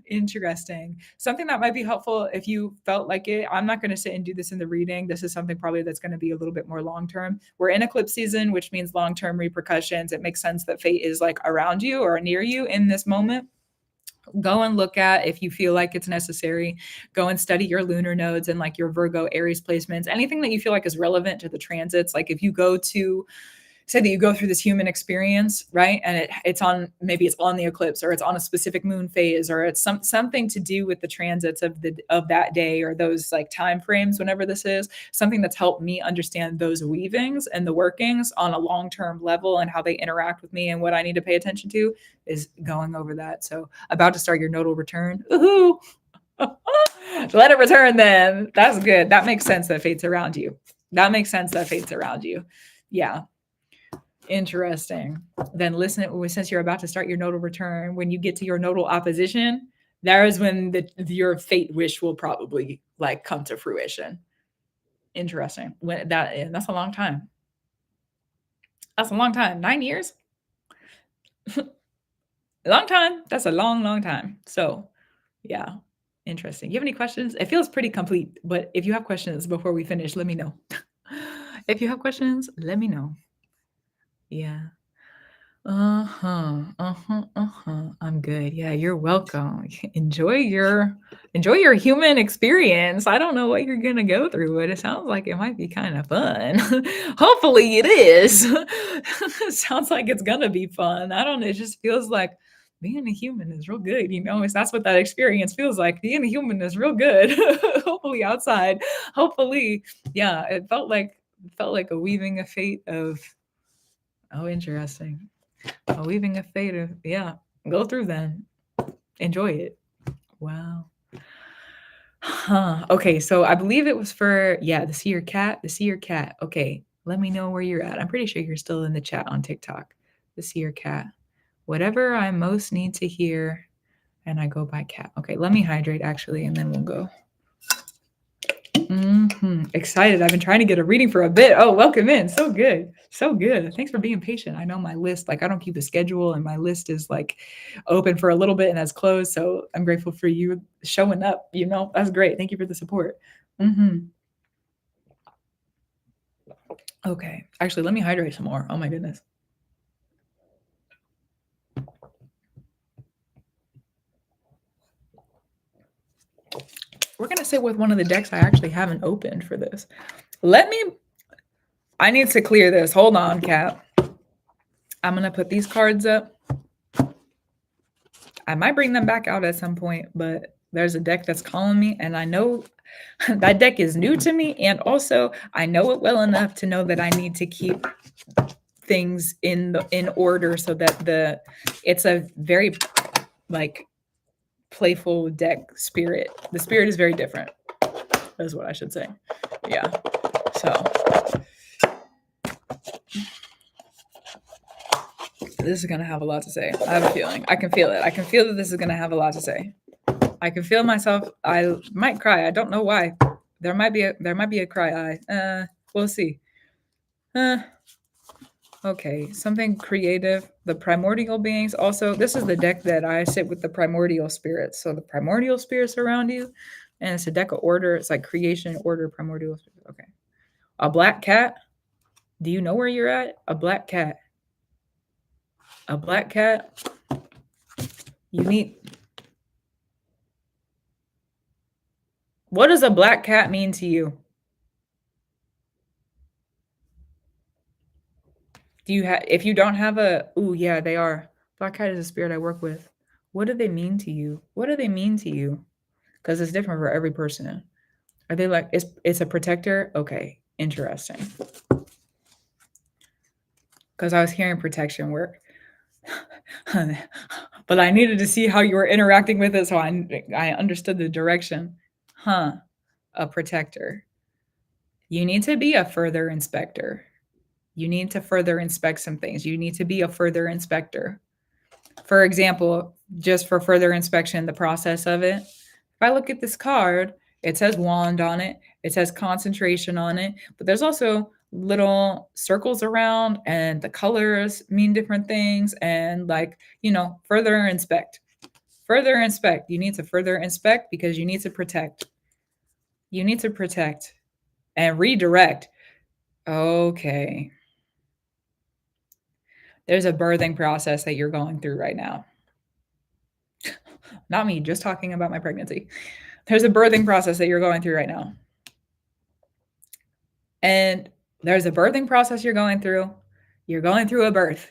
interesting. Something that might be helpful if you felt like it. I'm not going to sit and do this in the reading. This is something probably that's going to be a little bit more long term. We're in eclipse season, which means long term repercussions. It makes sense that fate is like around you or near you in this moment. Go and look at, if you feel like it's necessary, go and study your lunar nodes and like your Virgo Aries placements, anything that you feel like is relevant to the transits. Like if you go to, say that you go through this human experience, right? And it's on, maybe it's on the eclipse or it's on a specific moon phase, or it's something to do with the transits of that day or those like time frames, whenever this is, something that's helped me understand those weavings and the workings on a long-term level and how they interact with me and what I need to pay attention to is going over that. So about to start your nodal return. Ooh. Let it return then. That's good. That makes sense that fate's around you. That makes sense that fate's around you. Yeah. Interesting. Then listen, since you're about to start your nodal return, when you get to your nodal opposition, there is when your fate wish will probably like come to fruition. Interesting. That's a long time. That's a long time. 9 years. Long time. That's a long, long time. So yeah, interesting. You have any questions? It feels pretty complete, but if you have questions before we finish, let me know. If you have questions, let me know. Yeah. I'm good. Yeah, you're welcome. Enjoy your human experience. I don't know what you're gonna go through, but it sounds like it might be kind of fun. Hopefully it is. It sounds like it's gonna be fun. I don't know. It just feels like being a human is real good. That's what that experience feels like. Being a human is real good. Hopefully outside. Hopefully, yeah, it felt like a weaving of fate of, oh, interesting. A weaving a fate of, yeah, go through then. Enjoy it. Wow. Okay, so I believe it was for, the seer cat. Okay, let me know where you're at. I'm pretty sure you're still in the chat on TikTok. The seer cat. Whatever I most need to hear, and I go by cat. Okay, let me hydrate actually, and then we'll go. Excited. I've been trying to get a reading for a bit. Oh, welcome in. So good. So good. Thanks for being patient. I know my list, like I don't keep a schedule and my list is like open for a little bit and has closed. So I'm grateful for you showing up. That's great. Thank you for the support. Okay. Actually, let me hydrate some more. Oh my goodness. We're going to sit with one of the decks I actually haven't opened for this. I need to clear this. Hold on, Kat. I'm going to put these cards up. I might bring them back out at some point, but there's a deck that's calling me, and I know that deck is new to me, and also I know it well enough to know that I need to keep things in order so that it's a very like playful deck spirit. The spirit is very different. That's what I should say. Yeah. So this is going to have a lot to say. I have a feeling. I can feel it. I can feel that this is going to have a lot to say. I can feel myself. I might cry. I don't know why. There might be a cry eye. We'll see. Okay, something creative. The primordial beings. Also, this is the deck that I sit with the primordial spirits. So the primordial spirits around you, and it's a deck of order. It's like creation, order, primordial spirits. Okay. A black cat. Do you know where you're at? A black cat. A black cat. You need. What does a black cat mean to you? Do you have, if you don't have a, oh yeah, they are. Black cat is a spirit I work with. What do they mean to you? What do they mean to you? Because it's different for every person. Are they like, it's a protector? Okay, interesting. Because I was hearing protection work. But I needed to see how you were interacting with it, so I understood the direction. A protector. You need to be a further inspector. You need to further inspect some things. You need to be a further inspector. For example, just for further inspection, the process of it. If I look at this card, it says wand on it. It says concentration on it. But there's also little circles around, and the colors mean different things, and like, further inspect. Further inspect. You need to further inspect because you need to protect. You need to protect and redirect. Okay. There's a birthing process that you're going through right now. Not me, just talking about my pregnancy. There's a birthing process that you're going through right now. And there's a birthing process you're going through. You're going through a birth.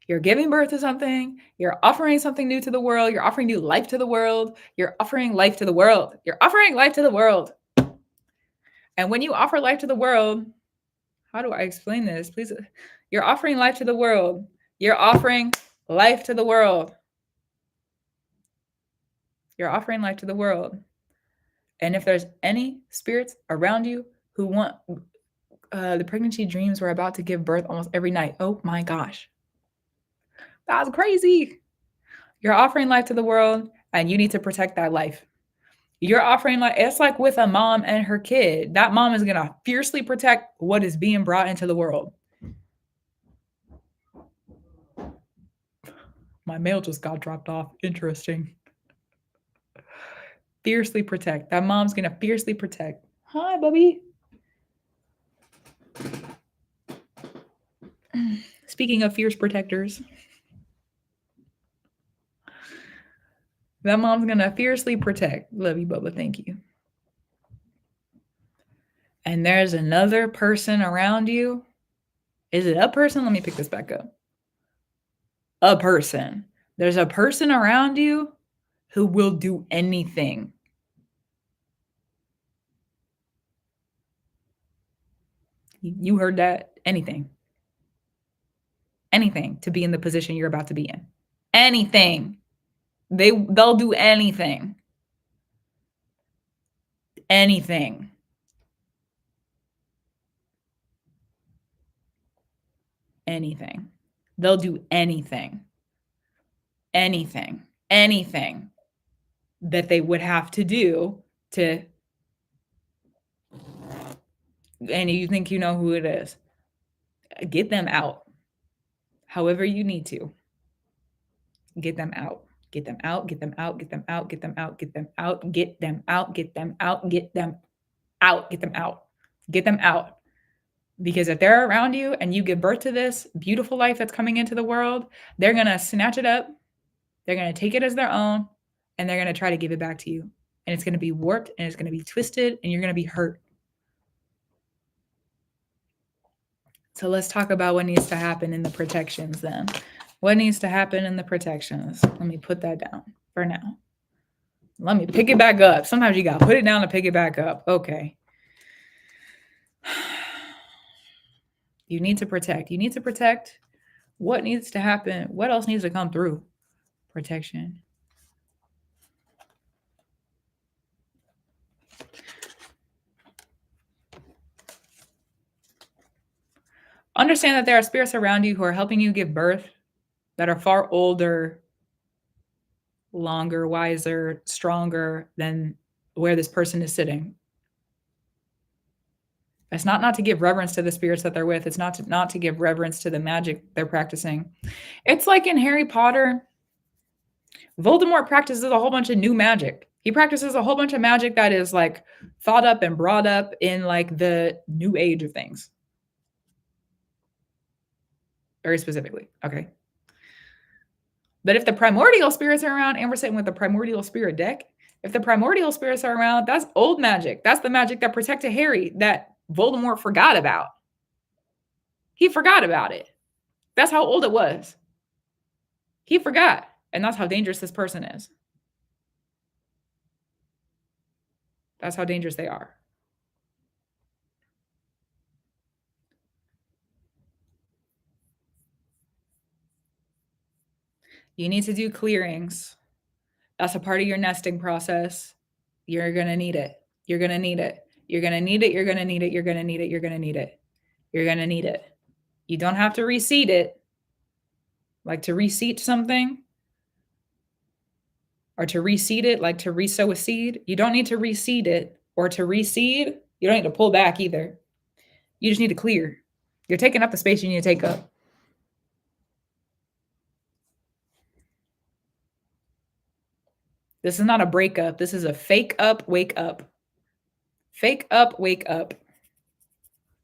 You're giving birth to something. You're offering something new to the world. You're offering new life to the world. You're offering life to the world. You're offering life to the world. And when you offer life to the world, how do I explain this? Please. You're offering life to the world. You're offering life to the world. You're offering life to the world. And if there's any spirits around you who want the pregnancy dreams, we're about to give birth almost every night. Oh my gosh. That's crazy. You're offering life to the world, and you need to protect that life. You're offering life. It's like with a mom and her kid. That mom is going to fiercely protect what is being brought into the world. My mail just got dropped off. Interesting. Fiercely protect. That mom's going to fiercely protect. Hi, Bubby. Speaking of fierce protectors, that mom's going to fiercely protect. Love you, Bubba. Thank you. And there's another person around you. Is it a person? Let me pick this back up. A person. There's a person around you who will do anything. You heard that? Anything. Anything to be in the position you're about to be in. Anything. They'll do anything. Anything. Anything. They'll do anything. Anything. Anything that they would have to do to. And you think you know who it is. Get them out. However you need to. Get them out. Get them out, get them out, get them out, get them out, get them out, get them out, get them out, get them out, get them out, get them out. Because if they're around you and you give birth to this beautiful life that's coming into the world, they're going to snatch it up. They're going to take it as their own, and they're going to try to give it back to you. And it's going to be warped, and it's going to be twisted, and you're going to be hurt. So let's talk about what needs to happen in the protections then. What needs to happen in the protections? Let me put that down for now. Let me pick it back up. Sometimes you got to put it down to pick it back up. Okay. You need to protect. You need to protect. What needs to happen? What else needs to come through? Protection. Understand that there are spirits around you who are helping you give birth that are far older, longer, wiser, stronger than where this person is sitting. It's not to give reverence to the spirits that they're with. It's not to give reverence to the magic they're practicing. It's like in Harry Potter, Voldemort practices a whole bunch of new magic. He practices a whole bunch of magic that is like thought up and brought up in like the new age of things. Very specifically. Okay. But if the primordial spirits are around, and we're sitting with the primordial spirit deck, if the primordial spirits are around, that's old magic. That's the magic that protected Harry that Voldemort forgot about. He forgot about it. That's how old it was. He forgot. And that's how dangerous this person is. That's how dangerous they are. You need to do clearings. That's a part of your nesting process. You're going to need it. You're going to need it. You're going to need it. You're going to need it. You're going to need it. You're going to need it. You're going to need it. You don't have to reseed it. Like to reseed something. Or to reseed it, like to resow a seed. You don't need to reseed it. Or to reseed, you don't need to pull back either. You just need to clear. You're taking up the space you need to take up. This is not a breakup. This is a fake up, wake up. Fake up, wake up.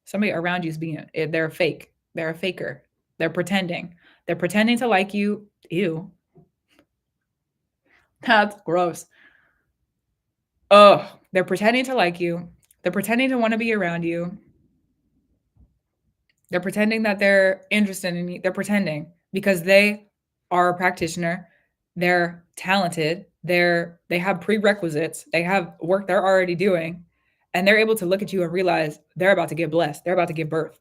Somebody around you is being, they're fake. They're a faker. They're pretending. They're pretending to like you. Ew. That's gross. Oh, they're pretending to like you. They're pretending to want to be around you. They're pretending that they're interested in you. They're pretending because they are a practitioner. They're talented. They have prerequisites. They have work they're already doing. And they're able to look at you and realize they're about to get blessed. They're about to give birth.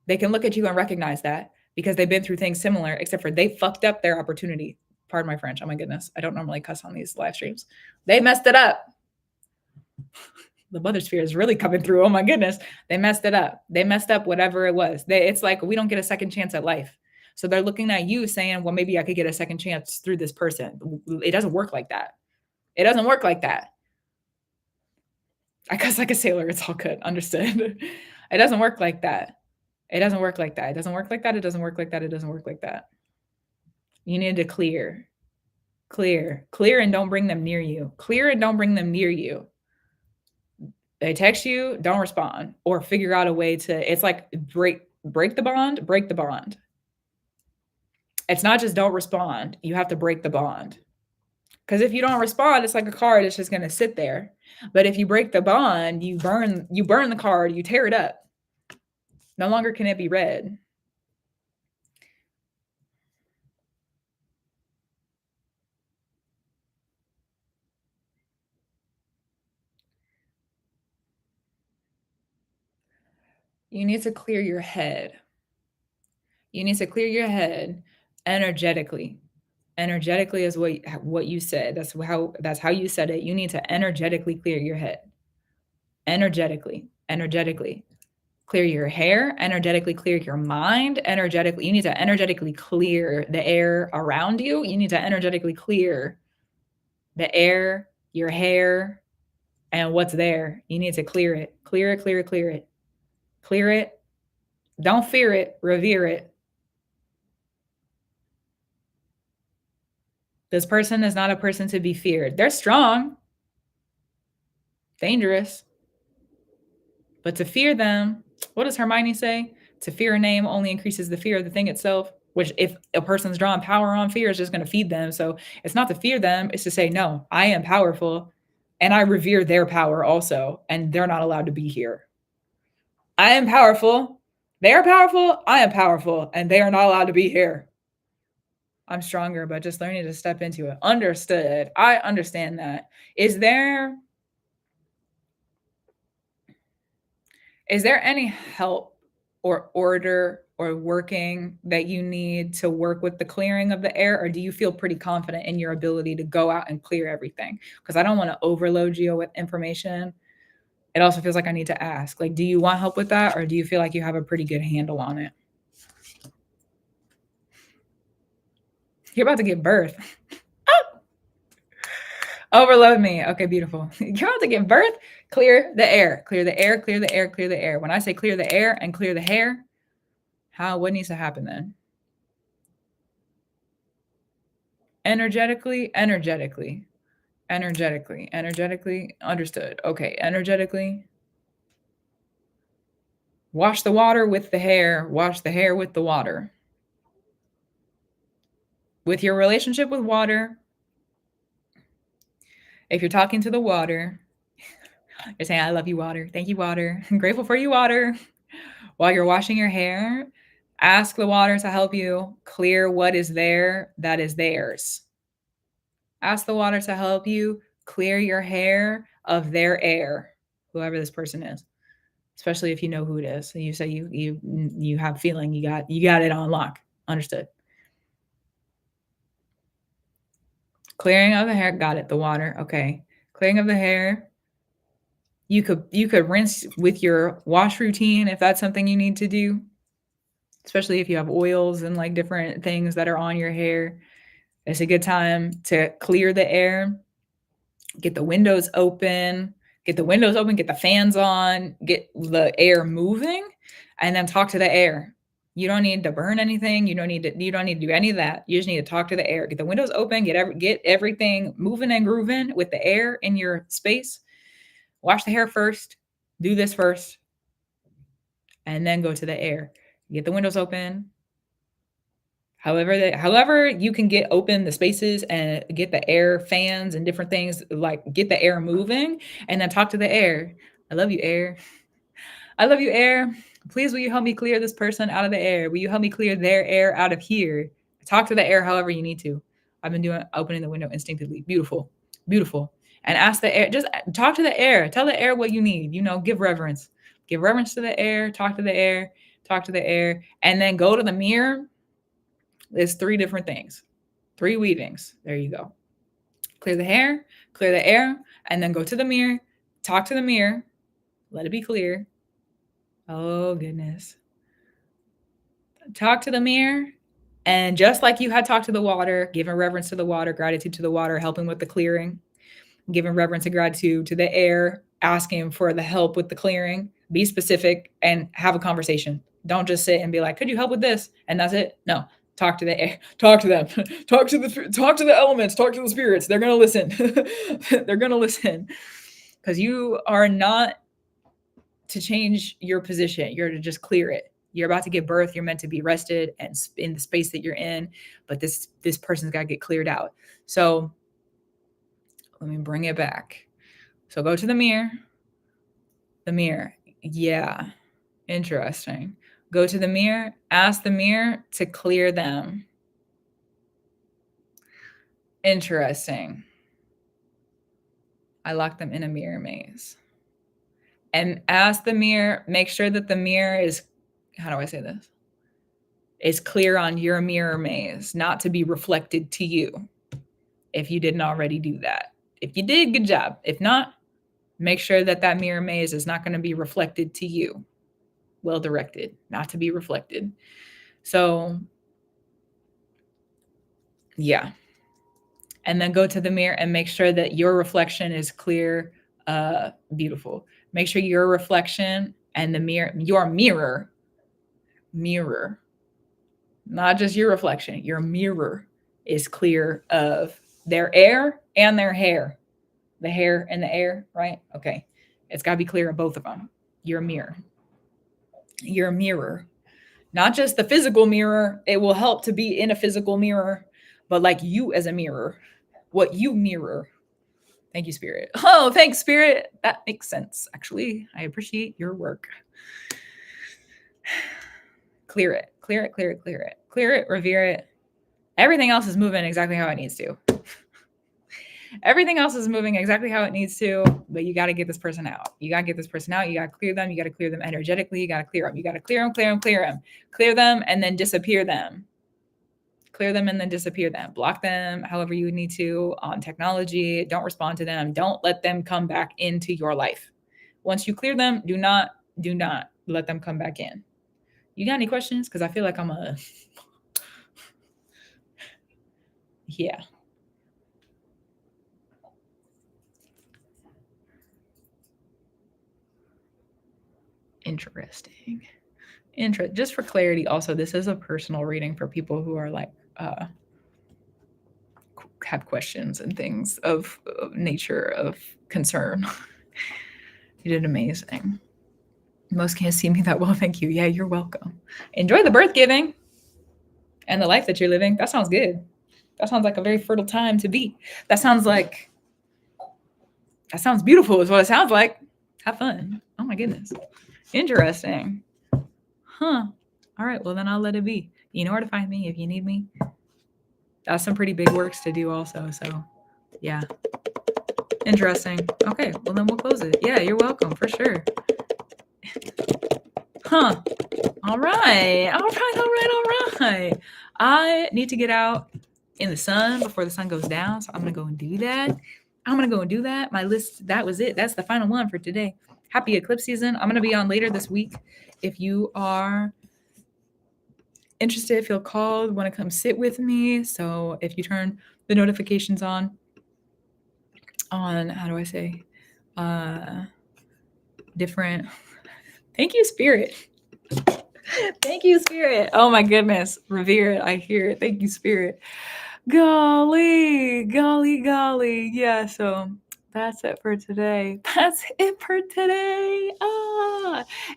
They can look at you and recognize that because they've been through things similar, except for they fucked up their opportunity. Pardon my French. Oh my goodness. I don't normally cuss on these live streams. They messed it up. The mother sphere is really coming through. Oh my goodness. They messed it up. They messed up whatever it was. It's like we don't get a second chance at life. So they're looking at you saying, well, maybe I could get a second chance through this person. It doesn't work like that. It doesn't work like that. I cuss like a sailor. It's all good. Understood. It doesn't work like that. It doesn't work like that. It doesn't work like that. It doesn't work like that. It doesn't work like that. You need to clear, and don't bring them near you. Clear and don't bring them near you. They text you, don't respond, or figure out a way to, it's like break the bond, break the bond. It's not just don't respond. You have to break the bond. Because if you don't respond, it's like a card. It's just going to sit there. But if you break the bond, you burn the card, you tear it up. No longer can it be read. You need to clear your head. You need to clear your head energetically. Energetically is what you said. That's how you said it. You need to energetically clear your head. Energetically. Clear your hair, energetically clear your mind, energetically. You need to energetically clear the air around you. You need to energetically clear the air, your hair, and what's there. You need to clear it. Clear it. Clear it. Don't fear it, revere it. This person is not a person to be feared. They're strong, dangerous, but to fear them, what does Hermione say? To fear a name only increases the fear of the thing itself, which if a person's drawing power on fear, is just going to feed them. So it's not to fear them, it's to say, no, I am powerful and I revere their power also, and they're not allowed to be here. I am powerful. They are powerful. I am powerful, and they are not allowed to be here. I'm stronger, but just learning to step into it. Understood. I understand that. Is there any help or order or working that you need to work with the clearing of the air, or do you feel pretty confident in your ability to go out and clear everything? Because I don't want to overload you with information. It also feels like I need to ask, like, do you want help with that, or do you feel like you have a pretty good handle on it? You're about to give birth. Overload me. Okay, beautiful. You're about to give birth. Clear the air. Clear the air. Clear the air. Clear the air. When I say clear the air and clear the hair, what needs to happen then? Energetically. Understood. Okay, energetically. Wash the water with the hair. Wash the hair with the water. With your relationship with water, if you're talking to the water, you're saying, I love you, water. Thank you, water. I'm grateful for you, water. While you're washing your hair, ask the water to help you clear what is there that is theirs. Ask the water to help you clear your hair of their air, whoever this person is, especially if you know who it is. So you say you have feeling, you got it on lock. Understood. Clearing of the hair, got it. The water, okay. Clearing of the hair. You could rinse with your wash routine if that's something you need to do, especially if you have oils and like different things that are on your hair. It's a good time to clear the air. Get the windows open, get the fans on, get the air moving, and then talk to the air. You don't need to burn anything. You don't need to do any of that. You just need to talk to the air. Get the windows open, get everything moving and grooving with the air in your space. Wash the hair first. Do this first. And then go to the air. Get the windows open. However you can get open the spaces and get the air fans and different things, like get the air moving, and then talk to the air. I love you, air. I love you, air. Please, will you help me clear this person out of the air? Will you help me clear their air out of here? Talk to the air however you need to. I've been opening the window instinctively. Beautiful. Beautiful. And ask the air, just talk to the air. Tell the air what you need. Give reverence. Give reverence to the air. Talk to the air. Talk to the air. And then go to the mirror. There's 3 different things. 3 weavings. There you go. Clear the hair, clear the air, and then go to the mirror. Talk to the mirror. Let it be clear. Oh, goodness. Talk to the mirror. And just like you had talked to the water, giving reverence to the water, gratitude to the water, helping with the clearing, giving reverence and gratitude to the air, asking for the help with the clearing, be specific and have a conversation. Don't just sit and be like, could you help with this? And that's it. No, talk to the air, talk to them, talk to the elements, talk to the spirits. They're going to listen. They're going to listen because you are not to change your position. You're to just clear it. You're about to give birth. You're meant to be rested and in the space that you're in, but this person's got to get cleared out. So let me bring it back. So go to the mirror. The mirror. Yeah. Interesting. Go to the mirror. Ask the mirror to clear them. Interesting. I locked them in a mirror maze. And ask the mirror, make sure that the mirror is, how do I say this? Is clear on your mirror maze, not to be reflected to you. If you didn't already do that. If you did, good job. If not, make sure that that mirror maze is not going to be reflected to you. Well directed, not to be reflected. So, yeah. And then go to the mirror and make sure that your reflection is clear, beautiful. Make sure your reflection and your mirror, not just your reflection, your mirror is clear of their air and their hair. The hair and the air, right? Okay. It's got to be clear of both of them. Your mirror. Your mirror. Not just the physical mirror. It will help to be in a physical mirror, but like you as a mirror. What you mirror. Thank you, Spirit. Oh, thanks, Spirit. That makes sense, actually. I appreciate your work. Clear it. Clear it, clear it, clear it. Clear it, revere it. Everything else is moving exactly how it needs to. Everything else is moving exactly how it needs to, but you got to get this person out. You got to get this person out. You got to clear them. You got to clear them energetically. You got to clear them. You got to clear them, clear them, clear them. Clear them and then disappear them. Clear them and then disappear them. Block them however you need to on technology. Don't respond to them. Don't let them come back into your life. Once you clear them, do not let them come back in. You got any questions? Because I feel like I'm a... Yeah. Interesting. Just for clarity, also, this is a personal reading for people who are like, have questions and things of nature of concern. You did amazing. Most can't see me that well. Thank you. Yeah, you're welcome. Enjoy the birth giving and the life that you're living. That sounds good. That sounds like a very fertile time to be. That sounds beautiful is what it sounds like. Have fun. Oh my goodness. Interesting. Huh. All right. Well, then I'll let it be. You know where to find me if you need me. That's some pretty big works to do also. So yeah. Interesting. Okay. Well, then we'll close it. Yeah, you're welcome for sure. Huh. All right. I need to get out in the sun before the sun goes down. So I'm going to go and do that. My list, that was it. That's the final one for today. Happy eclipse season. I'm going to be on later this week. If you are interested, feel called, want to come sit with me. So if you turn the notifications on, how do I say, different, thank you, Spirit. Thank you, Spirit. Oh my goodness. Revere it. I hear it. Thank you, Spirit. Golly, golly, golly. Yeah, so that's it for today. That's it for today.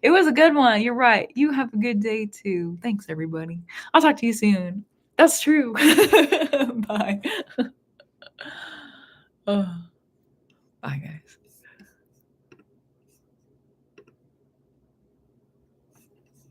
It was a good one. You're right. You have a good day too. Thanks, everybody. I'll talk to you soon. That's true. Bye. Oh, bye, guys.